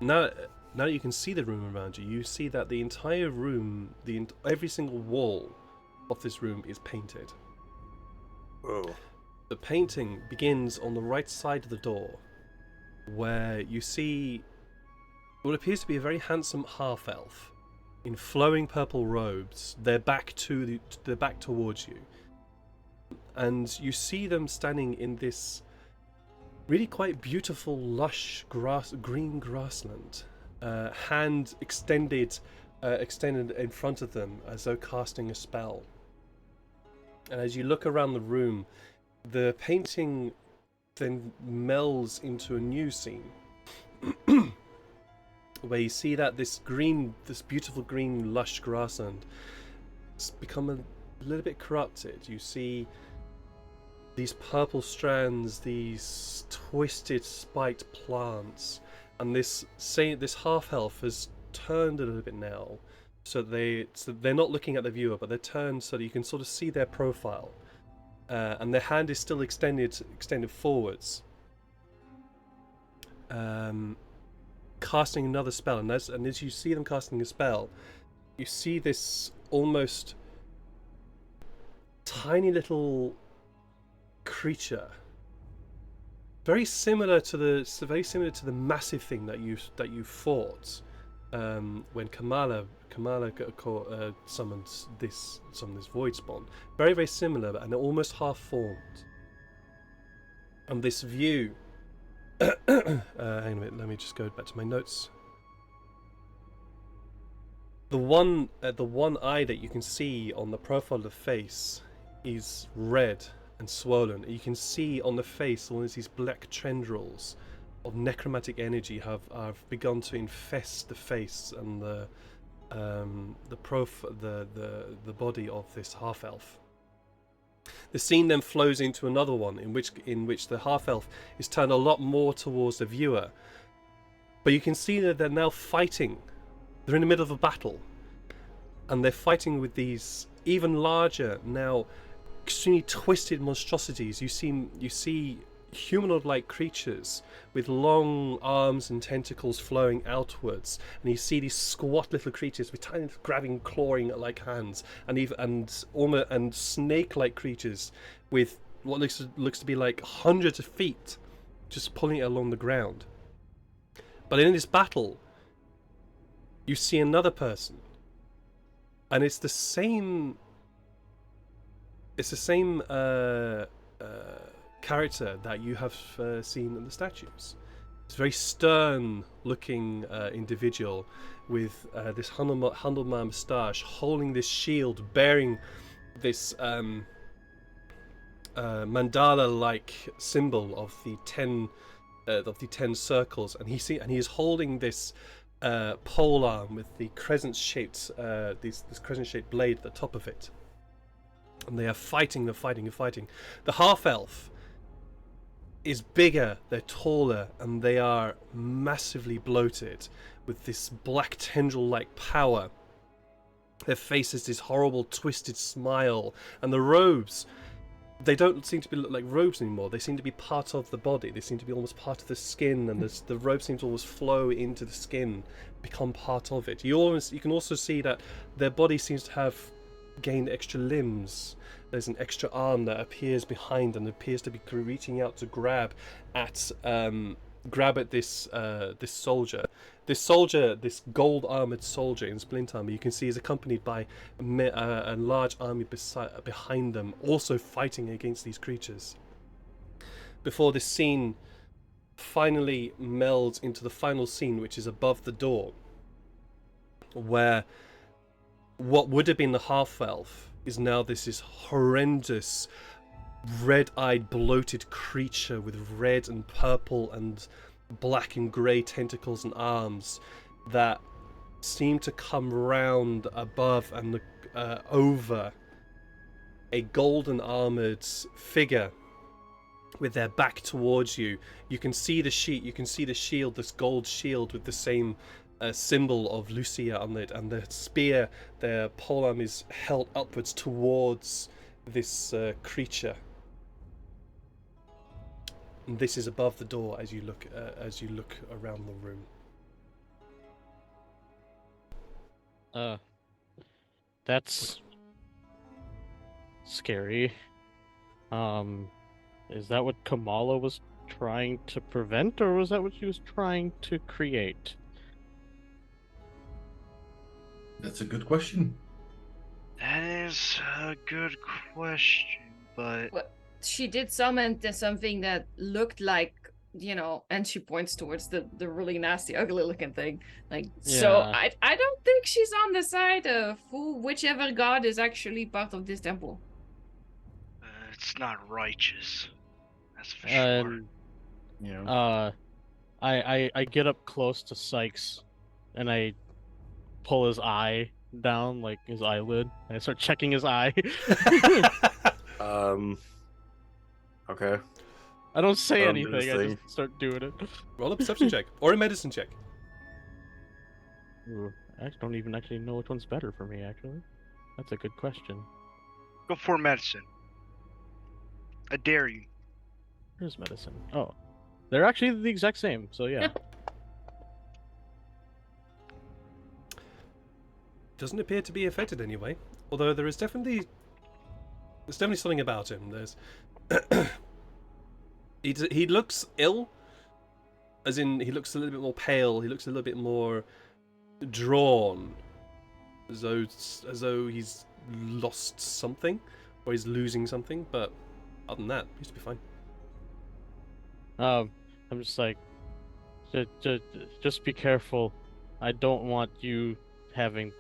Now, now that you can see the room around you, you see that the entire room, every single wall of this room is painted. Whoa. The painting begins on the right side of the door, where you see what appears to be a very handsome half-elf in flowing purple robes. They're back towards you, and you see them standing in this really quite beautiful, lush green grassland, hand extended in front of them as though casting a spell. And as you look around the room, the painting then melds into a new scene, where you see that this beautiful green, lush grassland has become a little bit corrupted. You see these purple strands, these twisted, spiked plants, and this half-elf has turned a little bit now, so they're not looking at the viewer, but they're turned so that you can sort of see their profile, and their hand is still extended forwards, casting another spell. And as you see them casting a spell, you see this almost tiny little creature, very similar to the massive thing that you fought when Kamala summoned this void spawn. Very, very similar, and almost half formed. And this view, hang on a minute, let me just go back to my notes. The one eye that you can see on the profile of the face is red and swollen. You can see on the face all these black tendrils of necromantic energy have begun to infest the face and the body of this half-elf. The scene then flows into another one in which the half-elf is turned a lot more towards the viewer, but you can see that they're now fighting. They're in the middle of a battle, and they're fighting with these even larger, now extremely twisted monstrosities. You see humanoid-like creatures with long arms and tentacles flowing outwards, and you see these squat little creatures with tiny grabbing, clawing like hands, and snake-like creatures with what looks to be like hundreds of feet just pulling it along the ground. But in this battle, you see another person, and it's the same character that you have seen in the statues. It's a very stern-looking individual with this handlebar moustache, holding this shield, bearing this mandala-like symbol of the 10 circles, and he is holding this pole arm with the crescent-shaped this crescent-shaped blade at the top of it. And they are fighting. The half-elf is bigger, they're taller, and they are massively bloated with this black tendril-like power. Their face is this horrible twisted smile, and the robes, they don't seem to be like robes anymore. They seem to be part of the body. They seem to be almost part of the skin, and the robe seems to always flow into the skin, become part of it. You can also see that their body seems to have gained extra limbs. There's an extra arm that appears behind and appears to be reaching out to grab at this soldier. This gold armored soldier in splint armor, you can see is accompanied by a large army behind them, also fighting against these creatures. Before this scene finally melds into the final scene, which is above the door, where what would have been the half-elf is now this horrendous, red-eyed, bloated creature with red and purple and black and grey tentacles and arms that seem to come round above and over a golden armoured figure with their back towards you. You can see the shield, this gold shield with the same symbol of Lucia on it, and the spear, their polearm is held upwards towards this creature. And this is above the door as you look around the room. That's scary. Is that what Kamala was trying to prevent, or was that what she was trying to create? That's a good question. That is a good question, but Well, she did summon something that looked like, and she points towards the really nasty, ugly looking thing. So Yeah. I don't think she's on the side of whichever god is actually part of this temple. it's not righteous. That's for sure. And Yeah. I get up close to Sykes, and I pull his eye down, like his eyelid. And I start checking his eye. Okay. I don't say Don't do anything. this I thing. just start doing it. Roll a perception check or a medicine check. Ooh, I don't even actually know which one's better for me. Actually, that's a good question. Go for medicine. I dare you. Here's medicine. Oh, they're actually the exact same. So yeah. Doesn't appear to be affected anyway. Although there's definitely something about him. There's he looks ill, as in he looks a little bit more pale. He looks a little bit more drawn, as though he's lost something or he's losing something. But other than that, he used to be fine. I'm just like, just be careful. I don't want you having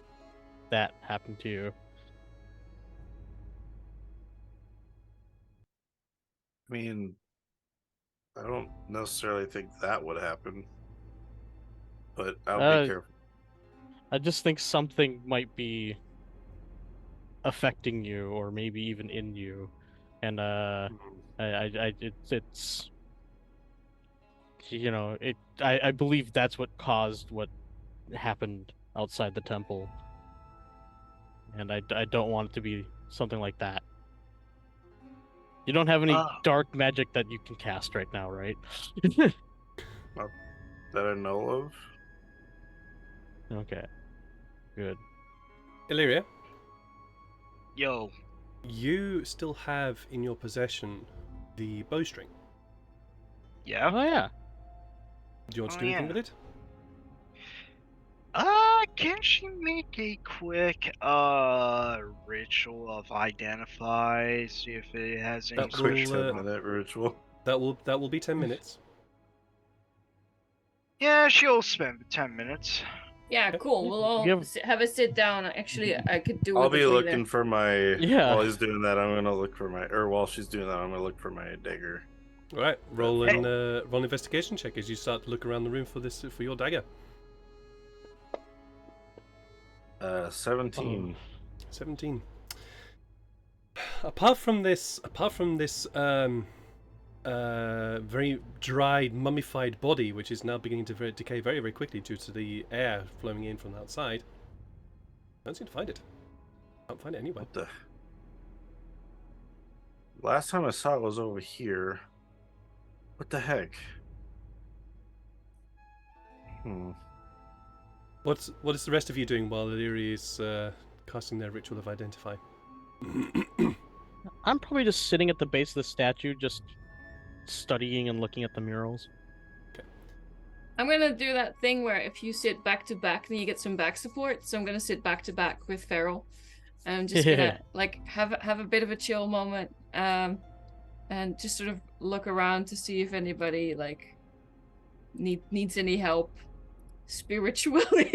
that happen to you. I mean, I don't necessarily think that would happen, but I'll be careful. I just think something might be affecting you, or maybe even in you, and it's I believe that's what caused what happened outside the temple, and I don't want it to be something like that. You don't have any dark magic that you can cast right now, right? That I know of. Okay. Good. Illyria, Yo. you still have in your possession the bowstring. Yeah. Oh yeah. Do you want to Oh, do anything yeah. with it? Can she make a quick ritual of identify, see if it has any That Quick will, 10-minute ritual. That will be 10 minutes. Yeah, she'll spend 10 minutes. Yeah, cool. We'll all have a sit down. Actually, I could do. I'll with be the looking breather. for my. Yeah. While he's doing that, I'm gonna look for my. Or while she's doing that, I'm gonna look for my dagger. All right, roll an investigation check as you start to look around the room for your dagger. 17. 17. Apart from this very dried, mummified body, which is now beginning to decay very, very quickly due to the air flowing in from the outside, I don't seem to find it. Can't find it anywhere. What the? Last time I saw it was over here. What the heck? What is the rest of you doing while Illyria is casting their ritual of identify? I'm probably just sitting at the base of the statue, just studying and looking at the murals. I'm gonna do that thing where if you sit back to back, then you get some back support. So I'm gonna sit back to back with Farrell. I'm just gonna have a bit of a chill moment, and just sort of look around to see if anybody needs any help spiritually.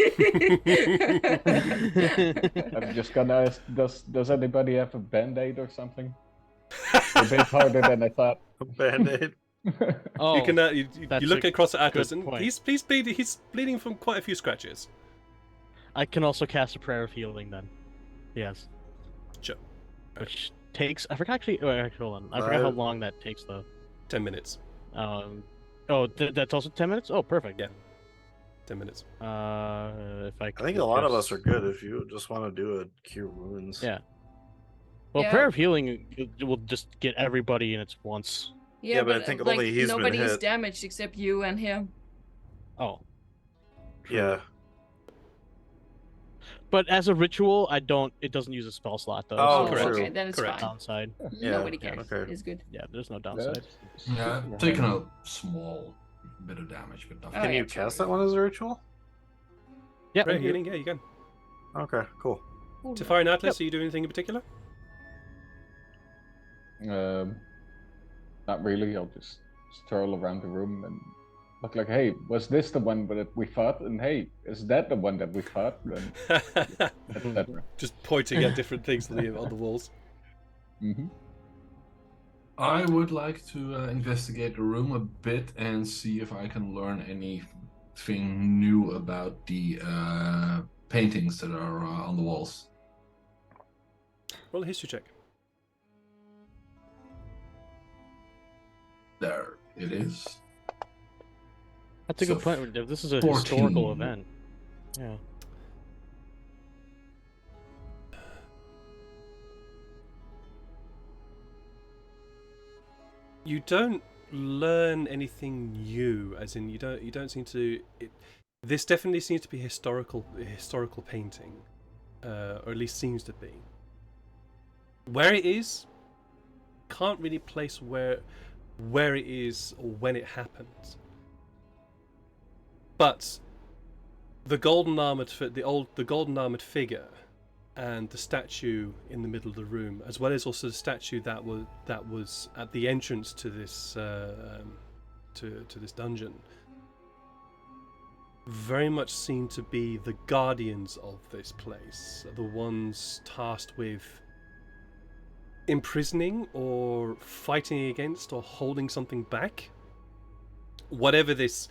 I'm just gonna ask, does anybody have a band-aid or something? A bit harder than I thought. A band-aid? Oh, you can you look across at Atlas, and point. he's bleeding from quite a few scratches. I can also cast a prayer of healing then. Yes. Sure. Which takes, I forgot actually, hold on. I forgot how long that takes though. 10 minutes. That's also 10 minutes? Oh, perfect. Yeah. 10 minutes. If I think a lot of us are good if you just want to do a cure wounds. Yeah. Well, prayer of healing will just get everybody in its once. Yeah, but I think only he's been nobody's hit. damaged except you and him. Oh. Yeah. But as a ritual, I don't. It doesn't use a spell slot though. Oh, so correct. true. Okay, then it's Correct. fine. Downside. Yeah, Nobody cares. okay. It's good. Yeah, there's no downside. Yeah, I've taken a small bit of damage, but nothing. Oh, Can yeah, you true. cast that one as a ritual? Yeah. Right, healing, yeah, you can. Okay, cool. Tafari and Atlas, are you doing anything in particular? Not really. I'll just stroll around the room and look like, hey, was this the one that we fought? And hey, is that the one that we fought? And etc. Just pointing at different things on the walls. Mm-hmm. I would like to investigate the room a bit and see if I can learn anything new about the paintings that are on the walls. Roll a history check. There it is. That's a So, good point. Div. This is a 14. historical event. Yeah. You don't learn anything new, as in you don't seem to. This definitely seems to be historical painting, or at least seems to be. Where it is, can't really place where it is or when it happened. But the golden armored figure and the statue in the middle of the room, as well as also the statue that was at the entrance to this to this dungeon, very much seem to be the guardians of this place, the ones tasked with imprisoning or fighting against or holding something back, whatever this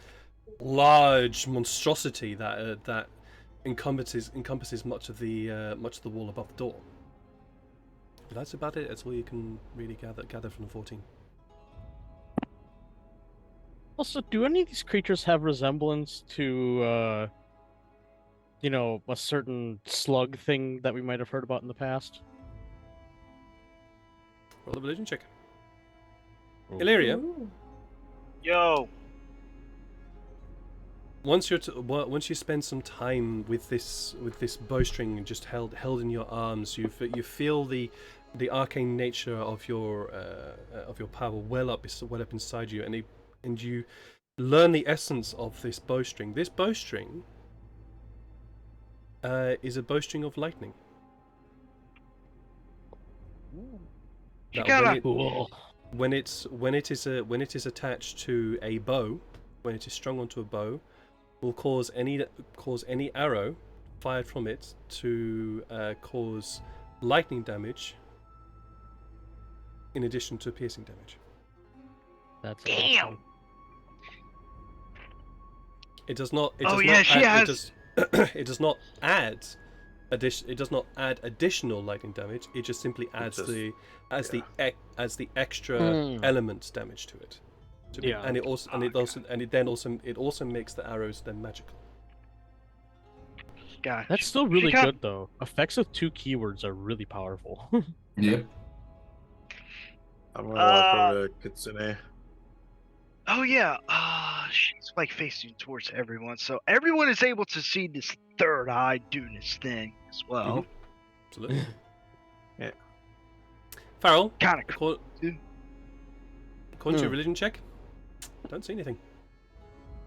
large monstrosity that encompasses much of the wall above the door. But that's about it. That's all you can really gather from the 14. Also, do any of these creatures have resemblance to, a certain slug thing that we might have heard about in the past? Roll a religion check. Illyria, Yo, once you spend some time with this bowstring just held in your arms, you feel the arcane nature of your power well up inside you, and you learn the essence of this bowstring. This bowstring is a bowstring of lightning. you That gotta. Cool. when it is attached to a bow, when it is strung onto a bow, will cause any arrow fired from it to cause lightning damage in addition to piercing damage. That's Damn. awesome. It does not. It Oh, does yeah, not she add, has- it does not add. It does not add additional lightning damage. It just simply adds just- the extra element damage to it. Yeah. And it also makes the arrows then magical. Gosh. That's still really got- good though. Effects with 2 keywords are really powerful. Yep. I'm gonna walk over to Kitsune. Oh yeah, she's like facing towards everyone, so everyone is able to see this third eye doing its thing as well. Absolutely. Yeah. Farrell, Kind of cool. according to your religion check, don't see anything.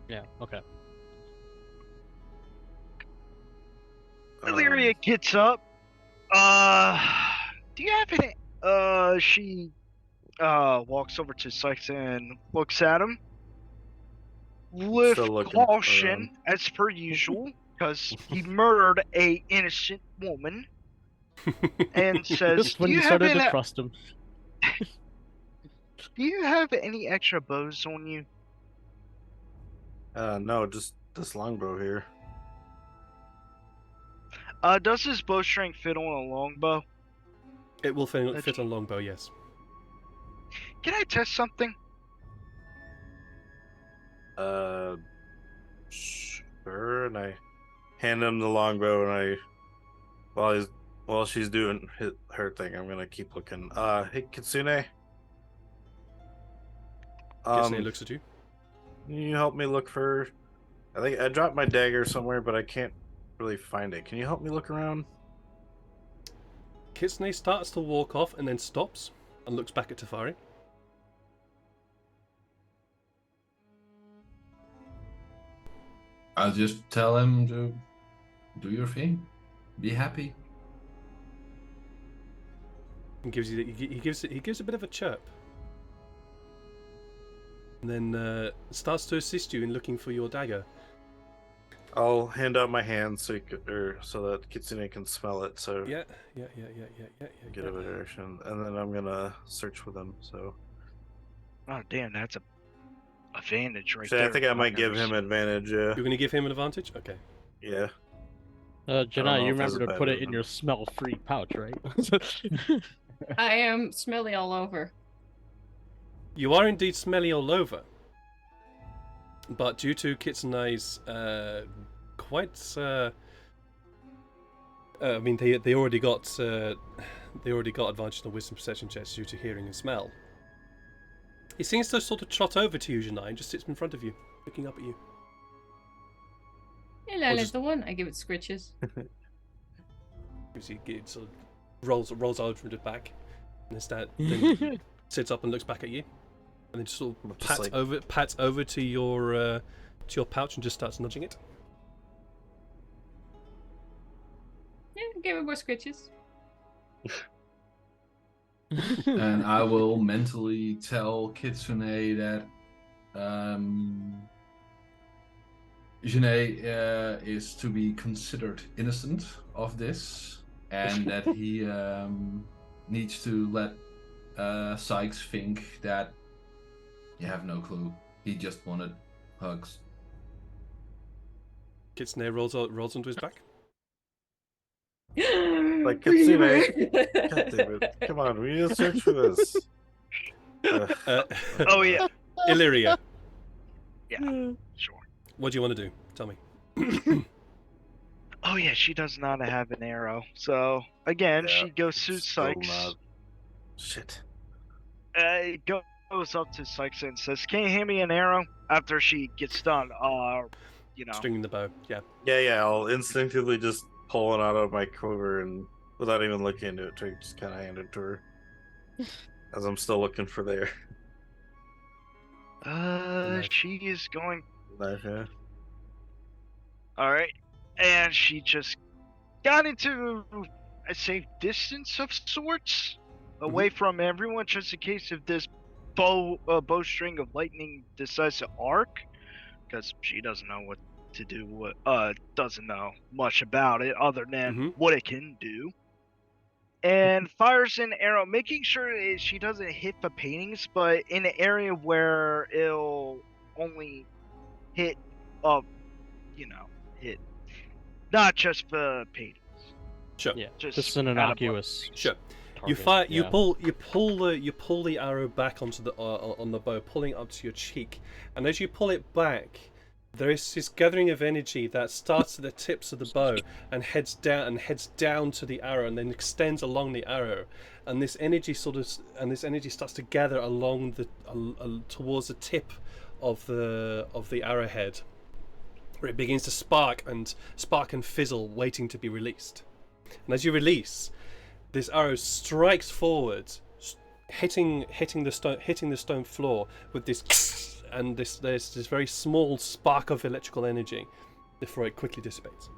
Yeah, okay. Illyria gets up. Do you have any? She walks over to Sykes and looks at him with Still looking caution, around. as per usual, because he murdered a innocent woman, and says, Just when "Do you you have started to any? trust him. Do you have any extra bows on you?" No, just this longbow here. Does his bowstring fit on a longbow? It will fit on longbow, yes. Can I test something? Sure. And I hand him the longbow, and while she's doing her thing, I'm gonna keep looking. Hey Kitsune. Kitsune looks at you. Can you help me look for? I think I dropped my dagger somewhere, but I can't really find it. Can you help me look around? Kitsune starts to walk off and then stops and looks back at Tafari. I'll just tell him to do your thing. Be happy. And he gives a bit of a chirp. And then starts to assist you in looking for your dagger. I'll hand out my hand so so that Kitsune can smell it. So Yeah. get a direction, and then I'm gonna search for them. So Oh damn, that's a advantage right actually, there. I think I might give fuckers. him advantage. You're going to give him an advantage? Okay. Yeah. Janai, know you if that's remember a to bad put it idea. in your smell-free pouch, right? I am smelly all over. You are indeed smelly all over. But due to Kitsune's quite... I mean, they already got advantage on the wisdom perception checks due to hearing and smell. He seems to sort of trot over to you, Janai, and just sits in front of you, looking up at you. Hello, Or just- little one. I give it scritches. He sort of rolls over from the back, and then sits up and looks back at you, and then just sort of Just pats over to your pouch and just starts nudging it. Yeah, give it more scritches. And I will mentally tell Kitsune that Janae is to be considered innocent of this, and that he needs to let Sykes think that you have no clue. He just wanted hugs. Kitsune rolls onto his back. Like Kitsune. God damn it. Come on, we need to search for this. Oh yeah, Illyria, yeah, sure. what do you want to do? Tell me. Oh yeah, she does not have an arrow. So again, Yeah, she goes to still Sykes. not- Shit. Goes up to Sykes and says, "Can you hand me an arrow?" After she gets done, Stringing the bow. Yeah. Yeah, I'll instinctively just pull it out of my quiver and without even looking into it, just kind of hand it to her. As I'm still looking for there. Nice. she is going. Knife, yeah. All right, and she just got into a safe distance of sorts, away from everyone, just in case if this bowstring of lightning decides to arc, because she doesn't know what to do. Doesn't know much about it other than what it can do. And fires an arrow, making sure she doesn't hit the paintings, but in an area where it'll only hit, hit not just the paintings. Sure. Yeah, Just just an kind of innocuous. Sure. You target, fire. yeah. You pull the arrow back onto the on the bow, pulling it up to your cheek. And as you pull it back, there is this gathering of energy that starts at the tips of the bow and heads down to the arrow, and then extends along the arrow. And this energy starts to gather along the towards the tip of the arrowhead, where it begins to spark and fizzle, waiting to be released. And as you release, this arrow strikes forward, hitting the stone floor with this, and there's this very small spark of electrical energy before it quickly dissipates.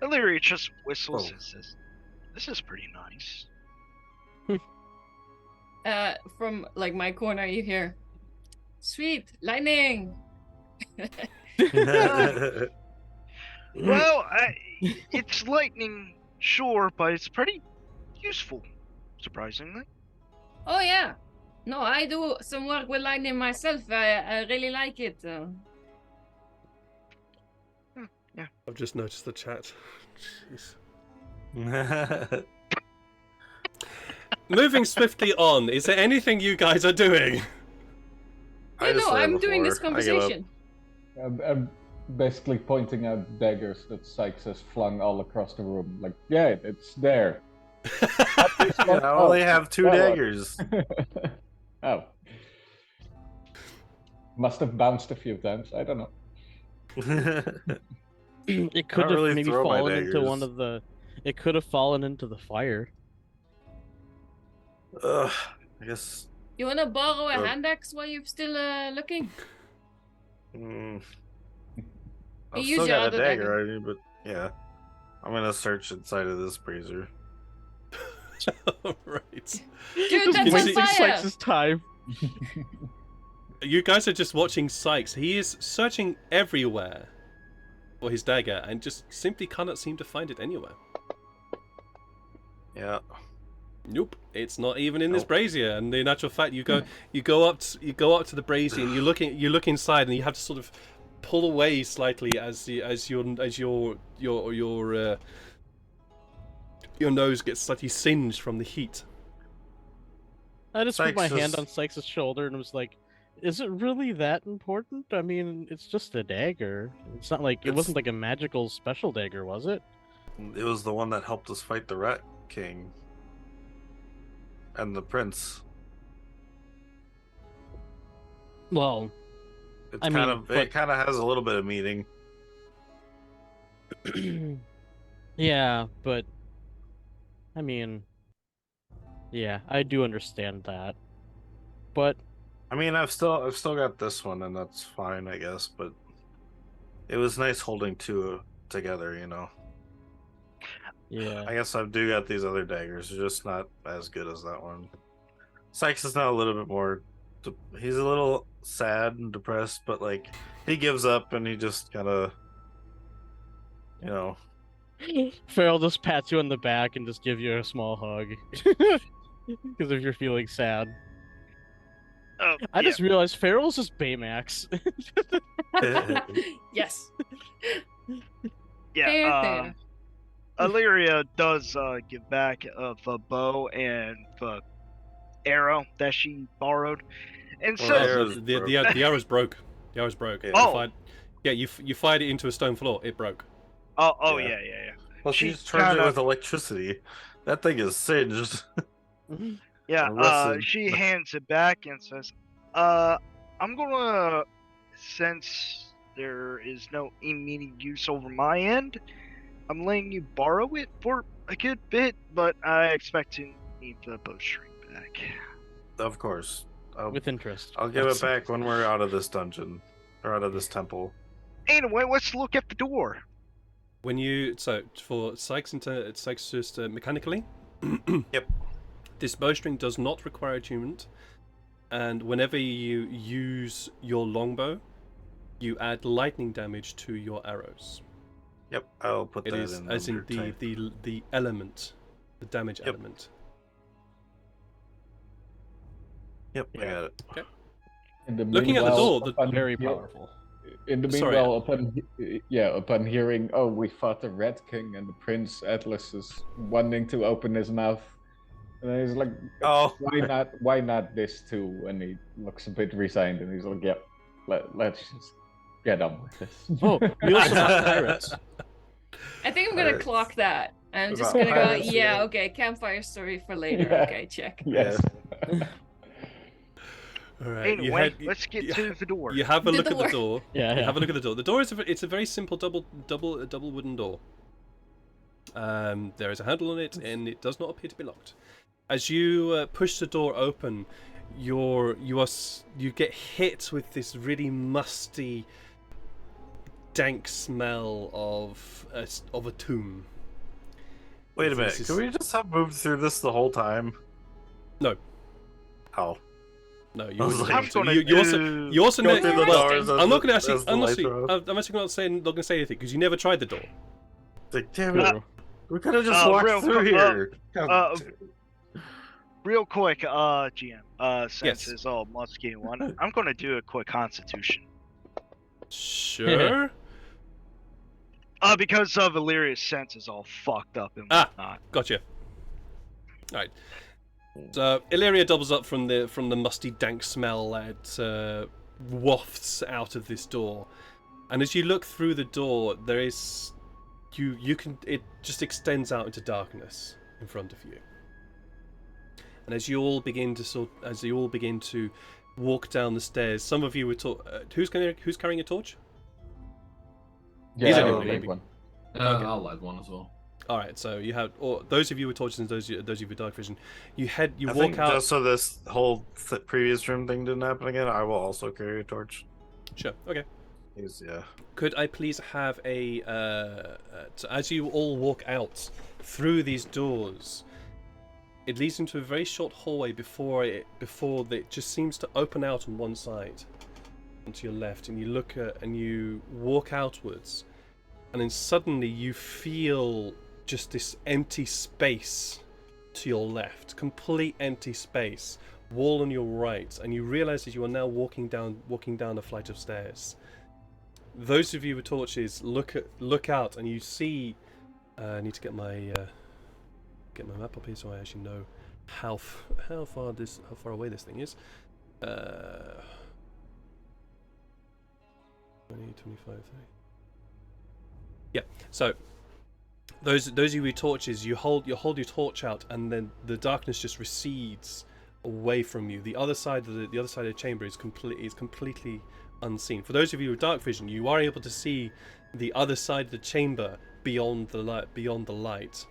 Illyria just whistles Oh. and says, "This is pretty nice." From like my corner, you hear, "Sweet lightning." Well, it's lightning, sure, but it's pretty useful, surprisingly. Oh yeah. No, I do some work with lightning myself. I really like it. I've just noticed the chat. Jeez. Moving swiftly on, is there anything you guys are doing? I Yeah, just no, lay on I'm the doing this floor. I give up. conversation. I'm basically pointing out daggers that Sykes has flung all across the room. Like, yeah, it's there. I only have 2 that one. daggers. Oh. Must have bounced a few times. I don't know. It could have really maybe throw my fallen into one daggers. of the. It could have fallen into the fire. Ugh, I guess. You wanna borrow a Uh, hand axe while you're still looking? Mm, You I've use still your got a other dagger dagger. already, but yeah. I'm gonna search inside of this brazier. Right. Dude, Just that's on wasting fire! Sykes' time. You guys are just watching Sykes. He is searching everywhere for his dagger and just simply cannot seem to find it anywhere. Yeah. Nope, it's not even in this Nope. brazier. And in actual fact, you go up to the brazier and you look inside, and you have to sort of pull away slightly as your nose gets slightly singed from the heat. I just put Sykes my hand just- on Sykes' shoulder and was like, "Is it really that important? I mean, it's just a dagger. It's not like it wasn't like a magical special dagger, was it?" It was the one that helped us fight the Rat King. And the Prince. Well, It's I kind mean, of but- it kind of has a little bit of meaning. yeah, but I mean, yeah, I do understand that. But I mean, I've still got this one, and that's fine, I guess. But it was nice holding two together, you know. yeah, I guess I do got these other daggers, they're just not as good as that one. Sykes is now a little bit more. He's a little sad and depressed, but like he gives up and he just kind of, you know. Farrell just pats you on the back and just give you a small hug because if you're feeling sad. Oh, I yeah. just realized Farrell's just Baymax. Yes. Yeah, Fair. Illyria does give back of a bow and the arrow that she borrowed, and Well, so arrows The arrow's broke. The arrow's broke. Yeah. Oh. You fired it into a stone floor. It broke. oh Yeah. yeah. Well, She she's charged it kinda- with electricity. That thing is singed. Yeah, Rusted. she hands it back and says, I'm gonna, since there is no immediate use over my end, I'm letting you borrow it for a good bit, but I expect to need the bowstring back. Of course. With interest. I'll give it back when we're out of this dungeon. Or out of this temple. Anyway, let's look at the door. When you for Sykes just mechanically. Yep. This bowstring does not require attunement, and whenever you use your longbow, you add lightning damage to your arrows. Yep, I'll put It that is in. as in under type. the element, the damage Yep. element. Yep, I Yeah. got it. In the Looking at the meanwhile, door, upon Very hear- powerful. In the Sorry, meanwhile, upon hearing, oh, we fought the Red King and the Prince, Atlas is wanting to open his mouth, and he's like, Oh, why not this too? And he looks a bit resigned, and he's like, yeah, let's just get on with this. Oh, we also have pirates. I think I'm gonna Pirates. clock that. I'm just About gonna go, pirates, yeah, yeah. okay, campfire story for later. Yeah. Okay, check. Yes. All right. Anyway, let's get you- to the door. You have a The look at the door. door. Yeah, You yeah. have a look at the door. The door is it's a very simple double wooden door. There is a handle on it, and it does not appear to be locked. As you push the door open, you get hit with this really musty, dank smell of a tomb. wait a This minute. is- Can we just have moved through this the whole time? No. How? No, you I was wouldn't. like, I'm be able to. gonna You also Go know. through the well, doors as I'm not the- going to actually. as the lights are off. I'm actually not going to say anything because you never tried the door. Like, damn it. True. We could have just real walked through quick, here. Real quick, GM, since Yes. it's all musky one, I'm gonna do a quick constitution. Sure. Because of Illyria's sense is all fucked up and Ah. whatnot. Gotcha. All right. So Illyria doubles up from the musty, dank smell that wafts out of this door, and as you look through the door, there is it just extends out into darkness in front of you. And as you all begin to walk down the stairs, some of you were who's carrying a torch? He's Yeah, only I'll one, take maybe. one. Okay. I'll light one as well. All right, so you have, or those of you with torches and those of you with dark vision, you I walk think out. just so this whole previous room thing didn't happen again, I will also carry a torch. Sure. Okay. Yeah. Could I please have a as you all walk out through these doors, it leads into a very short hallway before it just seems to open out on one side, onto your left, and you look at and you walk outwards, and then suddenly you feel just this empty space to your left, complete empty space, wall on your right, and you realize that you are now walking down a flight of stairs. Those of you with torches look out and you see. I need to get my map up here so I actually know how far away this thing is. 20, 25, 30. Yeah. So those of you with torches, you hold your torch out, and then the darkness just recedes away from you. The other side of the chamber is completely unseen. For those of you with dark vision, you are able to see the other side of the chamber beyond the light,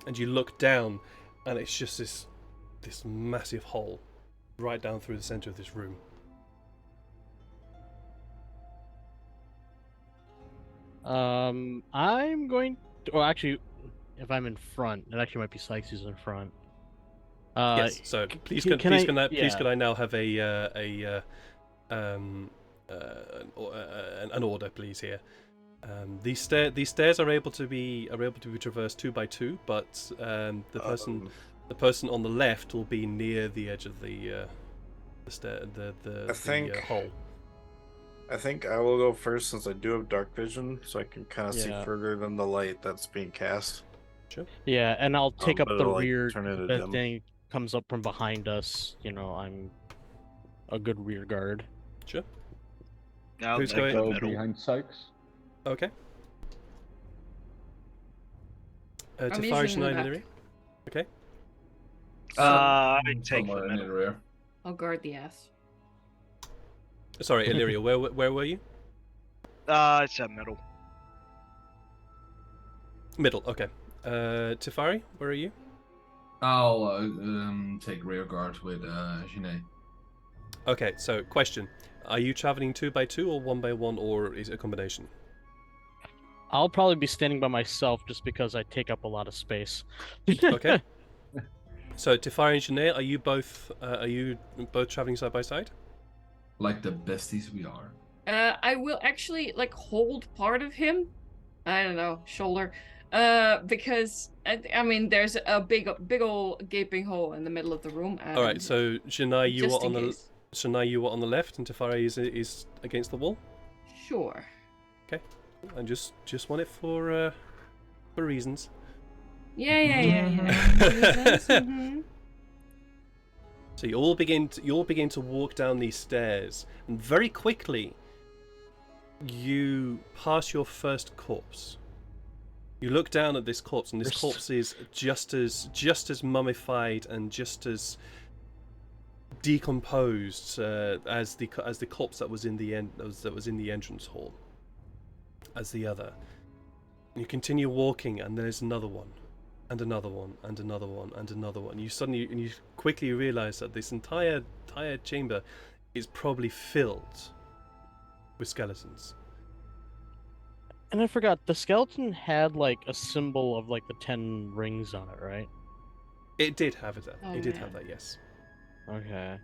and you look down, and it's just this massive hole right down through the center of this room. I'm going to, or actually, if I'm in front, it actually might be Sykes who's in front. Yes. So please can could I now have an order, please, here. These stairs are able to be traversed 2 by 2, but the person on the left will be near the edge of the hole. I think I will go first since I do have dark vision, so I can kind of see Yeah. further than the light that's being cast. Sure. Yeah, and I'll take up but the it'll, like, rear. turn into If dim. thing comes up from behind us, I'm a good rear guard. Sure. I'll Who's take going- the Go middle. behind Sykes. Okay. I'm Tafari, usually in Shania, the and Illyria? Okay. I take the Somewhere in the middle. rear. I'll guard the ass. Sorry, Illyria, where were you? It's a middle. Middle. Okay. Tafari, where are you? I'll take rear guard with Janae. Okay. So, question: are you traveling 2 by 2 or 1 by 1, or is it a combination? I'll probably be standing by myself just because I take up a lot of space. Okay. So, Tafari and Shanae, are you both traveling side by side? Like the besties we are. I will actually hold part of him. I don't know, shoulder. Because I mean, there's a big old gaping hole in the middle of the room. And All right. So, Shanae, you just are on in the case. Shanae, you are on the left, and Tafari is against the wall. Sure. I just want it for reasons. Yeah. Reasons, mhm. So you all begin to walk down these stairs, and very quickly you pass your first corpse. You look down at this corpse, and this corpse is just as mummified and just as decomposed as the corpse that was in the entrance hall as the other. And you continue walking, and there's another one, and another one, and another one, and another one. You quickly realize that this entire chamber is probably filled with skeletons. And I forgot, the skeleton had a symbol of the 10 rings on it, right? It did have it. Oh, It did man. have that, yes. Okay.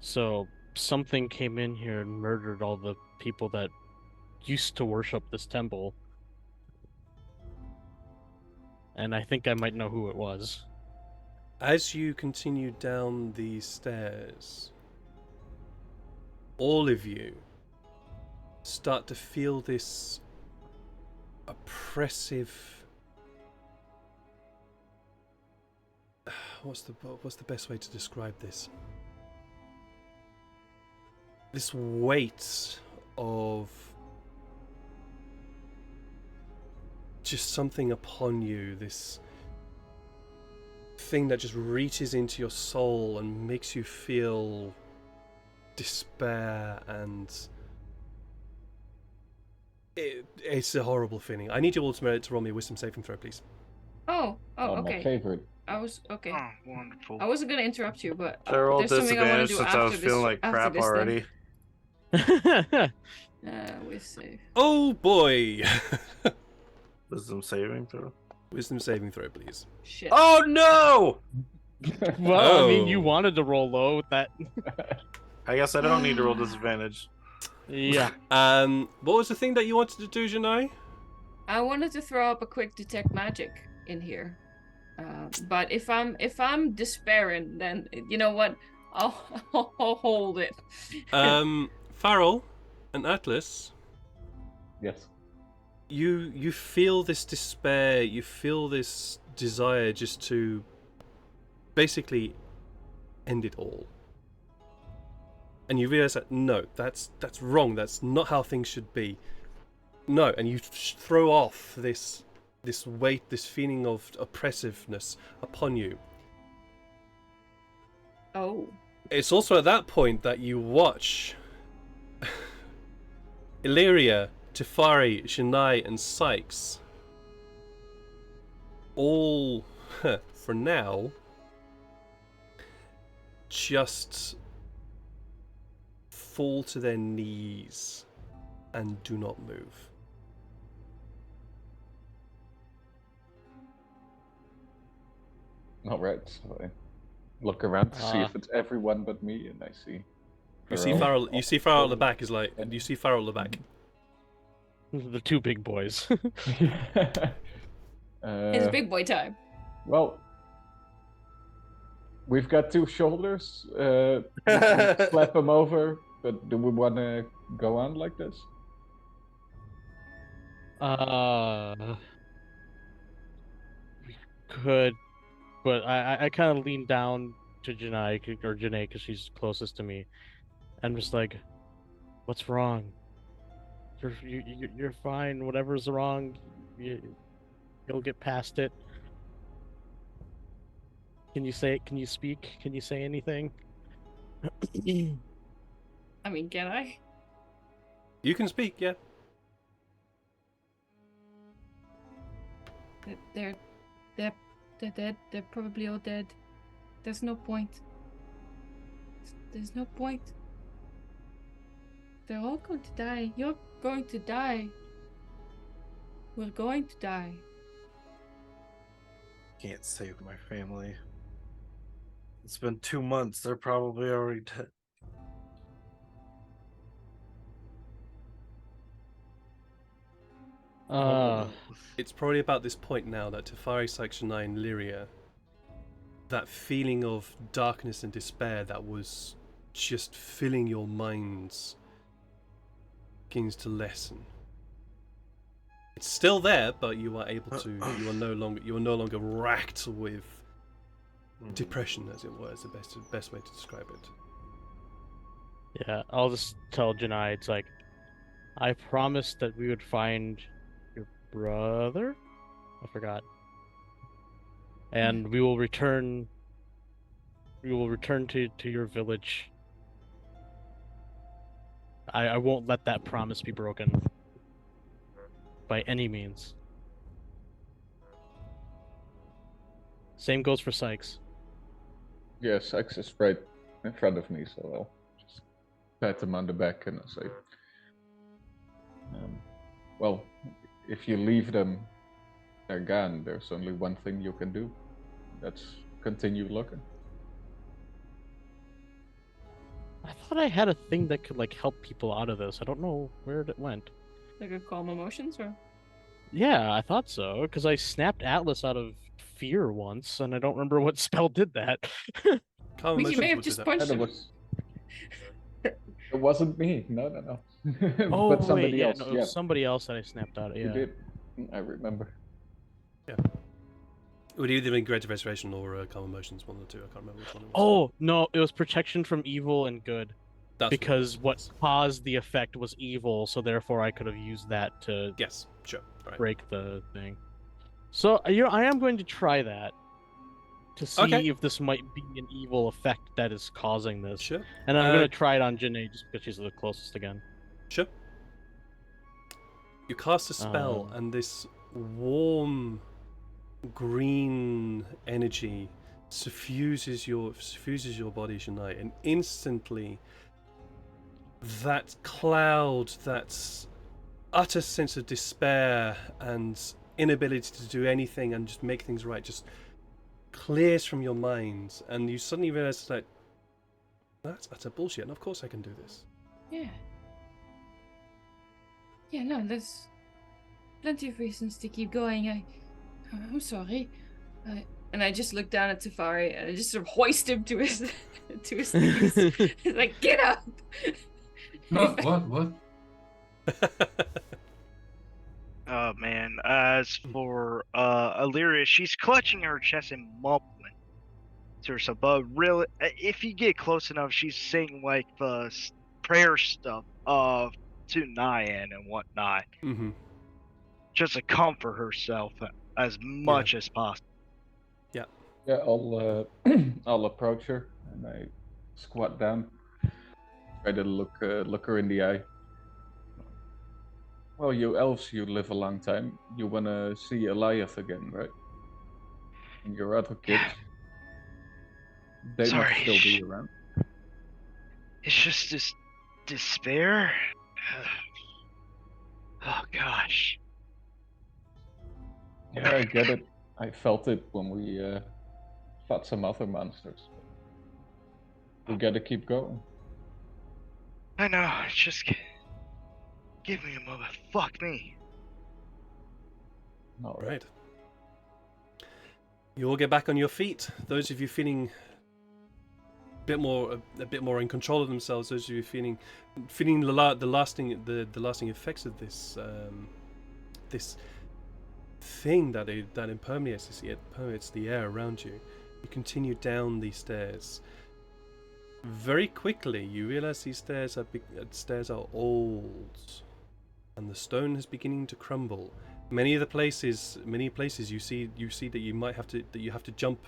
So something came in here and murdered all the people that used to worship this temple. And I think I might know who it was. As you continue down these stairs, all of you start to feel this oppressive. What's the best way to describe this? This weight of just something upon you, this thing that just reaches into your soul and makes you feel despair and It's a horrible feeling. I need you all to roll me a wisdom saving throw, please. Oh, My okay. favorite. I was okay. Oh, wonderful. I wasn't gonna interrupt you, but I rolled there's something I want to disadvantage do since after I was this. feeling like after crap this, already. We see. Oh boy! Wisdom saving throw. Wisdom saving throw, please. Shit. Oh no! Well, I mean, Oh. you wanted to roll low with that. I guess I don't need to roll disadvantage. Yeah. What was the thing that you wanted to do, Janai? I wanted to throw up a quick detect magic in here, but if I'm despairing, then you know what? I'll hold it. Farrell and Atlas, Yes. you feel this despair, you feel this desire just to basically end it all. And you realize that no, that's wrong. That's not how things should be. No, and you throw off this weight, this feeling of oppressiveness upon you. Oh. It's also at that point that you watch Illyria, Tefari, Shania, and Sykes all, for now, just fall to their knees and do not move. All right. So I look around to see if it's everyone but me, and I see. You see Farrell. You see Farrell at the back is like. You see Farrell at the back. The two big boys. It's big boy time. Well, we've got two shoulders. We can slap them over, but do we want to go on like this? We could, but I kind of lean down to Janae because she's closest to me, and just like, what's wrong? You're fine. Whatever's wrong, you'll get past it. Can you say it? Can you speak? Can you say anything? I mean, can I? You can speak, yeah. They're dead. They're probably all dead. There's no point. There's no point. They're all going to die. You're going to die. We're going to die. Can't save my family. It's been 2 months. They're probably already dead. It's probably about this point now that Tefari, Sykes, Shania, and Lyria, that feeling of darkness and despair that was just filling your minds begins to lessen. It's still there, but you are able to. You are no longer racked with depression, as it were. Is the best way to describe it. Yeah, I'll just tell Janai, it's like, I promised that we would find your brother? I forgot. And we will return to your village. I won't let that promise be broken. By any means. Same goes for Sykes. Yeah, Sykes is right in front of me, so I'll just pat him on the back and I'll say, well, if you leave them, they're gone. There's only one thing you can do. That's continue looking. I thought I had a thing that could like help people out of this. I don't know where it went. Like a calm emotions, or? Yeah, I thought so, because I snapped Atlas out of fear once, and I don't remember what spell did that. Calm You emotions, may have what just is that? punched And him. it wasn't me. No. Oh, but somebody wait, yeah, else. no, it Yeah, was somebody else that I snapped out. you Yeah. did. I remember. Would either be Greater Restoration or Calm Emotions, one of the two. I can't remember which one it was. Oh no, it was protection from evil and good. That's Because it what was. caused the effect was evil, so therefore I could have used that to Yes, sure. Right. break the thing. So I am going to try that to see Okay. if this might be an evil effect that is causing this. Sure. And I'm going to try it on Janae just because she's the closest again. Sure. You cast a spell, and this warm green energy suffuses your body, Shania, and instantly that cloud, that utter sense of despair and inability to do anything and just make things right, just clears from your mind, and you suddenly realize that that's utter bullshit, and of course I can do this. Yeah. Yeah, no, there's plenty of reasons to keep going. I'm sorry. And I just look down at Tafari and I just sort of hoist him to his knees. Like, get up! What? Oh man. As for Illyria, she's clutching her chest and mumbling to herself. But really, if you get close enough, she's saying like the prayer stuff to Nyan and whatnot, just to comfort herself as much as possible. Yeah, I'll I'll approach her and I squat down, try to look her in the eye. Well, you elves, you live a long time. You wanna see Eliath again, right? And your other kids, they Sorry. must still be around. It's just this despair. Oh gosh. Yeah, I get it. I felt it when we fought some other monsters. We gotta keep going. I know. It's just give me a moment. Fuck me. All Right. You all get back on your feet. Those of you feeling a bit more in control of themselves. Those of you feeling the lasting effects of this this thing that permeates the air around you. You continue down these stairs. Very quickly, you realize these stairs are old, and the stone is beginning to crumble. Many places you see that you have to jump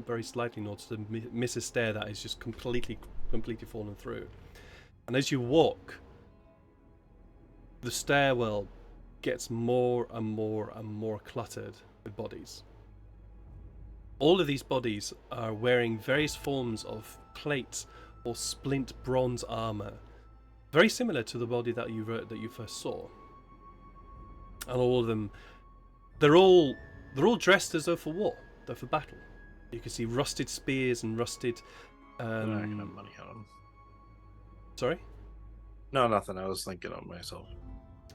very slightly in order to miss a stair that is just completely fallen through. And as you walk, the stairwell gets more and more cluttered with bodies. All of these bodies are wearing various forms of plate or splint bronze armor, very similar to the body that you first saw. And all of them, they're all dressed as though for war, though for battle. You can see rusted spears and rusted. Sorry? No, nothing. I was thinking of myself.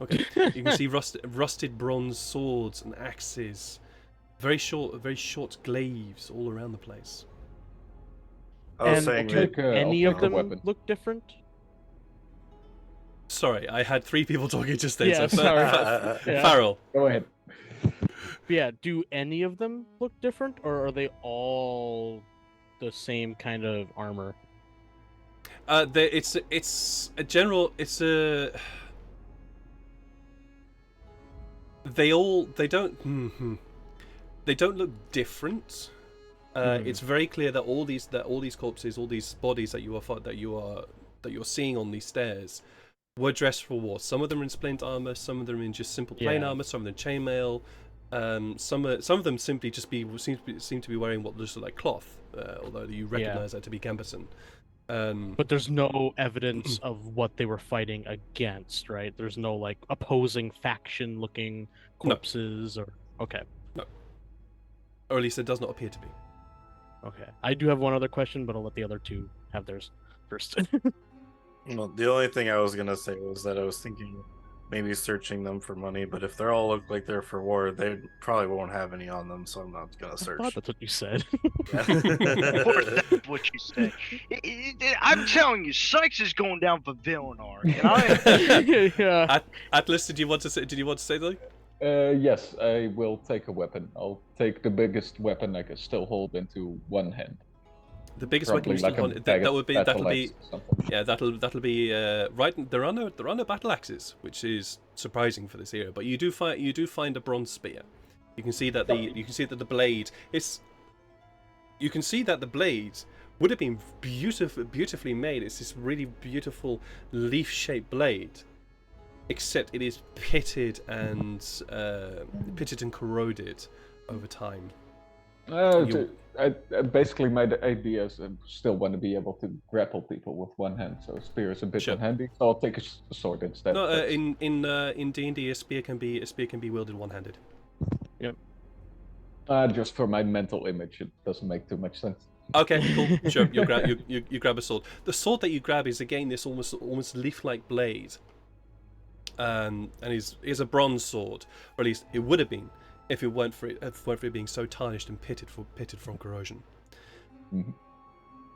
Okay. You can see rusted bronze swords and axes, very short glaives all around the place. I was And saying do any I'll of take a them weapon. look different? Sorry, I had 3 people talking just then. Yeah, so sorry. Yeah. Farrell. Go ahead. Yeah, do any of them look different, or are they all the same kind of armor? It's a general. It's a. They don't look different. It's very clear that all these corpses, all these bodies that you're seeing on these stairs, were dressed for war. Some of them are in splint armor, some of them are in just simple plain armor, some of them chainmail. Some of them simply just seem to be wearing what looks like cloth, although you recognize that to be gambeson. But there's no evidence of what they were fighting against, right? There's no like opposing faction looking corpses or okay. No. Or at least it does not appear to be. Okay. I do have one other question, but I'll let the other two have theirs first. Well, the only thing I was gonna say was that I was thinking maybe searching them for money, but if they all look like they're for war, they probably won't have any on them, so I'm not gonna I search. thought that's what you said. Of course, that's what you said. I'm telling you, Sykes is going down for Vilnar. And Yeah. Atlas, did you want to say something? Yes, I will take a weapon. I'll take the biggest weapon I can still hold into one hand. The biggest Probably weapon you like still a hold, bag that'll of be battle axe or something. yeah, that'll be right. There are no battle axes, which is surprising for this era. But you do find a bronze spear. You can see that the blade is. You can see that the blade would have been beautifully made. It's this really beautiful leaf-shaped blade, except it is pitted and corroded over time. Basically, my idea is I still want to be able to grapple people with one hand, so a spear is a bit unhandy. So I'll take a sword instead. No, in D&D, a spear can be wielded one-handed. Yep. Just for my mental image, it doesn't make too much sense. Okay, cool. Sure, you grab a sword. The sword that you grab is again this almost leaf-like blade, and is a bronze sword, or at least it would have been if it weren't for it being so tarnished and pitted from corrosion. Mm-hmm.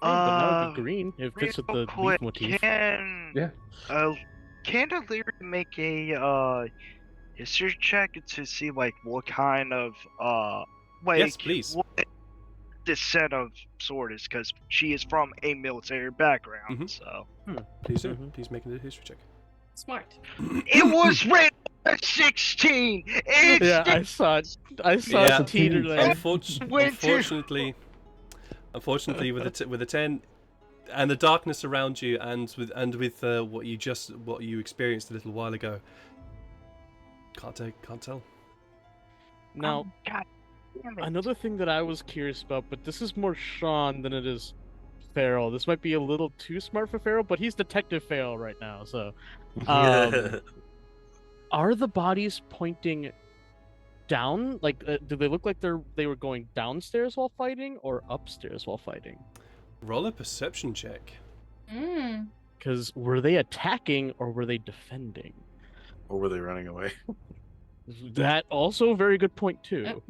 But that would be green. It fits with the leaf motif. Can Lyra make a history check to see like what kind of yes, please. What this set of sword is, because she is from a military background. So Please do. Please make a history check. Smart. it was rated at 16. Yeah, I saw it. I saw Yeah. it teeter there. Unfortunately, with a 10, and the darkness around you, and with what you experienced a little while ago, can't tell. Now, God damn it. another thing that I was curious about, but this is more Sean than it is Farrell. This might be a little too smart for Farrell, but he's Detective Farrell right now. So, are the bodies pointing down? Like, do they look like they were going downstairs while fighting or upstairs while fighting? Roll a perception check. Because were they attacking or were they defending? Or were they running away? That also a very good point too.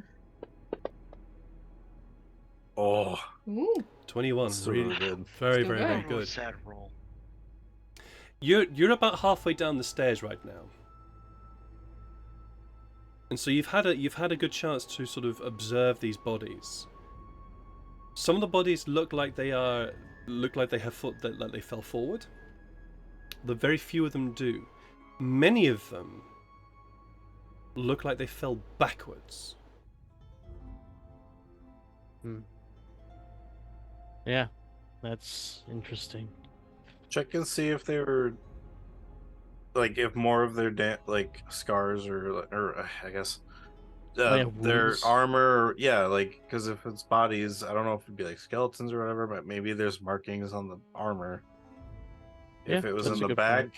Oh, Ooh. 21. so Really good. Very, Still very, very good. good. Sad roll. You're about halfway down the stairs right now, and so you've had a good chance to sort of observe these bodies. Some of the bodies look like they fell forward. The very few of them do. Many of them look like they fell backwards. Yeah, that's interesting. Check and see if they were like if more of their scars or I guess their wounds. armor. Yeah, like because if it's bodies, I don't know if it'd be like skeletons or whatever, but maybe there's markings on the armor. If Yeah, it was that's in a the good back. point.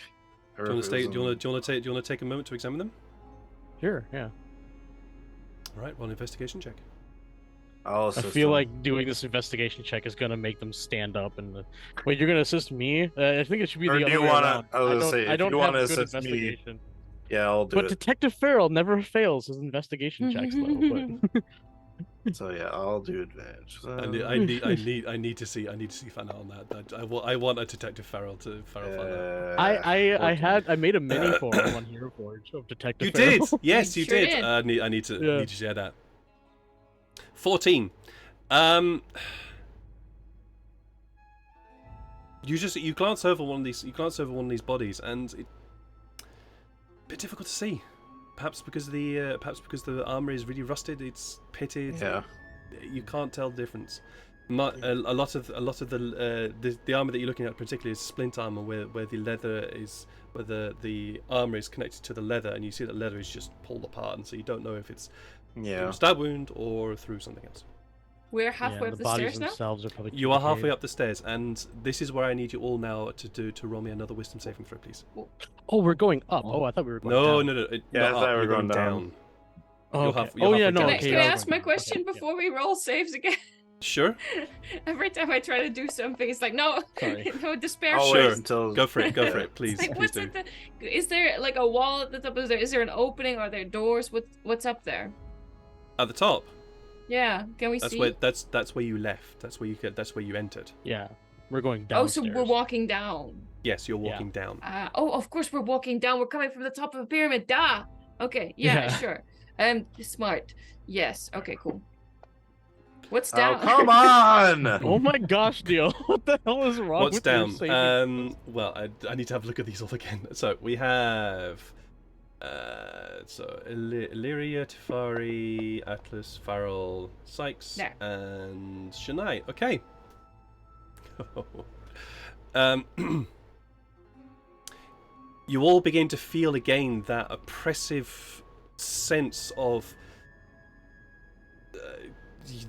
Or Do you if it was want to take a moment to examine them? Sure, yeah. All right, roll an investigation check. I'll I assist feel them. like doing this investigation check is gonna make them stand up and. Wait, you're gonna assist me? I think it should be Or the do other you way wanna- around. I was gonna say, I if don't you have wanna good assist me, investigation. Yeah, I'll do But it. Detective Farrell never fails his investigation checks, though. But So yeah, I'll do advantage. I need to see Fana on that. I want a Detective Farrell to find that. I made a mini forum on Heroforge of Detective You Farrell. did, yes, you Sure did. did. I need to share that. 14. You glance over one of these bodies, and it's a bit difficult to see. Perhaps because the armor is really rusted, it's pitted. Yeah. You can't tell the difference. A lot of the armor that you're looking at particularly is splint armor, where the leather is where the armor is connected to the leather, and you see that leather is just pulled apart, and so you don't know if it's through a stab wound or through something else. We're halfway and up the the bodies stairs now. themselves are probably. You are halfway up the stairs, and this is where I need you all now to roll me another wisdom saving throw, please. Oh, we're going up. Oh, I thought we were going No, down. no. Yeah, I not thought up, we were you're going down. Oh, You're okay. half- you're Oh yeah, halfway no. down. Okay, Can I yeah, ask my question okay, before we roll saves again? Sure. Every time I try to do something, it's like no, Sorry. no despair. I'll Sure. wait until Go for it. Go for it, please. It's like, Please what's do. at the? Is there like a wall at the top? Is there an opening? Are there doors? What's up there? At the top. Yeah, can we That's see? where that's where you left. That's where you entered. Yeah, we're going Oh, downstairs. so we're walking down. Yes, you're walking down. Oh, of course we're walking down. We're coming from the top of a pyramid. Duh. Okay. Yeah. Yeah. Sure. Smart. Yes. Okay. Cool. What's Oh, down? come on! Oh my gosh, Neil! What the hell is wrong What's with your down? saving? Well, I need to have a look at these all again. So we have, Illyria, Tefari, Atlas, Farrell, Sykes, There. and Shania. Okay. you all begin to feel again that oppressive sense of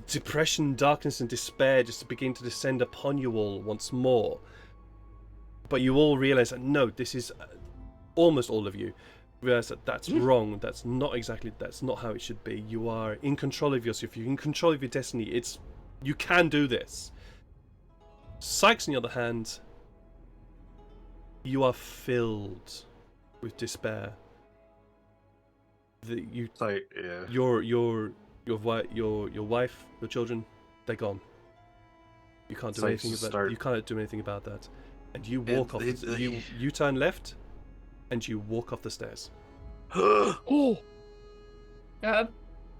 depression, darkness, and despair just begin to descend upon you all once more. But you all realize that no, this is almost all of you realize that that's wrong. That's not how it should be. You are in control of yourself. You're in control of your destiny. You can do this. Sykes, on the other hand, you are filled with despair. It's like, yeah. Your wife, your children, they're gone. You can't do anything about. You can't do anything about that. And you walk off. You turn left, and you walk off the stairs. Oh,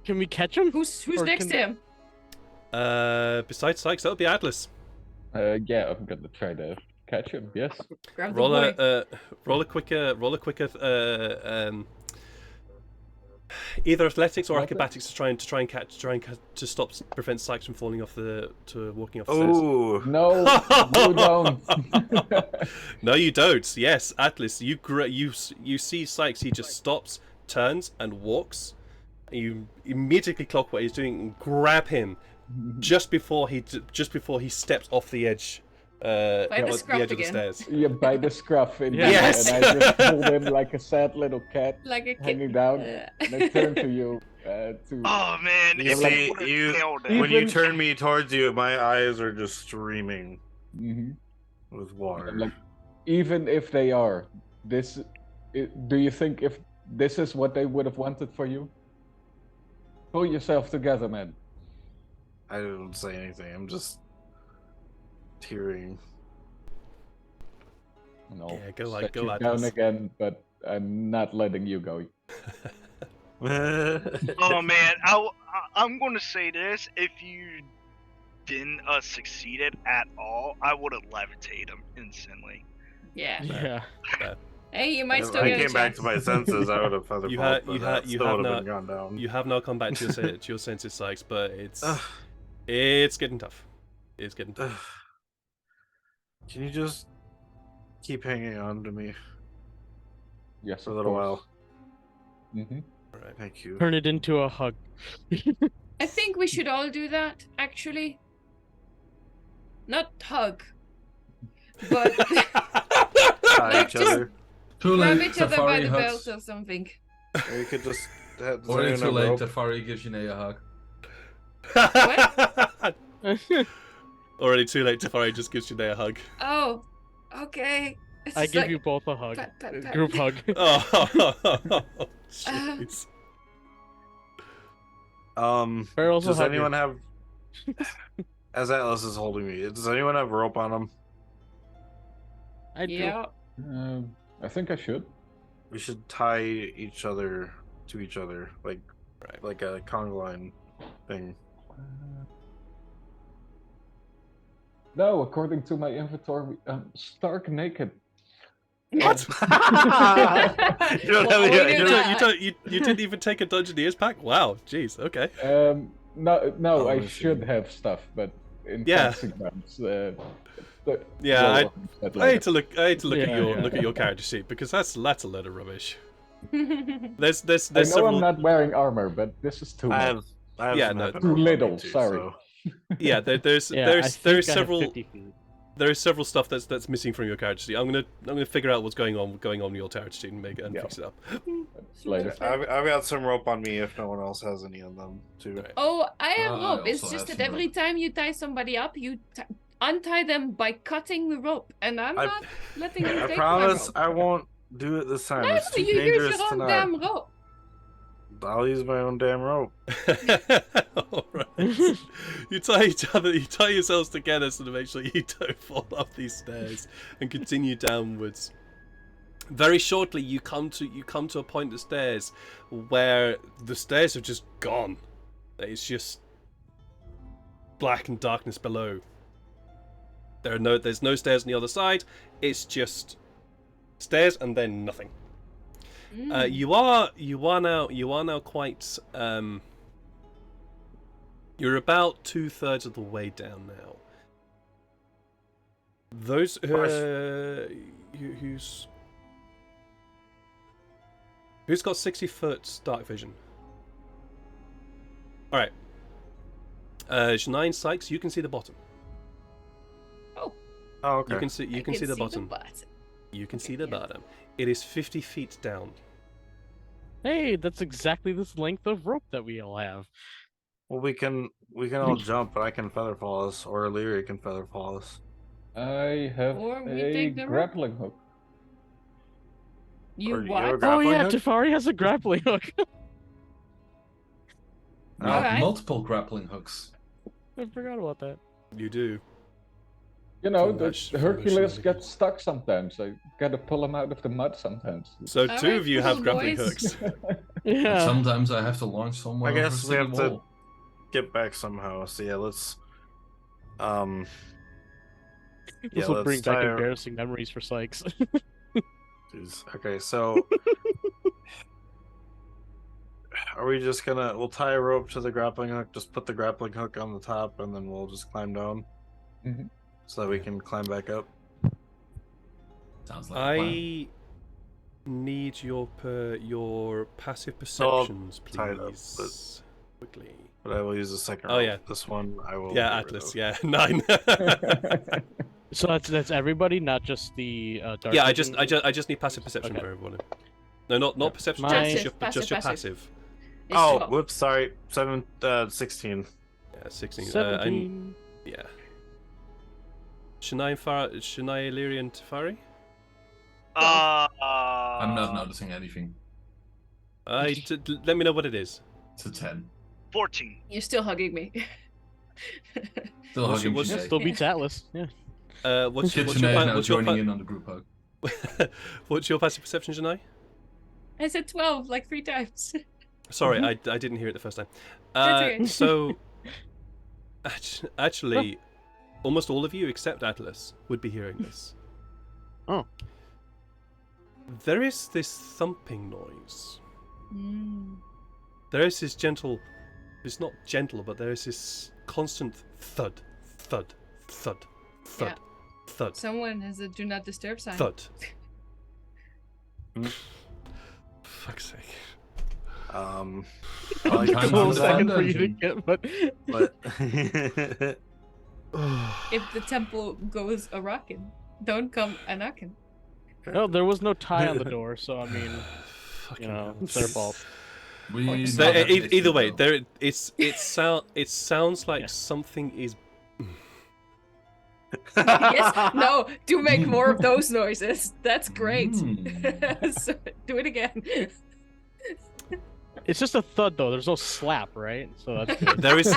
can we catch him? Who's next to him? Besides Sykes, that would be Atlas. Yeah, I'm gonna try to catch him. Yes. Grab the Roll boy. a quicker. Either athletics or acrobatics to try and prevent Sykes from walking off the stairs. Oh No, you don't. No, you don't. Yes, Atlas, you see Sykes. He just stops, turns, and walks. You immediately clock what he's doing and grab him just before he steps off the edge. the scruff edge of the again. stairs. Yeah, by the scruff. Yes. And I just hold him like a sad little cat, Like a hanging kid. down. And I turn to you. Oh man, You if see, it you failed when you Even- turn me towards you, my eyes are just streaming Mhm. with water. Like, even if they are, do you think if this is what they would have wanted for you? Pull yourself together, man. I didn't say anything. I'm just tearing. No, Yeah, go set you Atlas. down again, but I'm not letting you go. Oh man, I'm gonna say this: if you didn't succeeded at all, I would have levitated him instantly. Yeah. Yeah. Hey, you might If still I get a came back chance. to my senses, I would have feather You fallen, ha- but you ha- that you still have would have not- been gone down. You have now come back to your senses, Sykes, but Ugh. it's getting tough. It's getting tough. Can you just keep hanging on to me Yes, for a of little course. while? Mm-hmm. Alright. Thank you. Turn it into a hug. I think we should all do that, actually. Not hug, but Tie Like, each just- other. Too grab late, each other by Tafari the hugs. belt or something. Or you could just. Does Already anyone too have late, rope? Tafari gives Janae a hug. Already too late. Tafari just gives you a hug. Oh, okay. It's I just give like- you both a hug. pat, pat, pat. Group hug. Oh, jeez. Farrell's a Does hugger. anyone have? As Atlas is holding me, does anyone have rope on them? I do. Yeah. I think I should. We should tie each other to each other, like Right. like a conga line thing. No, according to my inventory, I'm stark naked. What? You don't Well, have we any- do that. You didn't even take a Dungeoneer's pack? Wow, jeez, okay. No, Oh, I I see. should have stuff, but in Yeah. consequence, Yeah, I said hate to look at Yeah, your yeah. look at your character sheet because that's a lot of rubbish. There's I know several I'm not wearing armor, but this is too I much. have Yeah, some no, weapon too rope on me little, too, sorry. so- yeah there's Yeah, there's I think there's I have several 50 feet. there is several stuff that's missing from your character sheet. I'm gonna figure out what's going on in your character sheet and make it and Yeah. fix it up. Later. I've got some rope on me if no one else has any of them too. Right. Oh, I have I rope. It's also just have that some every rope. time you tie somebody up, you untie them by cutting the rope, and I'm I- not letting them I take promise my rope. I won't do it this time. No, It's too you use dangerous your to own not. damn rope. I'll use my own damn rope. Alright. You tie yourselves together so to make sure you don't fall up these stairs and continue downwards. Very shortly you come to a point of the stairs where the stairs have just gone. It's just black and darkness below. There's no stairs on the other side. It's just stairs and then nothing. You are now quite you're about 2/3 of the way down now. Those who's Who's got 60-foot dark vision? All right. Shania Sykes, you can see the bottom. Oh, Oh, okay. You can see. You can see the bottom. bottom. You can Okay, see the yeah. bottom. It is 50 feet down. Hey, that's exactly this length of rope that we all have. Well, we can all jump, but I can feather fall us, or Leary can feather fall us. I have Or we a take the rope. grappling hook. You Or you what? have a Oh grappling yeah, hook? Tafari has a grappling hook. We have Alright. multiple grappling hooks. I forgot about that. You do. You know, From the that Hercules shenanigans. gets stuck sometimes. I gotta pull him out of the mud sometimes. So All two right, of you have cool, grappling boys. hooks. And Yeah. sometimes I have to launch someone I over a guess we city have to wall. get back somehow. So yeah, let's. This Yeah, will let's bring back tie- embarrassing memories for Sykes. Jeez. Okay, so are we just gonna? We'll tie a rope to the grappling hook. Just put the grappling hook on the top, and then we'll just climb down, Mhm. so that we can climb back up. Sounds like a plan. I need your passive I'll perceptions, tie it up, please. Quickly. But I will use the second. Oh, rope. yeah. This one I will. Yeah, get rid Atlas. of. Yeah, 9. So that's everybody, not just the dark. Yeah, I vision? just need passive perception Okay. for everyone. No, not perception. My- Just your, Passive, just your passive. passive. It's Oh, 12. whoops! Sorry, 16. Yeah, 16. 17. Yeah. Shania, Leary, and Tafari? I'm not noticing anything. Let me know what it is. It's a 10. 14. You're still hugging me. Still What's your- hugging what's Yeah, your- Sinead. still beats Atlas. Yeah. What's your Sinead is now what's your joining in on the group hug. what's your passive perception, Janai? I said 12 like 3 times. Sorry, I didn't hear it the first time. That's okay. So, actually, almost all of you except Atlas would be hearing this. Oh. There is this thumping noise. Mm. There is this gentle. It's not gentle, but there is this constant thud, thud, thud, thud, Yeah. thud, Someone has a do not disturb sign. thud. Fuck's sake. I Oh, like time A to little the second fun for you to dungeon. get, but but If the temple goes a rockin', don't come a knockin'. no, there was no tie on the door, so I mean, Fucking you know, hell. it's their fault. We Course. not have Either issues, way, though. it sounds like Yeah. something is. Yes, no, do make more of those noises. That's great. Mm. So, do it again. It's just a thud, though. There's no slap, right? So that's good. There is.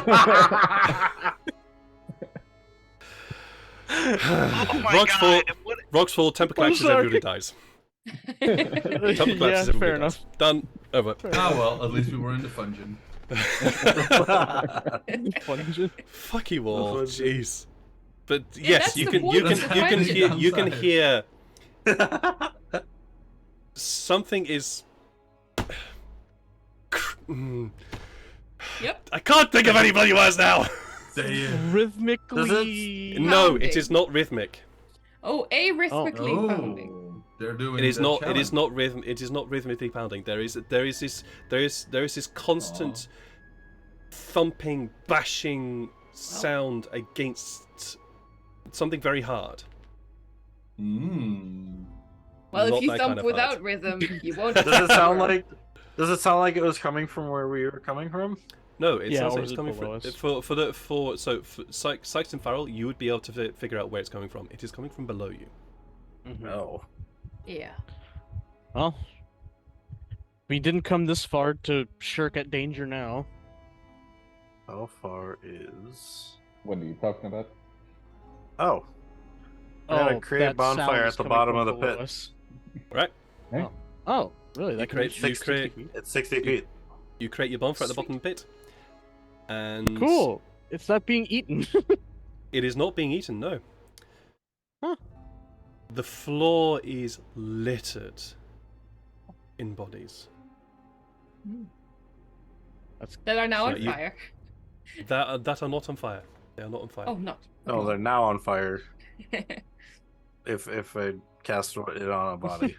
Oh my Rocks fall. god. What, Rocks fall. Temper I'm collapses. sorry. Everybody dies. Temper yeah, collapses. Everybody fair dies. enough. Done. Over. Ah well, at least we were in the dungeon. Dungeon. Fuck you all. That's what- Jeez. But Yeah, yes, that's you the can. You point can. of You can the hear. You can downside. hear. Something is. Yep. I can't think of any bloody words now. Rhythmically. No, it Pounding. is not rhythmic. Oh, arithmetically pounding. Oh, they're doing. It is the not. It is challenge. not rhythm. It is not rhythmically pounding. There is this constant thumping, bashing sound against something very hard. Mm. Well, Not if you that thump kind of without hard. rhythm, you won't. Does it sound like? Does it sound like it was coming from where we were coming from? No, it Yeah, sounds or like is it's it coming below from us? for Sykes and Farrell. You would be able to figure out where it's coming from. It is coming from below you. No. Yeah. Well, we didn't come this far to shirk at danger now. How far is? What are you talking about? Oh, We gotta create a that bonfire sound at is the coming bottom from of the below pit. us. Right. Oh, really? You That can create- reach you 60 create- feet? it's 60 feet. You create your bonfire at the bottom of the pit, and Cool. It's not being eaten. it is not being eaten. No. Huh. The floor is littered in bodies That are now So on you- fire. that are not on fire. They are not on fire. Oh, not. No, they're now on fire. If I cast it on a body.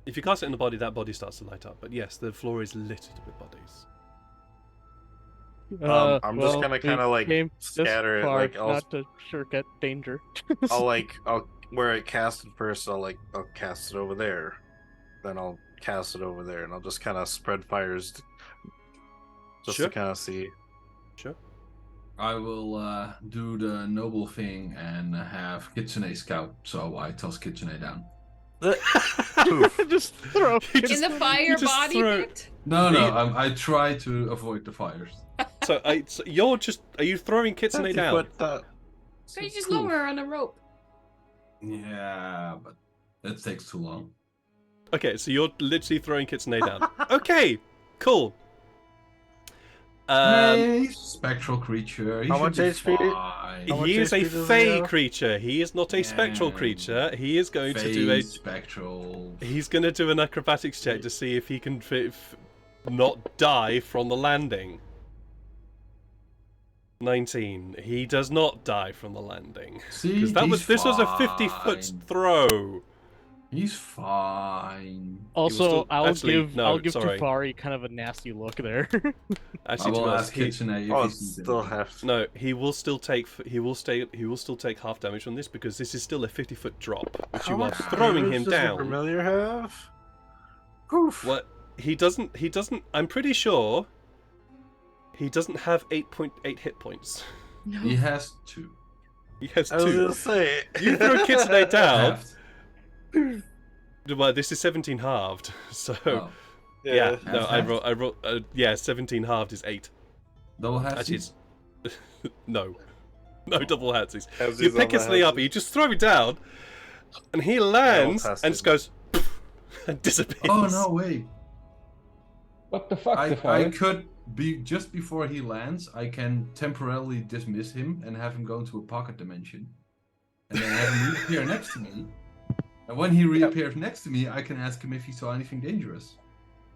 If you cast it in the body, that body starts to light up. But yes, the floor is littered with bodies. I'm just gonna kind of like scatter it, like not to shirk danger. I'll where I cast it first. I'll cast it over there, then I'll cast it over there, and I'll just kind of spread fires, just Sure. to kind of see. Sure. I will do the noble thing and have Kitsune scout, so I toss Kitsune down. Just throw. In the fire just body throw- pit? No, I try to avoid the fires. So you're just... Are you throwing Kitsune down? So you just lower her on a rope. Yeah, but that takes too long. Okay, so you're literally throwing Kitsune down. Okay, cool. Hey, spectral creature. How much HP? Fine. How much He is a HP does he fey have? creature. He is not a spectral Yeah. creature. He is going to do a... spectral. He's going to do an acrobatics check to see if he can not die from the landing. 19. He does not die from the landing. See, Because this was a 50-foot fine. throw. He's fine. Also, still- I'll actually, give no, I'll give sorry. Tafari kind of a nasty look there. I Actually, to will be honest, ask Kitsune if Oh, he's still have. no, he will still take half damage from this because this is still a 50-foot drop, which you are much throwing damage him does the down. Familiar have? Oof. What? He doesn't. I'm pretty sure. He doesn't have 8.8 hit points. No. He has 2. He has I was 2. gonna say. You throw Kitsune down. Halved. Well, this is 17 halved, so Oh, yeah. No, Half I halved? wrote. Yeah, 17 halved is 8. double half. Actually, it's no double halfsies. Halvesies You pick on the Kitsune up, halvesies. you just throw him down, and he lands pass and it. just goes and disappears. Oh no, wait. What the fuck, I Tafari? could be just before he lands. I can temporarily dismiss him and have him go into a pocket dimension, and then have him reappear next to me. And when he reappears next to me, I can ask him if he saw anything dangerous.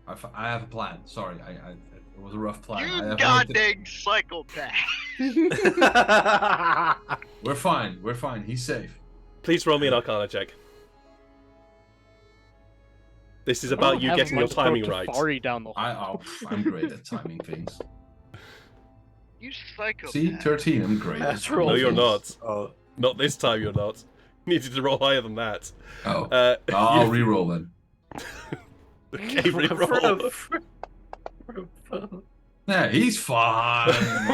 I have a plan. Sorry, it was a rough plan. I You have goddamn psychopath! We're fine. We're fine. He's safe. Please roll me an Arcana check. This is about you Have getting your much throw timing right. Tafari down the I'm great at timing things. You psychopath. See, 13. I'm great. at Natural. No, timing you're things. not. Oh, Not this time. You're not. You needed to roll higher than that. Oh, you- I'll re-roll then. Okay, reroll. Yeah, he's fine.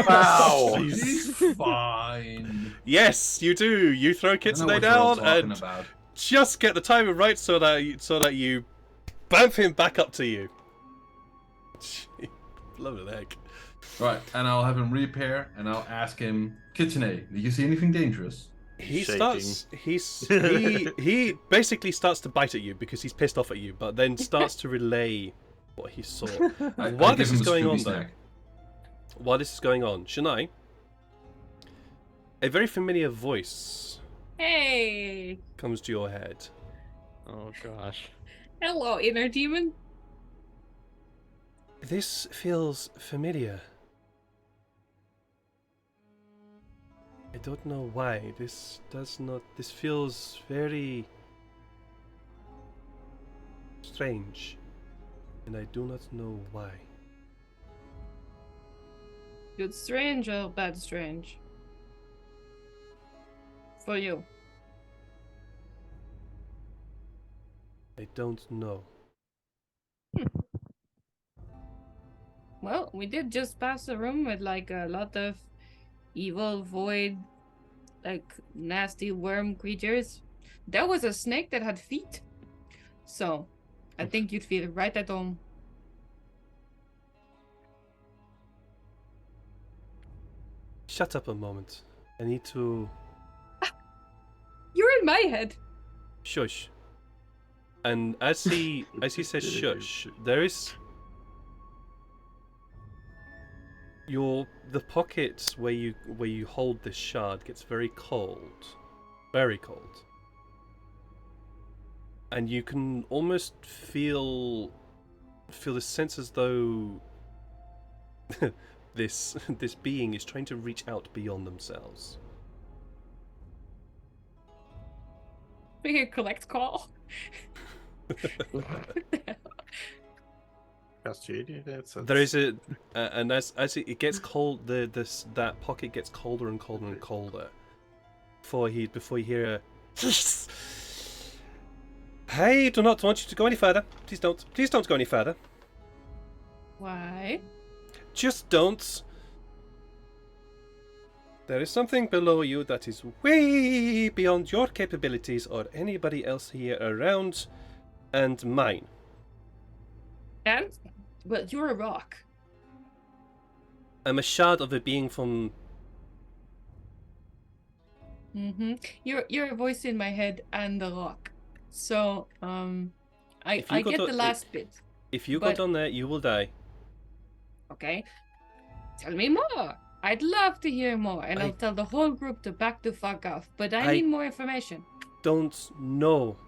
Wow. He's fine. Yes, you do. You throw I don't know Kitsune what you're all down talking and about. just get the timing right so that you bump him back up to you. Gee, bloody heck. Right, and I'll have him reappear, and I'll ask him, Kitsune, did you see anything dangerous? He Shaking. starts. He basically starts to bite at you because he's pissed off at you, but then starts to relay what he saw. I While give this him is a going Scooby on, though, snack. while this is going on, Shania, a very familiar voice Hey! comes to your head. Oh gosh. Hello, inner demon. This feels familiar. I don't know why. This does not. This feels very strange, and I do not know why. Good strange or bad strange? For you. I don't know. Well, we did just pass a room with like a lot of evil void, like nasty worm creatures. There was a snake that had feet. So, I think you'd feel right at home. Shut up a moment. I need to You're in my head. shush. And as he says shush, there is the pocket where you hold this shard gets very cold. Very cold. And you can almost feel the sense as though this being is trying to reach out beyond themselves. We can collect call. There is and as it gets cold, that pocket gets colder and colder and colder. Before you hear a. I do not want you to go any further. Please don't. Please don't go any further. Why? Just don't. There is something below you that is way beyond your capabilities or anybody else here around, and mine. And? Well, you're a rock. I'm a shard of a being from. You're a voice in my head and a rock. So, I get the last bit. If you go down there, you will die. Okay. Tell me more. I'd love to hear more, and I'll tell the whole group to back the fuck off. But I need more information. Don't know.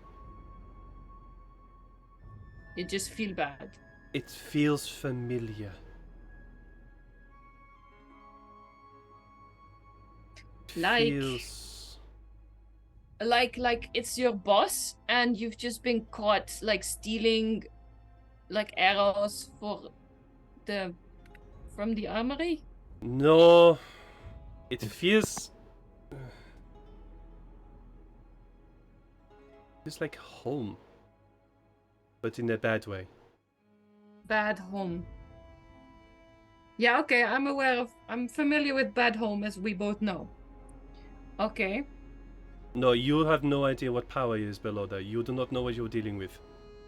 You just feel bad. It feels familiar. Like it's your boss, and you've just been caught like stealing, like arrows from the armory. No, it feels. It's like home, but in a bad way. Bad home. Yeah, okay, I'm familiar with bad home, as we both know. Okay. No, you have no idea what power is below there. You do not know what you're dealing with.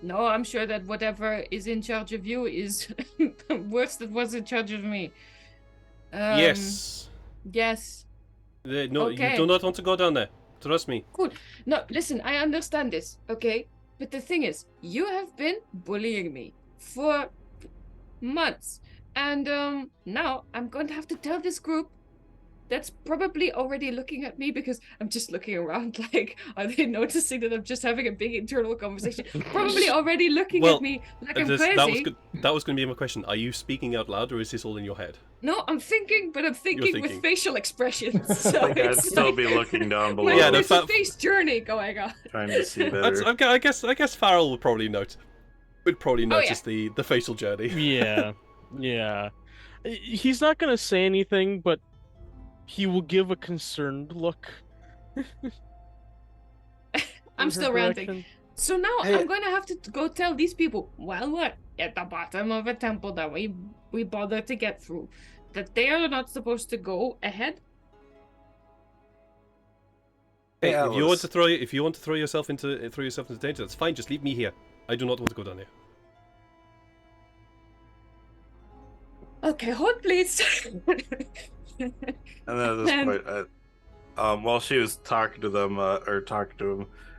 No, I'm sure that whatever is in charge of you is worse than what's in charge of me. Yes. Yes. No, okay. You do not want to go down there. Trust me. Cool. No, listen, I understand this, okay? But the thing is, you have been bullying me for months. And now I'm going to have to tell this group that's probably already looking at me, because I'm just looking around like, are they noticing that I'm just having a big internal conversation? Probably already looking at me like I'm crazy. That was going to be my question. Are you speaking out loud, or is this all in your head? No, I'm thinking, but I'm thinking with facial expressions. So I'd still be looking down below. Yeah, there's a face journey going on. Trying to see better. I guess Farrell would probably notice. Notice the facial journey. Yeah, yeah. He's not gonna say anything, but he will give a concerned look. I'm still ranting. So now I'm going to have to go tell these people, while we're at the bottom of a temple that we bother to get through, that they are not supposed to go ahead. Hey, if you want to throw yourself into danger, that's fine. Just leave me here. I do not want to go down there. Okay, hold please. And then at this point, while she was talking to them,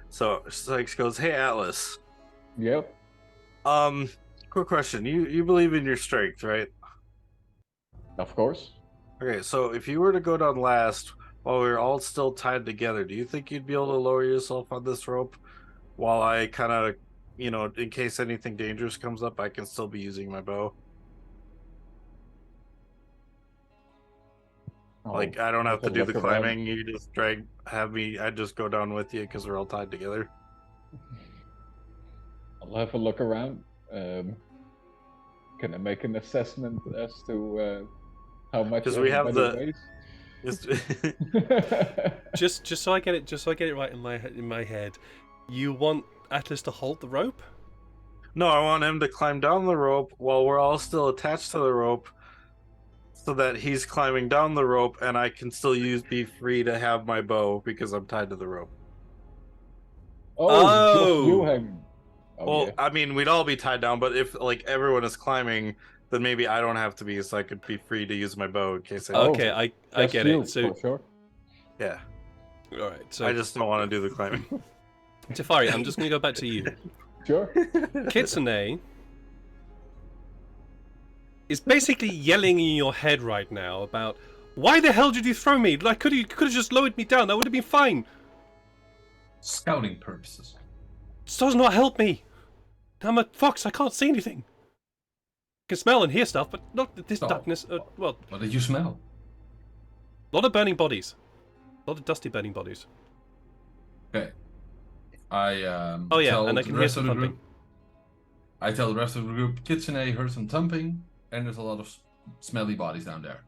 so Sykes goes, "Hey, Atlas." Yep. Quick question. You believe in your strength, right? Of course. Okay, so if you were to go down last while we were all still tied together, do you think you'd be able to lower yourself on this rope while I kind of, in case anything dangerous comes up, I can still be using my bow? Like, I don't have to do the climbing. You just I just go down with you because we're all tied together. I'll have a look around. Can I make an assessment as to how much we have weighs? just so I get it right in my head. You want Atlas to hold the rope? No, I want him to climb down the rope while we're all still attached to the rope, so that he's climbing down the rope and I can still be free to have my bow because I'm tied to the rope. Oh. You hang. Well, yeah. I mean, we'd all be tied down, but if everyone is climbing, then maybe I don't have to be, so I could be free to use my bow in case. Okay, I get it. So for sure. Yeah. All right. So I just don't want to do the climbing. Tafari, I'm just going to go back to you. Sure. Kitsune is basically yelling in your head right now about, why the hell did you throw me? Like, could have just lowered me down. That would have been fine. Scouting purposes. This does not help me. I'm a fox. I can't see anything. I can smell and hear stuff, but not this darkness. Well, what did you smell? A lot of burning bodies. A lot of dusty burning bodies. Okay. I oh yeah, tell and I the can hear rest some of the thumping. group, I tell the rest of the group, Kitsune heard some thumping, and there's a lot of smelly bodies down there.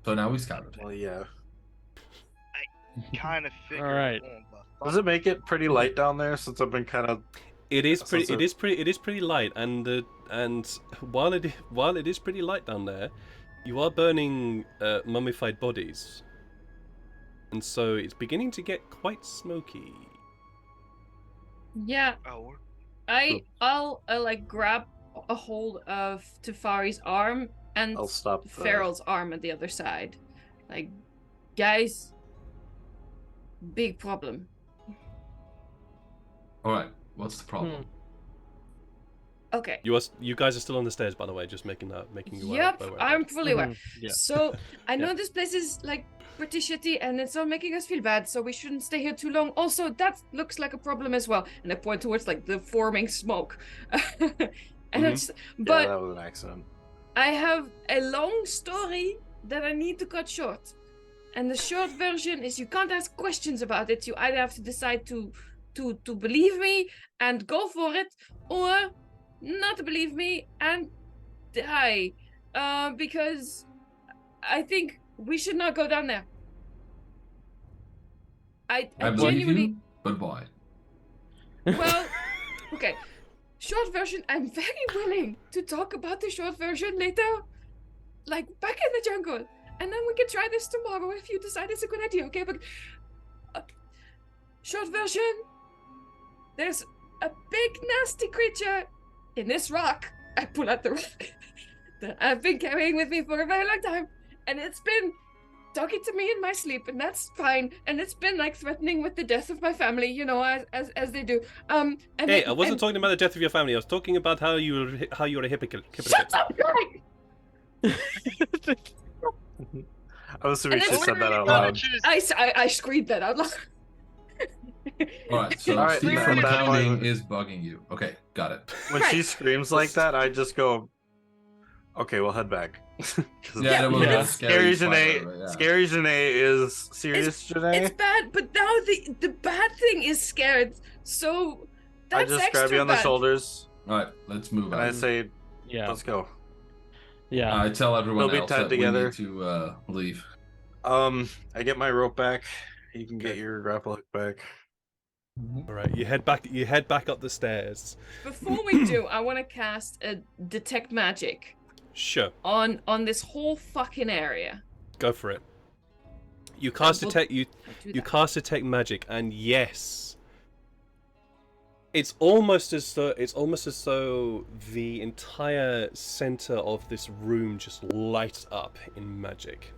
So now we scouted. Well, yeah. Kind of figured. Alright. Does it make it pretty light down there? Since I've been kind of. It is That's pretty. also- It is pretty light, and while it is pretty light down there, you are burning mummified bodies, and so it's beginning to get quite smoky. Yeah, Oh, I'll like grab a hold of Tafari's arm and I'll stop. Farrell's arm at the other side. Like, guys, big problem. All right, what's the problem? Okay. You guys are still on the stairs, by the way. Just making you aware. Yep, aware of I'm that. fully aware. Yeah. So I know this place is like pretty shitty and it's all making us feel bad, so we shouldn't stay here too long. Also, that looks like a problem as well. And I point towards like the forming smoke. And it's but Yeah, that was an accident. I have a long story that I need to cut short. And the short version is you can't ask questions about it. You either have to decide to believe me and go for it, or not believe me and die. Because I think we should not go down there. I believe genuinely you, but why? well, okay. Short version, I'm very willing to talk about the short version later. Like, back in the jungle. And then we can try this tomorrow if you decide it's a good idea, okay? But, short version, there's a big nasty creature in this rock. I pull out the rock that I've been carrying with me for a very long time. And it's been talking to me in my sleep, and that's fine. And it's been like threatening with the death of my family, you know, as they do. And Hey, I wasn't talking about the death of your family. I was talking about how you're a hypocrite. Shut up, guy! I was assuming And she then said that out literally loud. I screamed that out loud. All right, so All right, Steve at from that accounting point- is bugging you. Okay, got it. When she screams like that, I just go, "Okay, we'll head back." 'Cause Yeah, that was Yeah. a Scary spider, Janae. yeah. Scary Janae is serious Janae. It's bad, but now the bad thing is scared. So I that's just extra grab you on the bad. shoulders All right, let's move and I on. say, Yeah. "Let's go." Yeah. I tell everyone We'll be else tied that together. we need to leave. I get my rope back. You can get your grapple hook back. All right, you head back up the stairs. Before we do, I want to cast a detect magic Sure, on this whole fucking area. go for it. You cast Well, detect. I'll do You that. cast detect magic, and yes, it's almost as though the entire center of this room just lights up in magic.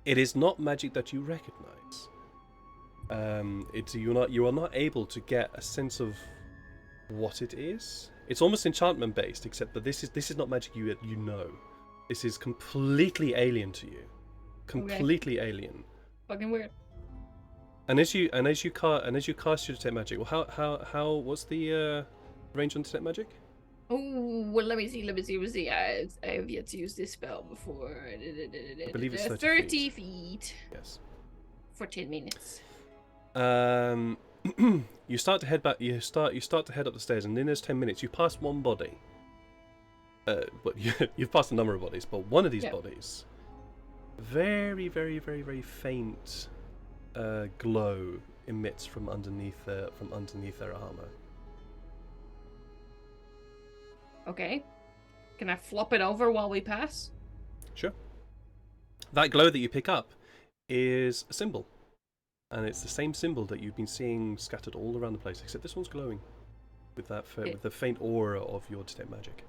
It is not magic that you recognize. You are not able to get a sense of what it is. It's almost enchantment based, except that this is not magic you know. This is completely alien to you. Completely alien. Fucking weird. And as you cast your detect magic, well, how what's the range on detect magic? Oh, well, let me see. I have yet to use this spell before. I believe it's 30 30 feet Yes. for 10 minutes. You start to head back. You start to head up the stairs, and in those 10 minutes, you pass one body. But you've passed a number of bodies, but one of these Yeah. bodies, very, very, very, very faint glow emits from underneath their armor. Okay. Can I flop it over while we pass? Sure. That glow that you pick up is a symbol, and it's the same symbol that you've been seeing scattered all around the place, except this one's glowing with with the faint aura of your detect magic.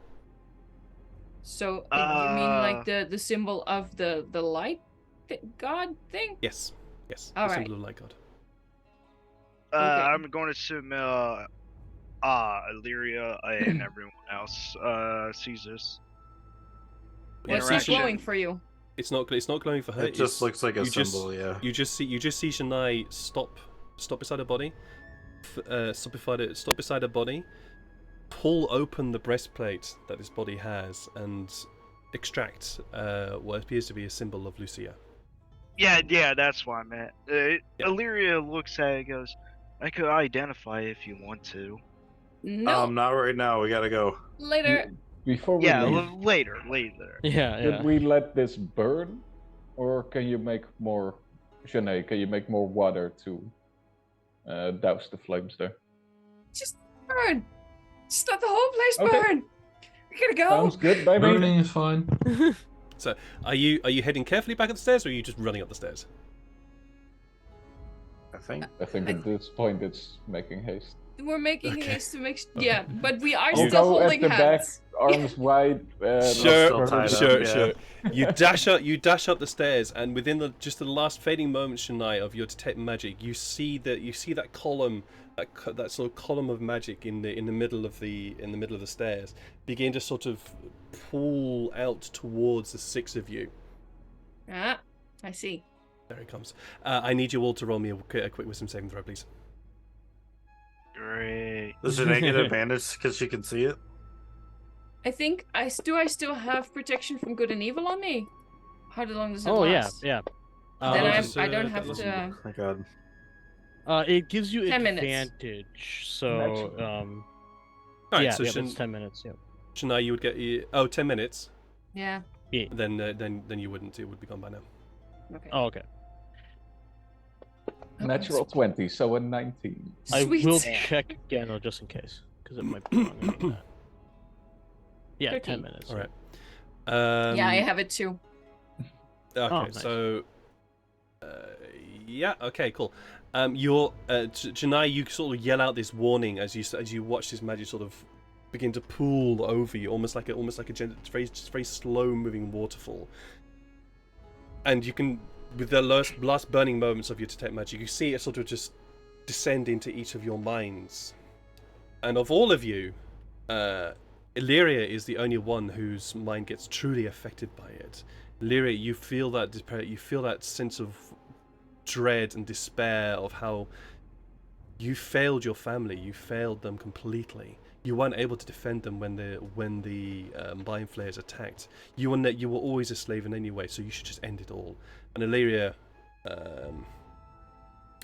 So you mean like the symbol of the light god thing? Yes. All the right. symbol of light god. Okay. I'm going to assume Illyria and everyone else sees this. What's Yeah, it see, glowing for you? It's not glowing for her. It just looks like a you just- symbol, yeah. You just see Shania stop beside her body, stop beside her body, pull open the breastplate that this body has, and extract what appears to be a symbol of Lucia. Yeah, that's what I meant. Illyria looks at it and goes, I could identify if you want to. No, Not right now. We gotta go. later. Before we Yeah, leave, later. Yeah, should we let this burn, or can you make more? Janae, can you make more water to douse the flames there? Just burn. Just let the whole place Okay. burn. We're gonna go. Sounds good by me. Burning is fine. So, are you heading carefully back up the stairs, or are you just running up the stairs? I think. I think at this point it's making haste. We're making Okay. haste to make. Yeah, but we are I'll still go at holding the back, hands. arms wide. still tied up, yeah. You dash up the stairs, and within just the last fading moments, Shania, of your detect magic, you see that column, that sort of column of magic in the middle of the stairs begin to sort of pull out towards the six of you. Ah, I see. There it comes. I need you all to roll me a quick wisdom saving throw, please. Great. Does Janae get advantage because she can see it? I think I still have protection from good and evil on me. How long does it Oh yeah, last? yeah. Then Just, I don't that have doesn't- to. My God. It gives you 10 minutes. advantage. So Magic. Alright, yeah, so yeah, it's 10 minutes. Yeah. Shania, you would get 10 minutes. Yeah. Then you wouldn't. It would be gone by now. Okay. Oh, okay. Natural 20, so a 19. I Sweet. will check again, though, just in case, because it might be wrong. I think that. Yeah, 13. 10 minutes. All right. Yeah, I have it too. Okay, nice. so yeah, okay, cool. You're Janai, you sort of yell out this warning as you watch this magic sort of begin to pool over you, almost like a very slow moving waterfall. And you can, with the last burning moments of your detect magic, you see it sort of just descend into each of your minds. And of all of you, Illyria is the only one whose mind gets truly affected by it. Illyria, you feel that you feel that sense of dread and despair of how you failed your family. You failed them completely. You weren't able to defend them when the mind flayers attacked. You were always a slave in any way, so you should just end it all. And Illyria,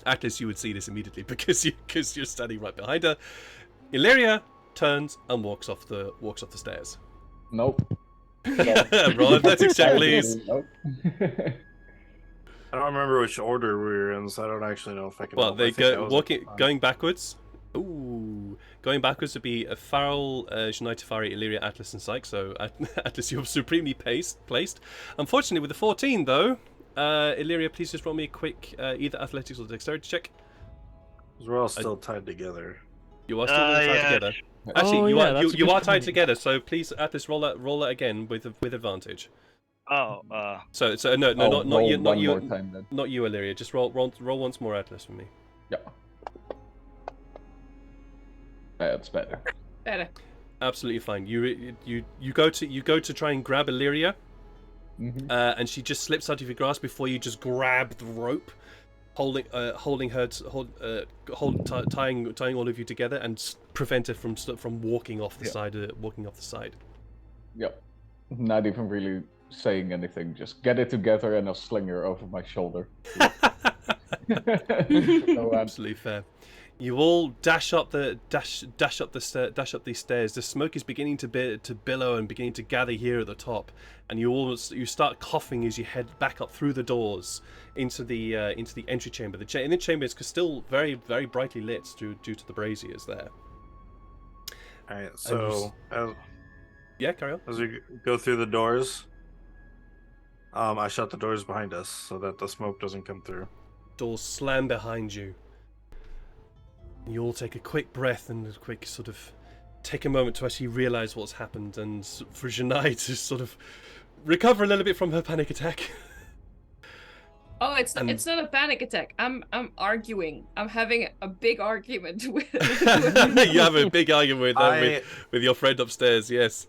Atlas, you would see this immediately because you're standing right behind her. Illyria turns and walks off the stairs. Nope. Roll athletics check, please. Nope. I don't remember which order we were in, so I don't actually know if I can. Well, help. I they think I go was at the going backwards. Ooh, going backwards would be a Farrell, Shania Tefari, Illyria, Atlas, and Syke. So Atlas, you're supremely placed. Unfortunately, with the 14 though, Illyria, please just roll me a quick either athletics or dexterity check. 'Cause we're all still tied together. You are still tied yeah. together. Actually, Oh, you yeah, are that's a you good are tied point. together. So please, Atlas, roll that again with advantage. Oh, So no, I'll not roll you, not one you, more time then. not you, Illyria. Just roll once more, Atlas, for me. Yeah. That's better. Better. Absolutely fine. You go to try and grab Illyria, and she just slips out of your grasp before you just grab the rope, tying all of you together and prevent her from walking off the side. Yep. Not even really saying anything. Just get it together and I'll sling her over my shoulder. So, Absolutely fair. You all dash up these stairs. The smoke is beginning to billow and beginning to gather here at the top, and you start coughing as you head back up through the doors into the entry chamber. The chamber is still very, very brightly lit due to the braziers there. All right, so Yeah, carry on. as we go through the doors, I shut the doors behind us so that the smoke doesn't come through. Doors slam behind you. You all take a quick breath and a quick sort of take a moment to actually realise what's happened, and for Janai to sort of recover a little bit from her panic attack. Oh, it's not a panic attack. I'm arguing. I'm having a big argument with. You have a big argument with your friend upstairs. Yes.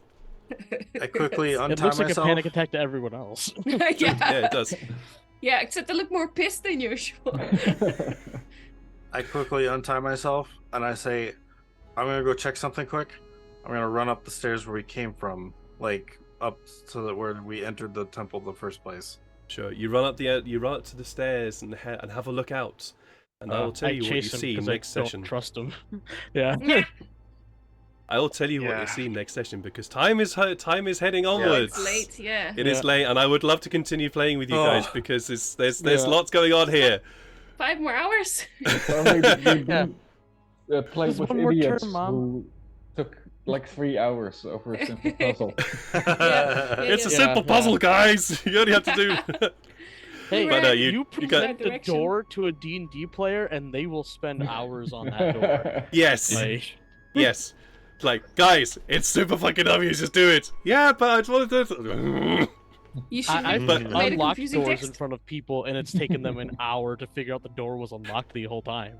I quickly untie It looks like myself. a panic attack to everyone else. Yeah. Yeah, it does. Yeah, except I look more pissed than usual. I quickly untie myself and I say, I'm gonna go check something quick. I'm gonna run up the stairs where we came from, like up to where we entered the temple in the first place. Sure. You run up to the stairs and have a look out, and I will tell you what you chase him see 'cause next I session. don't trust him. Yeah. Yeah. I will tell you what Yeah. you see next session because time is heading onwards. It's late, yeah. It is late, and I would love to continue playing with you guys because there's Yeah. lots going on here. 5 more hours. So we played Just with one more idiots turn, Mom. who took like 3 hours over a simple puzzle. It's a Yeah. simple puzzle, guys. You only have to do. Hey, But, Right. you you got- present the Direction. door to a D&D player, and they will spend hours on that door. Yes, Like, yes. Like, guys, it's super fucking obvious. Just do it. Yeah, but I just want to do it. You should I've But- made a unlocked confusing doors in text. front of people, and it's taken them an hour to figure out the door was unlocked the whole time.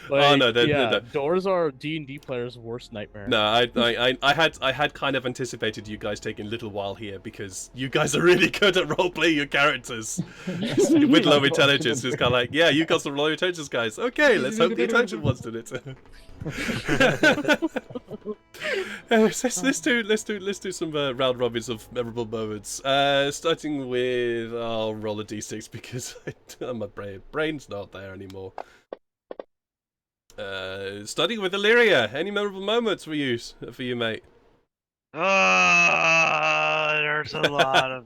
Like, Oh, no, they're- yeah, they're- doors are D&D players' worst nightmare. No, I had kind of anticipated you guys taking a little while here because you guys are really good at roleplaying your characters with low intelligence. It's kind of like, yeah, you got some low intelligence, guys. Okay, let's hope the intelligent ones did it. Let's do some round robins of memorable moments. Starting with I'll roll a d6 because my brain's not there anymore. Starting with Illyria. Any memorable moments for you, mate? There's a lot of.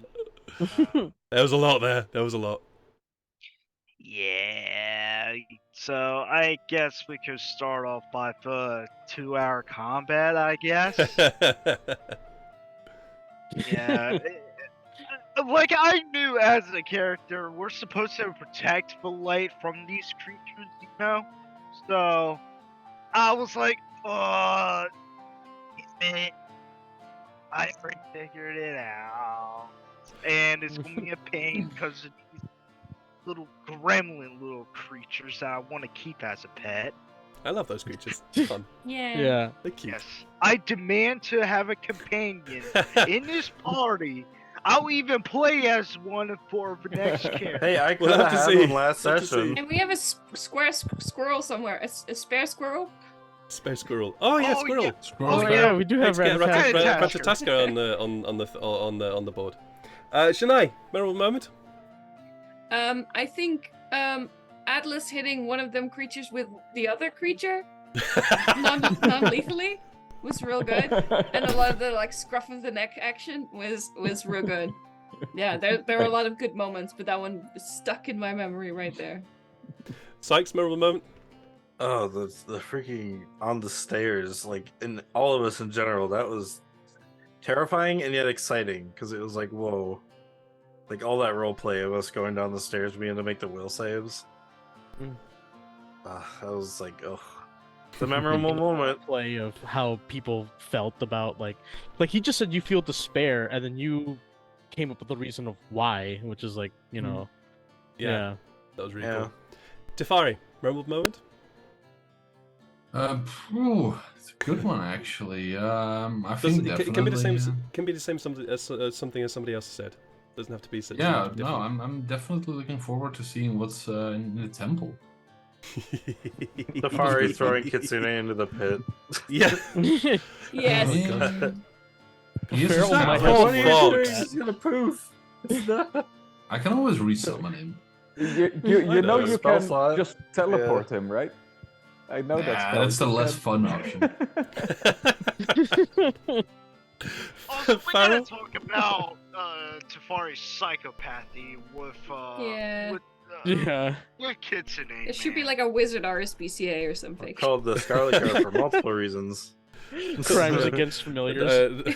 There was a lot there. There was a lot. Yeah. So I guess we could start off by the 2-hour combat. I guess. Yeah. Like I knew as a character, we're supposed to protect the light from these creatures, you know. So I was like, oh, damn it. I already figured it out. And it's gonna be a pain because of these little gremlin little creatures that I want to keep as a pet. I love those creatures. They're fun. Yeah. Yeah. They're cute. Yes. I demand to have a companion in this party. I'll even play as one for the next character. Hey, I could We'll have have to had see. one last We'll have to session. And we have a squirrel somewhere. A spare squirrel? Space squirrel. Oh yeah, Oh, squirrel. yeah. Scroll Oh, back. yeah, we do have Let's get Ratatask. Ratatask. on the board. Shania, memorable moment. I think Atlas hitting one of them creatures with the other creature non-lethally was real good, and a lot of the like scruff of the neck action was real good. Yeah, there were a lot of good moments, but that one is stuck in my memory right there. Sykes, memorable moment. Oh, the freaking on the stairs, like in all of us in general, that was terrifying and yet exciting because it was like, whoa, like all that role play of us going down the stairs, being to make the will saves. Mm. That was like, oh, the memorable moment. Play of how people felt about like he just said you feel despair, and then you came up with the reason of why, which is like, you know, yeah. That was really Yeah. cool. Tafari, memorable moment. It's a good one actually. I Doesn't- think it definitely. can be the same. Can be the same something as somebody else said. Doesn't have to be. Yeah, something no, different. I'm definitely looking forward to seeing what's in the temple. Safari throwing Kitsune into the pit. Yeah. Yes. Oh, God. He is a Feral might sap. have Oh, some fuck. words for He's gonna poof. I can always resummon him. You know know. you Spell can slot. just teleport him, right? I know Nah, that's that's the less fun option. Also, we Farrell? gotta talk about Tafari's psychopathy with Yeah. Yeah. with Kitsune. It should be man. like a wizard RSPCA or something. Called the Scarlet Guard for multiple reasons. Crimes against familiars.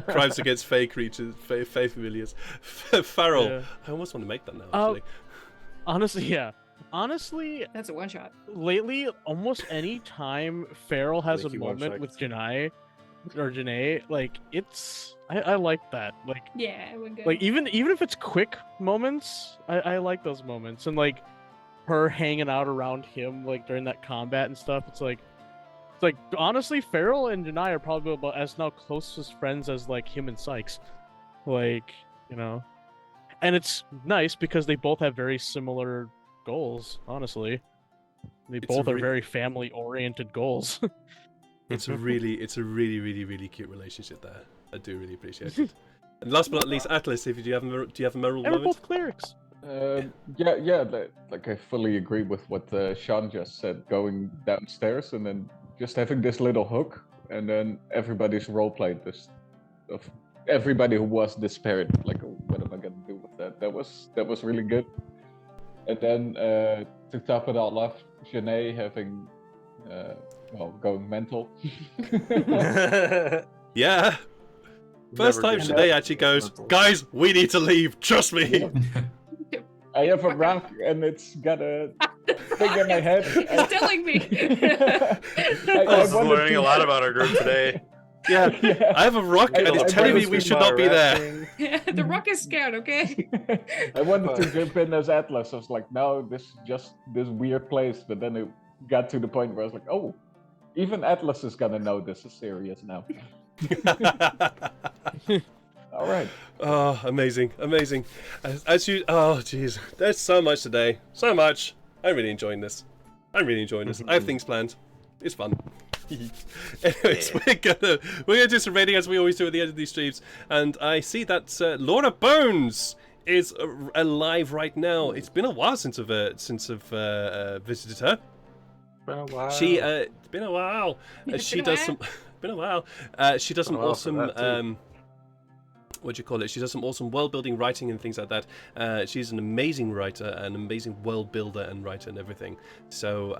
Crimes against fey creatures, fey familiars. Farrell. Yeah. I almost want to make that now. Oh. Actually. Honestly, yeah. Honestly, That's a one shot. lately, almost any time Farrell has a Like you one moment shot. with Janae, like it's I like that. Yeah, it would go. Like even if it's quick moments, I like those moments, and like her hanging out around him like during that combat and stuff. It's like honestly, Farrell and Janae are probably about as now closest friends as like him and Sykes, like, you know, and it's nice because they both have very similar goals. Honestly, they It's both a are re- very family oriented goals. It's a really, really cute relationship there. I do really appreciate it. And last but not least, Atlas, do you have a memorable And we're moment? both clerics. Yeah, like I fully agree with what Sean just said. Going downstairs and then just having this little hook, and then everybody's roleplayed this of everybody who was despaired. Like, oh, what am I gonna do with that? That was really good. And then to top it all off, Janae having going mental. Yeah. First Never time good. Shanae actually goes, guys, we need to leave. Trust me. I have a rock and it's got a thing in my head. It's telling me. I was wanted learning to- a lot about our group today. Yeah. Yeah. I have a rock and it's telling me we should not be there. The rock is scared, okay? I wanted to jump in as Atlas. I was like, no, this is just this weird place. But then it got to the point where I was like, oh, even Atlas is gonna know this is serious now. All right. Oh, amazing, amazing. As you, oh, jeez, there's so much today, so much. I'm really enjoying this. I have things planned. It's fun. Anyways, we're gonna do some raiding as we always do at the end of these streams, and I see that Laura Bones is alive right now. It's been a while since I've visited her. Been a while. It's been a while. She does some. Been a while. She does some Been a while for that, awesome. What do you call it? She does some awesome world building writing and things like that. She's an amazing writer, an amazing world builder and writer and everything. So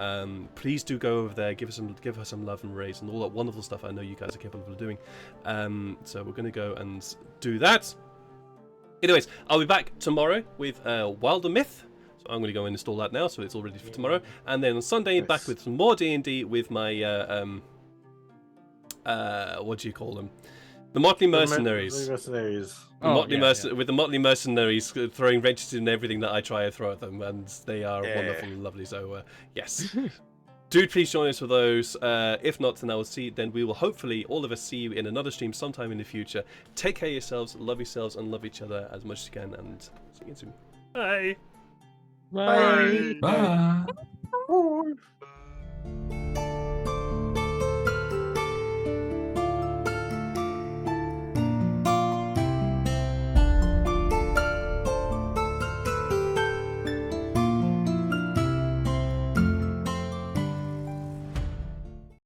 please do go over there, give her some love and raise and all that wonderful stuff I know you guys are capable of doing. So we're gonna go and do that. Anyways, I'll be back tomorrow with Wilder Myth. So I'm gonna go and install that now, so it's all ready for tomorrow. And then on Sunday, Nice. back with some more D&D with my what do you call them? The Motley Mercenaries. Mercenaries. With the Motley Mercenaries throwing wrenches in everything that I try to throw at them, and they are Yeah. wonderful and lovely. So yes, do please join us for those. If not, then we will hopefully all of us see you in another stream sometime in the future. Take care of yourselves, love yourselves, and love each other as much as you can. And see you soon. Bye. Bye. Bye. Bye.